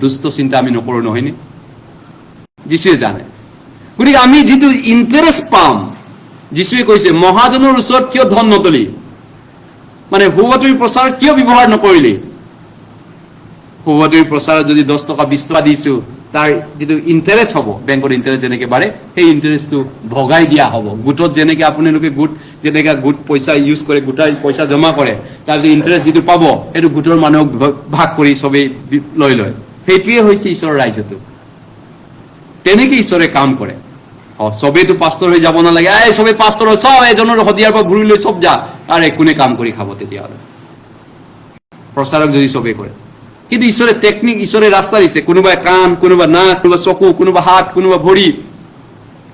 দুষ্ট চিন্তা আমি নকৰোঁ, নহয়নে? যীশুৱে জানে। গতিকে আমি যিটো ইণ্টাৰেষ্ট পাম, যীশুৱে কৈছে মহাজনৰ ওচৰত কিয় ধন নতলি, মানে হৌৱাটোৰ প্ৰচাৰত কিয় ব্যৱহাৰ নকৰিলি? হৌৱাটোৰ প্ৰচাৰত যদি 10 টকা 20 টকা দিছোঁ, তাৰ যিটো ইণ্টাৰেষ্ট হ'ব, বেংকৰ ইণ্টাৰেষ্ট যেনেকৈ বাঢ়ে, সেই ইণ্টাৰেষ্টটো ভগাই দিয়া হ'ব। গোটত যেনেকৈ আপোনালোকে যেনেকৈ গোট পইচা ইউজ কৰে, গোটাই পইচা জমা কৰে, তাৰ যদি ইণ্টাৰেষ্ট যিটো পাব, সেইটো গোটৰ মানুহক ভাগ কৰি চবেই লৈ লয়। সেইটোৱে হৈছে ঈশ্বৰৰ ৰাজ্যটো। তেনেকৈ ঈশ্বৰে কাম কৰে। চবেইতো পাষ্টৰ হৈ যাব নালাগে, চবেই পাষ্টৰ হয়, চব এজনৰ শদিয়াৰ পৰা ঘূৰি লৈ চব যা, আৰু কোনে কাম কৰি খাব তেতিয়াহ'লে? প্ৰচাৰক যদি চবেই কৰে। কিন্তু ঈশ্বৰে টেকনিক, ঈশ্বৰে ৰাস্তা দিছে। কোনোবাই কাণ, কোনোবা নাক, কোনোবা চকু, কোনোবা হাত, কোনোবা ভৰি,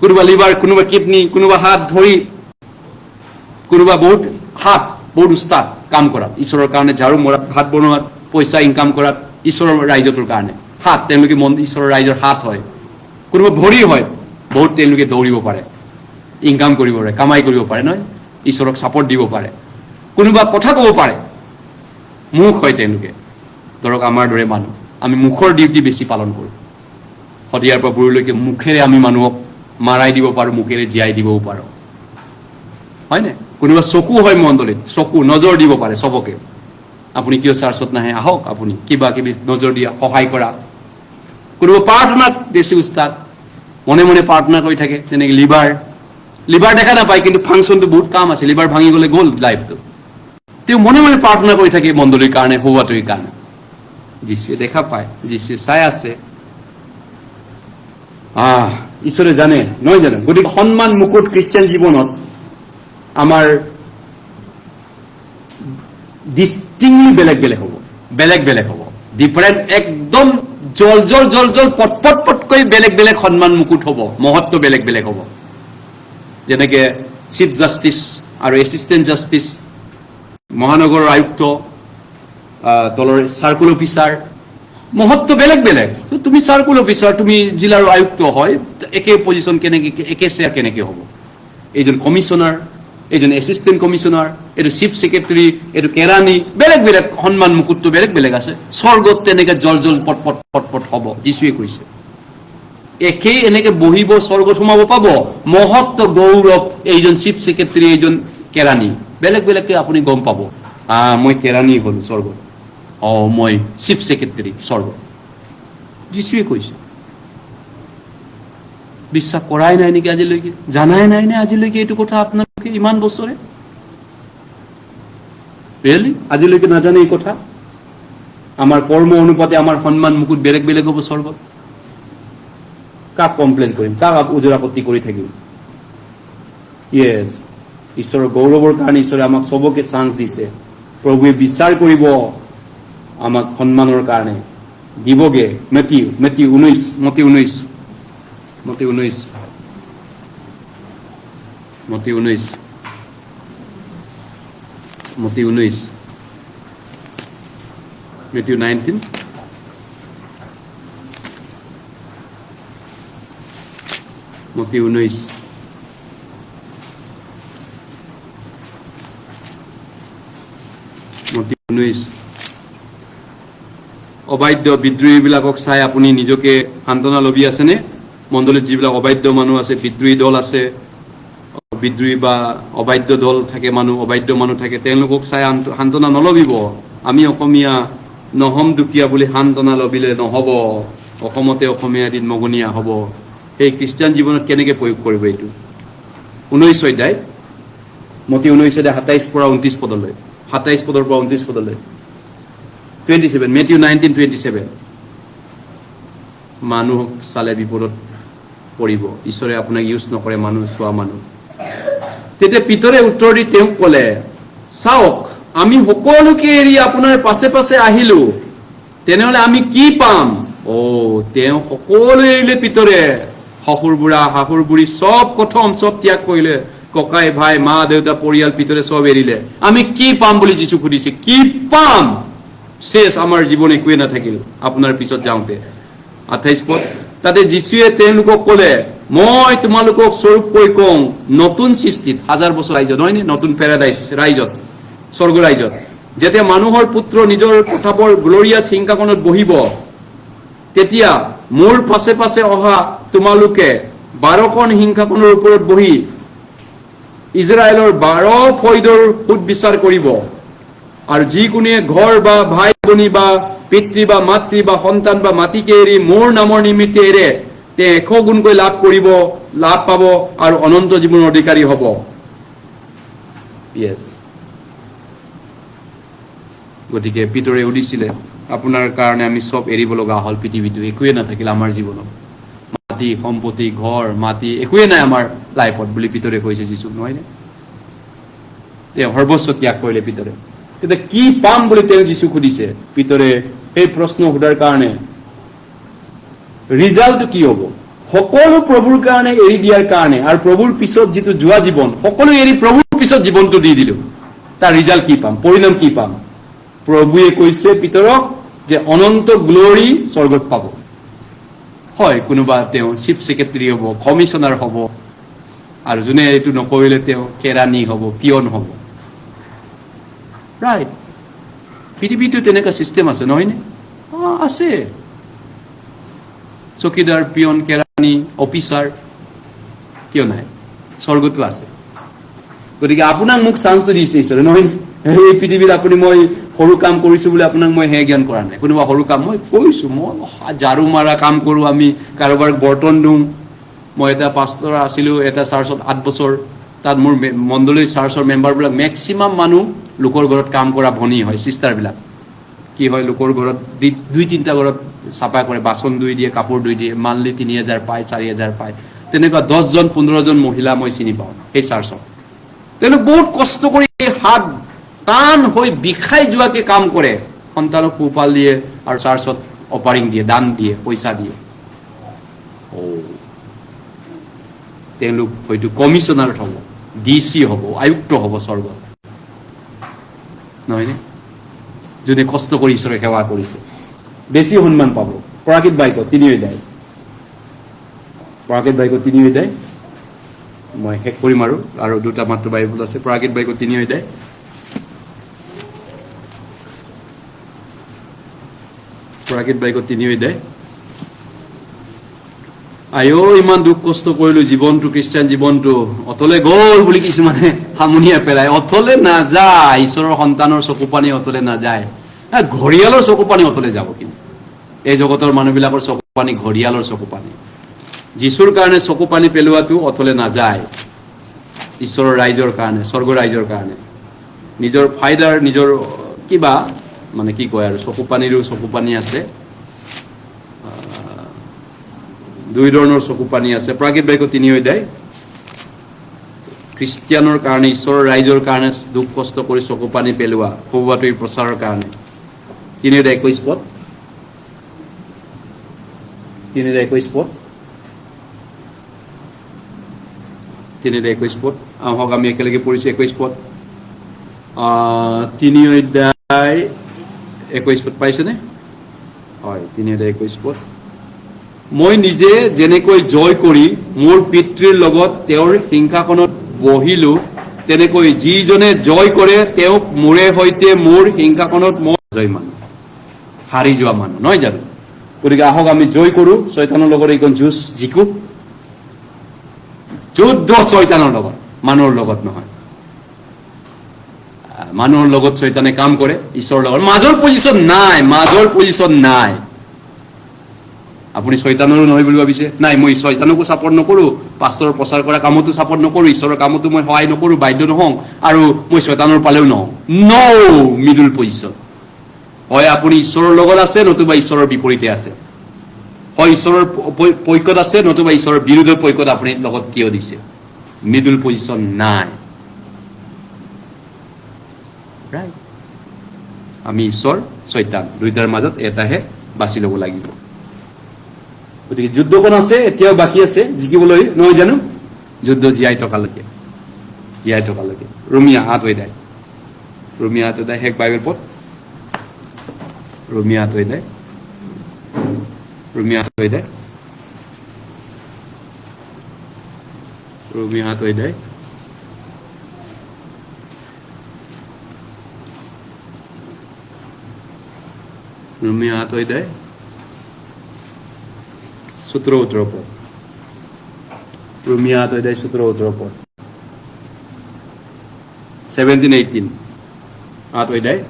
কোনোবা লিভাৰ, কোনোবা কিডনী, কোনোবা হাত ভৰি, কোনোবা বহুত উস্তাদ কাম কৰাত, ঈশ্বৰৰ কাৰণে ঝাৰু মৰাত, ভাত বনোৱাত, পইচা ইনকাম কৰাত, ঈশ্বৰৰ ৰাইজটোৰ কাৰণে হাত, তেওঁলোকে ঈশ্বৰৰ ৰাইজৰ হাত হয়। কোনোবা ভৰি হয়, বহুত তেওঁলোকে দৌৰিব পাৰে, ইনকাম কৰিব পাৰে, কামাই কৰিব পাৰে, নহয় ঈশ্বৰক ছাপৰ্ট দিব পাৰে। কোনোবা কথা ক'ব পাৰে, মুখ হয় তেওঁলোকে। ধৰক আমাৰ দৰে মানুহ, আমি মুখৰ ডিউটি বেছি পালন কৰোঁ। শদিয়াৰ পৰা বুঢ়ীলৈকে মুখেৰে আমি মানুহক মাৰাই দিব পাৰোঁ, মুখেৰে জীয়াই দিবও পাৰোঁ, হয়নে? কোনোবা চকু হয় মণ্ডলীত, চকু নজৰ দিব পাৰে চবকে। আপুনি কিয় চাৰ্চত নাহে, আহক, আপুনি কিবা কিবি নজৰ দিয়া, সহায় কৰা। কোনোবা প্ৰাৰ্থনাত বেছি উস্তাদ, মনে মনে প্ৰাৰ্থনা কৰি থাকে, যেনেকৈ লিভাৰ দেখা নাপায়, কিন্তু ফাংচনটো বহুত কাম আছে, লিভাৰ ভাঙি গ'লে গ'ল লাইফটো। তেওঁ মনে মনে প্ৰাৰ্থনা কৰি থাকে মণ্ডলীৰ কাৰণে, হৌৱাটোৰ কাৰণে। যীশুৱে দেখা পায়, যীশুৱে চাই আছে, ঈশ্বৰে জানে, নহয় জানো? গতিকে সন্মান মুকুট খ্ৰীষ্টিয়ান জীৱনত আমাৰ ডিষ্টিংলি বেলেগ বেলেগ হ'ব, ডিফাৰেণ্ট, একদম জল পটকৈ বেলেগ সন্মান মুকুট হ'ব, মহত্ব বেলেগ হ'ব। যেনেকে চিফ জাষ্টিচ আৰু এছিষ্টেণ্ট জাষ্টিচ, মহানগৰৰ আয়ুক্ত, তলৰ চাৰ্কুল অফিচাৰ, মহত্ব বেলেগ। তুমি চাৰ্কুল অফিচাৰ, তুমি জিলাৰ আয়ুক্ত হয়, একে পজিশ্যন কেনেকে, একে চেয়াৰ কেনেকে হ'ব? এইজন কমিশ্যনাৰ, এইজন এছিষ্টেণ্ট কমিশ্যনাৰ, এইটো চিফ ছেক্ৰেটাৰী, এইটো কেৰাণী, বেলেগ সন্মান মুকুটটো বেলেগ আছে। স্বৰ্গত তেনেকে জল পট হ'ব, যীশুৱে কৈছে। একেই এনেকে বহিব, স্বৰ্গত সোমাব পাব, মহত্ব গৌৰৱ, এইজন চিফ ছেক্ৰেটাৰী, এইজন কেৰাণী, বেলেগকে আপুনি গম পাব। মই কেৰাণী হ'লো স্বৰ্গত, মই চিফ ছেক্ৰেটাৰী স্বৰ্গত, যীশুৱে কৈছে। বিশ্বাস কৰাই নাই নেকি আজিলৈকে? জানাই নাই নে আজিলৈকে এইটো কথা আপোনালোকে ইমান বছৰে? ৰিয়েলি আজিলৈকে নাজানে এই কথা? আমাৰ কৰ্ম অনুপাতে আমাৰ সন্মান মুকুট বেলেগ হ'ব স্বৰ্গত। কাক কমপ্লেইন কৰিম, কাক ওজৰাপত্তি কৰি থাকিম? য়েছ, ঈশ্বৰৰ গৌৰৱৰ কাৰণে ঈশ্বৰে আমাক চবকে চান্স দিছে। প্ৰভুৱে বিচাৰ কৰিব আমাক সন্মানৰ কাৰণে, দিবগে। মতি 19 মতি 19 মতি 19 অবাধ্য বিদ্ৰোহীবিলাকক চাই আপুনি নিজকে সান্তনা লবি আছেনে? মণ্ডলীত যিবিলাক অবাধ্য মানুহ আছে, বিদ্ৰোহী দল আছে, বিদ্ৰোহী বা অবাধ্য দল থাকে, অবাধ্য মানুহ থাকে, তেওঁলোকক চাই সান্তনা নলবিব। আমি অসমীয়া নহম দুখীয়া বুলি সান্তনা লবিলে নহ'ব। অসমতে অসমীয়া এদিন মগনীয়া হ'ব। সেই খ্ৰীষ্টান জীৱনত কেনেকৈ প্ৰয়োগ কৰিব এইটো? 19 অধ্যায়, মতি 19 অধ্যায় 27 পৰা 29 পদলৈ, 27 পদৰ পৰা 29 পদলৈ, 27, মেথিউ 19:27। মানুহক চালে বিপদত পৰিব, ঈশ্বৰে আপোনাক ইউজ নকৰে মানুহ চোৱা মানুহ। তেতিয়া পিতৰে উত্তৰ দি তেওঁক ক'লে, চাওক, আমি সকলোকে এৰি আপোনাৰ পাছে পাছে আহিলো, তেনেহলে আমি কি পাম? তেওঁ সকলো এৰিলে পিতৰে, শহুৰ বুঢ়া শাহুৰ বুঢ়ী চব কথম, চব ত্যাগ কৰিলে, ককাই ভাই মা দেউতা পৰিয়াল পিতৰে চব এৰিলে। আমি কি পাম বুলি যীশু সুধিছে। কি পাম? শেষ, আমাৰ জীৱন একোৱে নাথাকিল আপোনাৰ পিছত যাওঁতে। 28 পদ, তাতে যীশুৱে তেওঁলোকক ক'লে, মই তোমালোকক স্বৰূপকৈ কওঁ, নতুন সৃষ্টিত, 1000 বছৰ ৰাইজত, নহয়নে? নতুন পেৰাডাইজ ৰাইজত, স্বৰ্গ ৰাইজত, যেতিয়া মানুহৰ পুত্ৰ নিজৰ প্ৰতাপৰ গ্লৰিয়াছ সিংহাসনত বহিব, তেতিয়া মোৰ পাছে পাছে অহা তোমালোকে 12খন সিংহাসনৰ ওপৰত বহি ইজৰাইলৰ 12 ফৈদৰ সুদবিচাৰ কৰিব। আৰু যিকোনোৱে ঘৰ বা ভাই ভনী বা পিতৃ বা মাতৃ বা সন্তান বা মাটিকে এৰি মোৰ নামৰ নিমিত্তে এৰে, তেওঁ 100 গুণকৈ লাভ পাব আৰু অনন্ত জীৱনৰ অধিকাৰী হ'ব। গতিকে পিতৰে সুধিছিলে, আপোনাৰ কাৰণে আমি চব এৰিব লগা হ'ল, পৃথিৱীটো একোৱে নাথাকিল আমাৰ জীৱনত, মাটি সম্পত্তি ঘৰ মাটি একোৱে নাই আমাৰ লাইফত বুলি পিতৰে কৈছে যীচুক, নহয়নে? তেওঁ সৰ্বস্ব ত্যাগ কৰিলে পিতৰে। তেতিয়া কি পাম বুলি তেওঁ যীচুক সুধিছে। পিতৰে সেই প্ৰশ্ন সোধাৰ কাৰণে ৰিজাল্টটো কি হ'ব? সকলো প্ৰভুৰ কাৰণে এৰি দিয়াৰ কাৰণে আৰু প্ৰভুৰ পিছত যিটো যোৱা জীৱন, সকলো এৰি প্ৰভুৰ পিছত জীৱনটো দি দিলো, তাৰ ৰিজাল্ট কি পাম? পৰিণাম কি পাম? প্ৰভুৱে কৈছে পিতৰক যে অনন্ত গ্লৰি স্বৰ্গত পাব। হয়, কোনোবা তেওঁ চিফ ছেক্ৰেটাৰী হ'ব, কমিশনাৰ হ'ব, আৰু যোনে এইটো নকৰিলে তেওঁ কেৰাণী হ'ব, পিয়ন হ'ব। ৰাইট, পৃথিৱীটো তেনেকুৱা চিষ্টেম আছে, নহয়নে? আছে, চকীদাৰ, পিয়ন, কেৰাণী, অফিচাৰ, কিয় নাই? স্বৰ্গতো আছে। গতিকে আপোনাক মোক চান্সটো দিছে ঈশ্বৰে, নহয়? এই পৃথিৱীত আপুনি মই সৰু কাম কৰিছো বুলি আপোনাক মই হে জ্ঞান কৰা নাই। কোনোবা সৰু কাম মই কৰিছো, মই ঝাৰু মাৰা কাম কৰো, আমি কাৰোবাৰ বৰ্তন দিওঁ। মই এটা পাষ্টৰ আছিলো এটা চাৰ্চত 8 বছৰ, তাত মোৰ মণ্ডলীৰ চাৰ্চৰ মেম্বাৰবিলাক মেক্সিমাম মানুহ লোকৰ ঘৰত কাম কৰা ভনী হয়, চিষ্টাৰবিলাক। কি হয়, লোকৰ ঘৰত 2-3টা ঘৰত চাফা কৰে, বাচন ধুই দিয়ে, কাপোৰ ধুই দিয়ে, মান্থলি 3000 পায়, 4000 পায়। তেনেকুৱা 10-15জন মহিলা মই চিনি পাওঁ সেই চাৰ্চত। তেওঁলোক বহুত কষ্ট কৰি হাত টান হৈ বিষাই যোৱাকে কাম কৰে, সন্তানক পোহপাল দিয়ে আৰু চাৰ্চত অপাৰিং দিয়ে, দান দিয়ে, পইচা দিয়ে। তেওঁলোক হয়তো কমিশনাৰত হ'ব, DC হ'ব, আয়ুক্ত হ'ব স্বৰ্গত, নহয়নে? যোনে কষ্ট কৰি ঈশ্বৰে সেৱা কৰিছে বেছি সন্মান পাব। পৰাকৃত বাক্য 3 অধ্যায়, পৰাকৃত বাক্য 3 অধ্যায়, মই শেষ কৰিম আৰু 2টা মাত্ৰ বাইবেল আছে। পৰাকৃত বাক্য 3 অধ্যায়, পৰাকৃত বাক্য 3 অধ্যায়। ইমান দুখ কষ্ট কৰিলো, জীৱনটো খ্ৰীষ্টান জীৱনটো অথলে গ'ল বুলি কিছুমানে সামনিয়া পেলায়। অথলে নাযায়, ঈশ্বৰৰ সন্তানৰ চকু পানী অথলে নাযায়। ঘৰিয়ালৰ চকু পানী অথলে যাব, কিন্তু এই জগতৰ মানুহবিলাকৰ চকু পানী ঘৰিয়ালৰ চকু পানী। যীশুৰ কাৰণে চকু পানী পেলোৱাটো অথলে নাযায়, ঈশ্বৰৰ ৰাইজৰ কাৰণে, স্বৰ্গ ৰাইজৰ কাৰণে। নিজৰ ফাইদাৰ, নিজৰ কিবা মানে কি কয় আৰু, চকু পানীৰো চকু পানী আছে, 2 ধৰণৰ চকু পানী আছে। প্ৰাকৃত বাক্য 3 অধ্যায়, খ্ৰীষ্টিয়ানৰ কাৰণে, ঈশ্বৰৰ ৰাইজৰ কাৰণে দুখ কষ্ট কৰি চকু পানী পেলোৱা, সৌবাতৰিৰ প্ৰচাৰৰ কাৰণে। 3 অধ্যায় 21 পদ, 3 অধ্যায় 21 পদ, 3 অধ্যায় 21 পদ। আহক আমি একেলগে পঢ়িছো 21 পদ। 3 অধ্যায় 21 পদ পাইছেনে? হয়, 3 অধ্যায় 21 পদ। মই নিজে যেনেকৈ জয় কৰি মোৰ পিতৃৰ লগত তেওঁৰ সিংহাসনত বহিলো, তেনেকৈ যিজনে জয় কৰে তেওঁক মোৰে সৈতে মোৰ সিংহাসনত মই জয় মানুহ, হাৰি যোৱা মানুহ নহয় জানো? গতিকে আহক আমি জয় কৰো, শয়তানৰ লগত এইখন যুঁজ জিকো। যুদ্ধ শয়তানৰ লগত, মানুহৰ লগত নহয়। মানুহৰ লগত শয়তানে কাম কৰে, ঈশ্বৰৰ লগত মাজৰ পজিশ্যন নাই, মাজৰ পজিশ্যন নাই। আপুনি শয়তানৰো নহয় বুলি ভাবিছে? নাই, মই শয়তানকো ছাপৰ্ট নকৰো, পাষ্টৰৰ প্ৰচাৰ কৰা কামতো ছাপৰ্ট নকৰো, ঈশ্বৰৰ কামতো মই সহায় নকৰো, বাধ্য নহওঁ, আৰু মই শয়তানৰ পালেও নহওঁ। Middle position. হয় আপুনি ঈশ্বৰৰ লগত আছে, নতুবা ঈশ্বৰৰ বিপৰীতে আছে। হয় ঈশ্বৰৰ পক্ষত আছে, নতুবা ঈশ্বৰৰ বিৰোধৰ পক্ষত আপুনি লগত থিয় দিছে। মিডল পজিশ্যন নাই। আমি ঈশ্বৰ শয়তান দুইটাৰ মাজত এটাহে বাছি ল'ব লাগিব। গতিকে যুদ্ধখন আছে, এতিয়াও বাকী আছে জিকিবলৈ, নহয় জানো? যুদ্ধ জীয়াই থকালৈকে, জীয়াই থকালৈকে। ৰোমিয়া 8 ৰোমিয়া 8 শেষ বাইবেল পদ, ৰোমিয়া 8 ৰোমিয়া 8 ৰোমিয়া 8 ৰোমিয়া 8 17-18 পদ, ৰোমিয়া 8 17-18 পদ, 17-18 8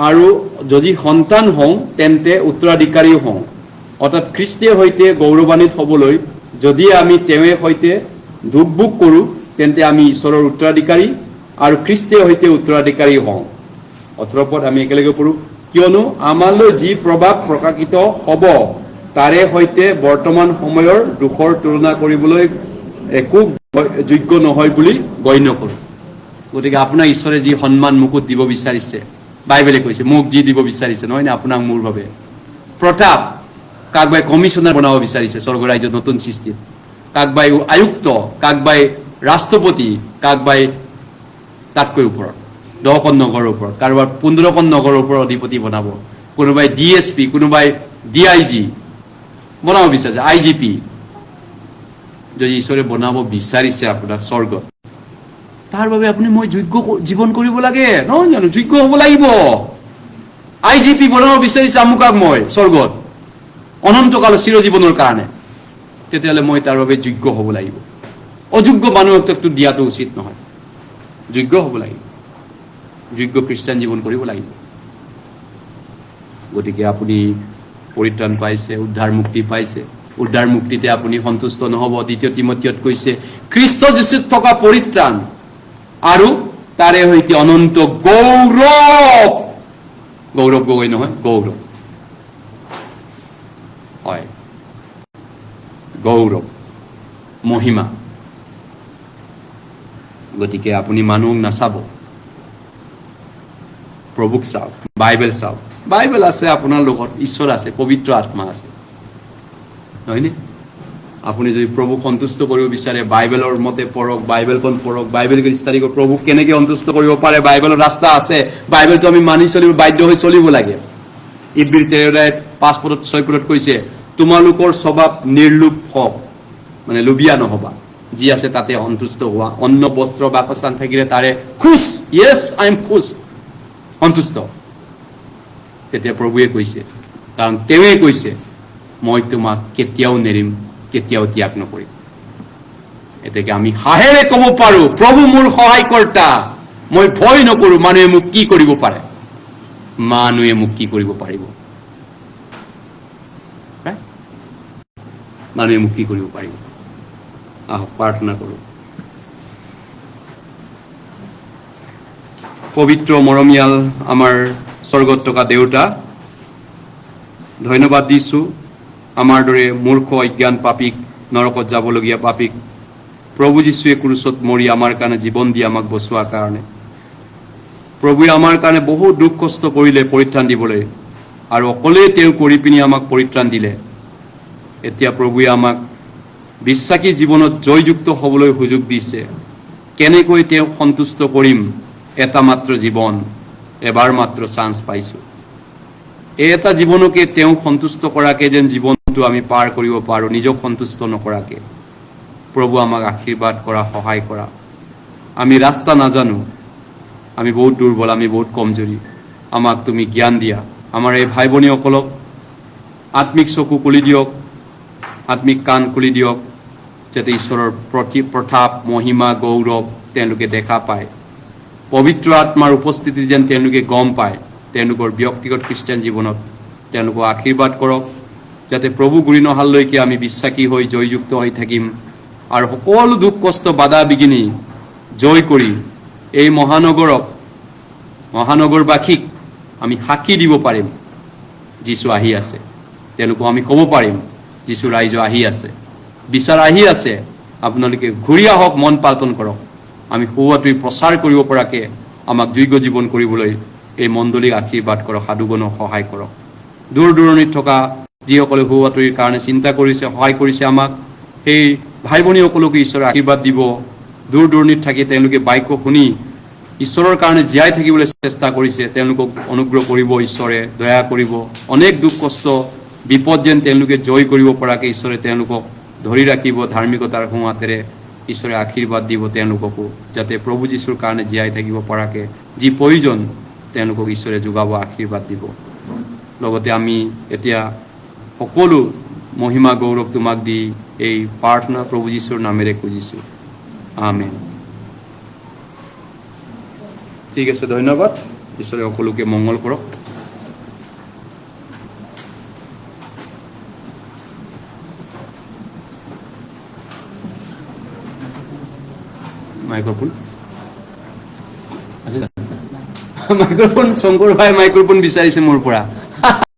আৰু যদি সন্তান হওঁ তেন্তে উত্তৰাধিকাৰীও হওঁ, অৰ্থাৎ খ্ৰীষ্টীয় সৈতে গৌৰৱান্বিত হ'বলৈ যদি আমি তেওঁৰ সৈতে দুখ ভোগ কৰোঁ তেন্তে আমি ঈশ্বৰৰ উত্তৰাধিকাৰী আৰু খ্ৰীষ্টীয় সৈতে উত্তৰাধিকাৰী হওঁ। 18 পদ আমি একেলগে পঢ়ো। কিয়নো আমালৈ যি প্ৰভাৱ প্ৰকাশিত হ'ব তাৰে সৈতে বৰ্তমান সময়ৰ দুখৰ তুলনা কৰিবলৈ একো যোগ্য নহয় বুলি গণ্য কৰোঁ। গতিকে আপোনাক ঈশ্বৰে যি সন্মান মুকুট দিব বিচাৰিছে, বাইবেলে কৈছে মোক যি দিব বিচাৰিছে, নহয় নে? আপোনাক মোৰ বাবে প্ৰতাপ, কাকবাই কমিশনাৰ বনাব বিচাৰিছে স্বৰ্গ ৰাজ্যৰ নতুন সৃষ্টিত, কাকবাই আয়ুক্ত, কাকবাই ৰাষ্ট্ৰপতি, কাকবাই তাতকৈ ওপৰত 10খন নগৰৰ ওপৰত, কাৰোবাৰ 15খন নগৰৰ ওপৰত অধিপতি বনাব, কোনোবাই DSP, কোনোবাই DIG বনাব বিচাৰিছে, IGP। যদি ঈশ্বৰে বনাব বিচাৰিছে আপোনাক স্বৰ্গত, তাৰ বাবে আপুনি মই যোগ্য জীৱন কৰিব লাগে, নহয় জানো? যোগ্য হ'ব লাগিব। IGP বনাব বিচাৰিছে আমুকাক মই স্বৰ্গত অনন্তকালৰ চিৰজীৱনৰ কাৰণে, তেতিয়াহ'লে মই তাৰ বাবে যোগ্য হ'ব লাগিব। অযোগ্য মানুহক তো দিয়াটো উচিত নহয়। যোগ্য হ'ব লাগিব, যোগ্য খ্ৰীষ্টান জীৱন কৰিব লাগিব। গতিকে আপুনি পৰিত্ৰাণ পাইছে, উদ্ধাৰ মুক্তি পাইছে। উদ্ধাৰ মুক্তিতে আপুনি সন্তুষ্ট নহ'ব। 2 তিমথিয়ত কৈছে খ্ৰীষ্ট যীশুত থকা পৰিত্ৰাণ আৰু তাৰে সৈতে অনন্ত গৌৰৱ, গৌৰৱ গগৈ নহয়, গৌৰৱ, হয় গৌৰৱ, মহিমা। গতিকে আপুনি মানুহক নাচাব, প্ৰভুক চাওক, বাইবেল চাওক। বাইবেল আছে আপোনাৰ লগত, ঈশ্বৰ আছে, পবিত্ৰ আত্মা আছে, হয়নে? আপুনি যদি প্ৰভুক সন্তুষ্ট কৰিব বিচাৰে বাইবেলৰ মতে পঢ়ক, বাইবেলখন পঢ়ক, বাইবেল খ্ৰীষ্টানিক প্ৰভুক কেনেকৈ সন্তুষ্ট কৰিব পাৰে বাইবেলৰ ৰাস্তা আছে। বাইবেলটো আমি মানি চলিব, বাধ্য হৈ চলিব লাগে। ইব্ৰী 13:5-6 কৈছে তোমালোকৰ স্বভাৱ নিৰ্লোভ হওক, মানে লোভীয়া নহবা, যি আছে তাতে সন্তুষ্ট হোৱা, অন্ন বস্ত্ৰ বাসস্থান থাকিলে তাৰে খুচ, য়েছ আই এম খুচ, সন্তুষ্ট। তেতিয়া প্ৰভুৱে কৈছে, কাৰণ তেওঁৱে কৈছে মই তোমাক কেতিয়াও নেৰিম, কেতিয়াও ত্যাগ নকৰিম। এতেকে আমি হাঁহেৰে ক'ব পাৰো প্ৰভু মোৰ সহায়কৰ্তা, মই ভয় নকৰো। মানুহে মোক কি কৰিব পাৰে? মানুহে মোক কি কৰিব পাৰিব? মানুহে মোক কি কৰিব পাৰিব? আহক প্ৰাৰ্থনা কৰো। পবিত্ৰ মৰমীয়াল আমাৰ স্বৰ্গত থকা দেউতা, ধন্যবাদ দিছো আমাৰ দৰে মূৰ্খ অজ্ঞান পাপীক, নৰকত যাবলগীয়া পাপীক প্ৰভু যীশুৱে ক্ৰুচত মৰি আমাৰ কাৰণে জীৱন দি আমাক বচোৱাৰ কাৰণে। প্ৰভুৱে আমাৰ কাৰণে বহু দুখ কষ্ট কৰিলে পৰিত্ৰাণ দিবলৈ, আৰু অকলেই তেওঁ কৰি পিনি আমাক পৰিত্ৰাণ দিলে। এতিয়া প্ৰভুৱে আমাক বিশ্বাসী জীৱনত জয়যুক্ত হ'বলৈ সুযোগ দিছে। কেনেকৈ তেওঁক সন্তুষ্ট কৰিম? এটা মাত্ৰ জীৱন, এবাৰ মাত্ৰ চান্স পাইছো। এই এটা জীৱনকে তেওঁক সন্তুষ্ট কৰাকে যেন জীৱনটো আমি পাৰ কৰিব পাৰোঁ, নিজক সন্তুষ্ট নকৰাকে। প্ৰভু আমাক আশীৰ্বাদ কৰা, সহায় কৰা। আমি ৰাস্তা নাজানো, আমি বহুত দুৰ্বল, আমি বহুত কমজোৰি। আমাক তুমি জ্ঞান দিয়া। আমাৰ এই ভাই ভনীসকলক আত্মিক চকু খুলি দিয়ক, আত্মিক কাণ খুলি দিয়ক, যাতে ঈশ্বৰৰ প্ৰতাপ, মহিমা, গৌৰৱ তেওঁলোকে দেখা পায়। পবিত্ৰ আত্মাৰ উপস্থিতি যেন তেওঁলোকে গম পায়। তেওঁলোকৰ ব্যক্তিগত খ্ৰীষ্টিয়ান জীৱনত তেওঁলোকক আশীৰ্বাদ কৰক, যাতে প্ৰভু ঘূৰি নহালৈকে আমি বিশ্বাসী হৈ জয়যুক্ত হৈ থাকিম আৰু সকলো দুখ কষ্ট বাধা বিঘিনি জয় কৰি এই মহানগৰবাসীক আমি সাক্ষী দিব পাৰিম যীশু আহি আছে। তেওঁলোকক আমি ক'ব পাৰিম যীশু ৰাইজ আহি আছে, বিচাৰ আহি আছে, আপোনালোকে ঘূৰি আহক, মন পালন কৰক। আমি সুবাতৰি প্ৰচাৰ কৰিব পৰাকৈ আমাক যোগ্য জীৱন কৰিবলৈ এই মণ্ডলীক আশীৰ্বাদ কৰক, সাধুগণক সহায় কৰক। দূৰ দূৰণিত থকা যিসকলে সুবাতৰিৰ কাৰণে চিন্তা কৰিছে, সহায় কৰিছে আমাক, সেই ভাই ভনীসকলকো ঈশ্বৰে আশীৰ্বাদ দিব। দূৰ দূৰণিত থাকি তেওঁলোকে বাক্য শুনি ঈশ্বৰৰ কাৰণে জীয়াই থাকিবলৈ চেষ্টা কৰিছে, তেওঁলোকক অনুগ্ৰহ কৰিব, ঈশ্বৰে দয়া কৰিব। অনেক দুখ কষ্ট বিপদ যেন তেওঁলোকে জয় কৰিব পৰাকৈ ঈশ্বৰে তেওঁলোকক ধৰি ৰাখিব। ধাৰ্মিকতাৰ সোঁহাতেৰে ঈশ্বৰে আশীৰ্বাদ দিব তেওঁলোককো, যাতে প্ৰভু যীশুৰ কাৰণে জীয়াই থাকিব পৰাকৈ যি প্ৰয়োজন তেওঁলোকক ঈশ্বৰে যোগাব, আশীৰ্বাদ দিব। লগতে আমি এতিয়া সকলো মহিমা গৌৰৱ তোমাক দি এই প্ৰাৰ্থনা প্ৰভু যীশুৰ নামেৰে খুজিছোঁ। আমেন। ঠিক আছে, ধন্যবাদ। ঈশ্বৰে সকলোকে মংগল কৰক। মাইক্ৰফোন শংকৰ ভাই মাইক্ৰফোন বিচাৰিছে মোৰ পৰা।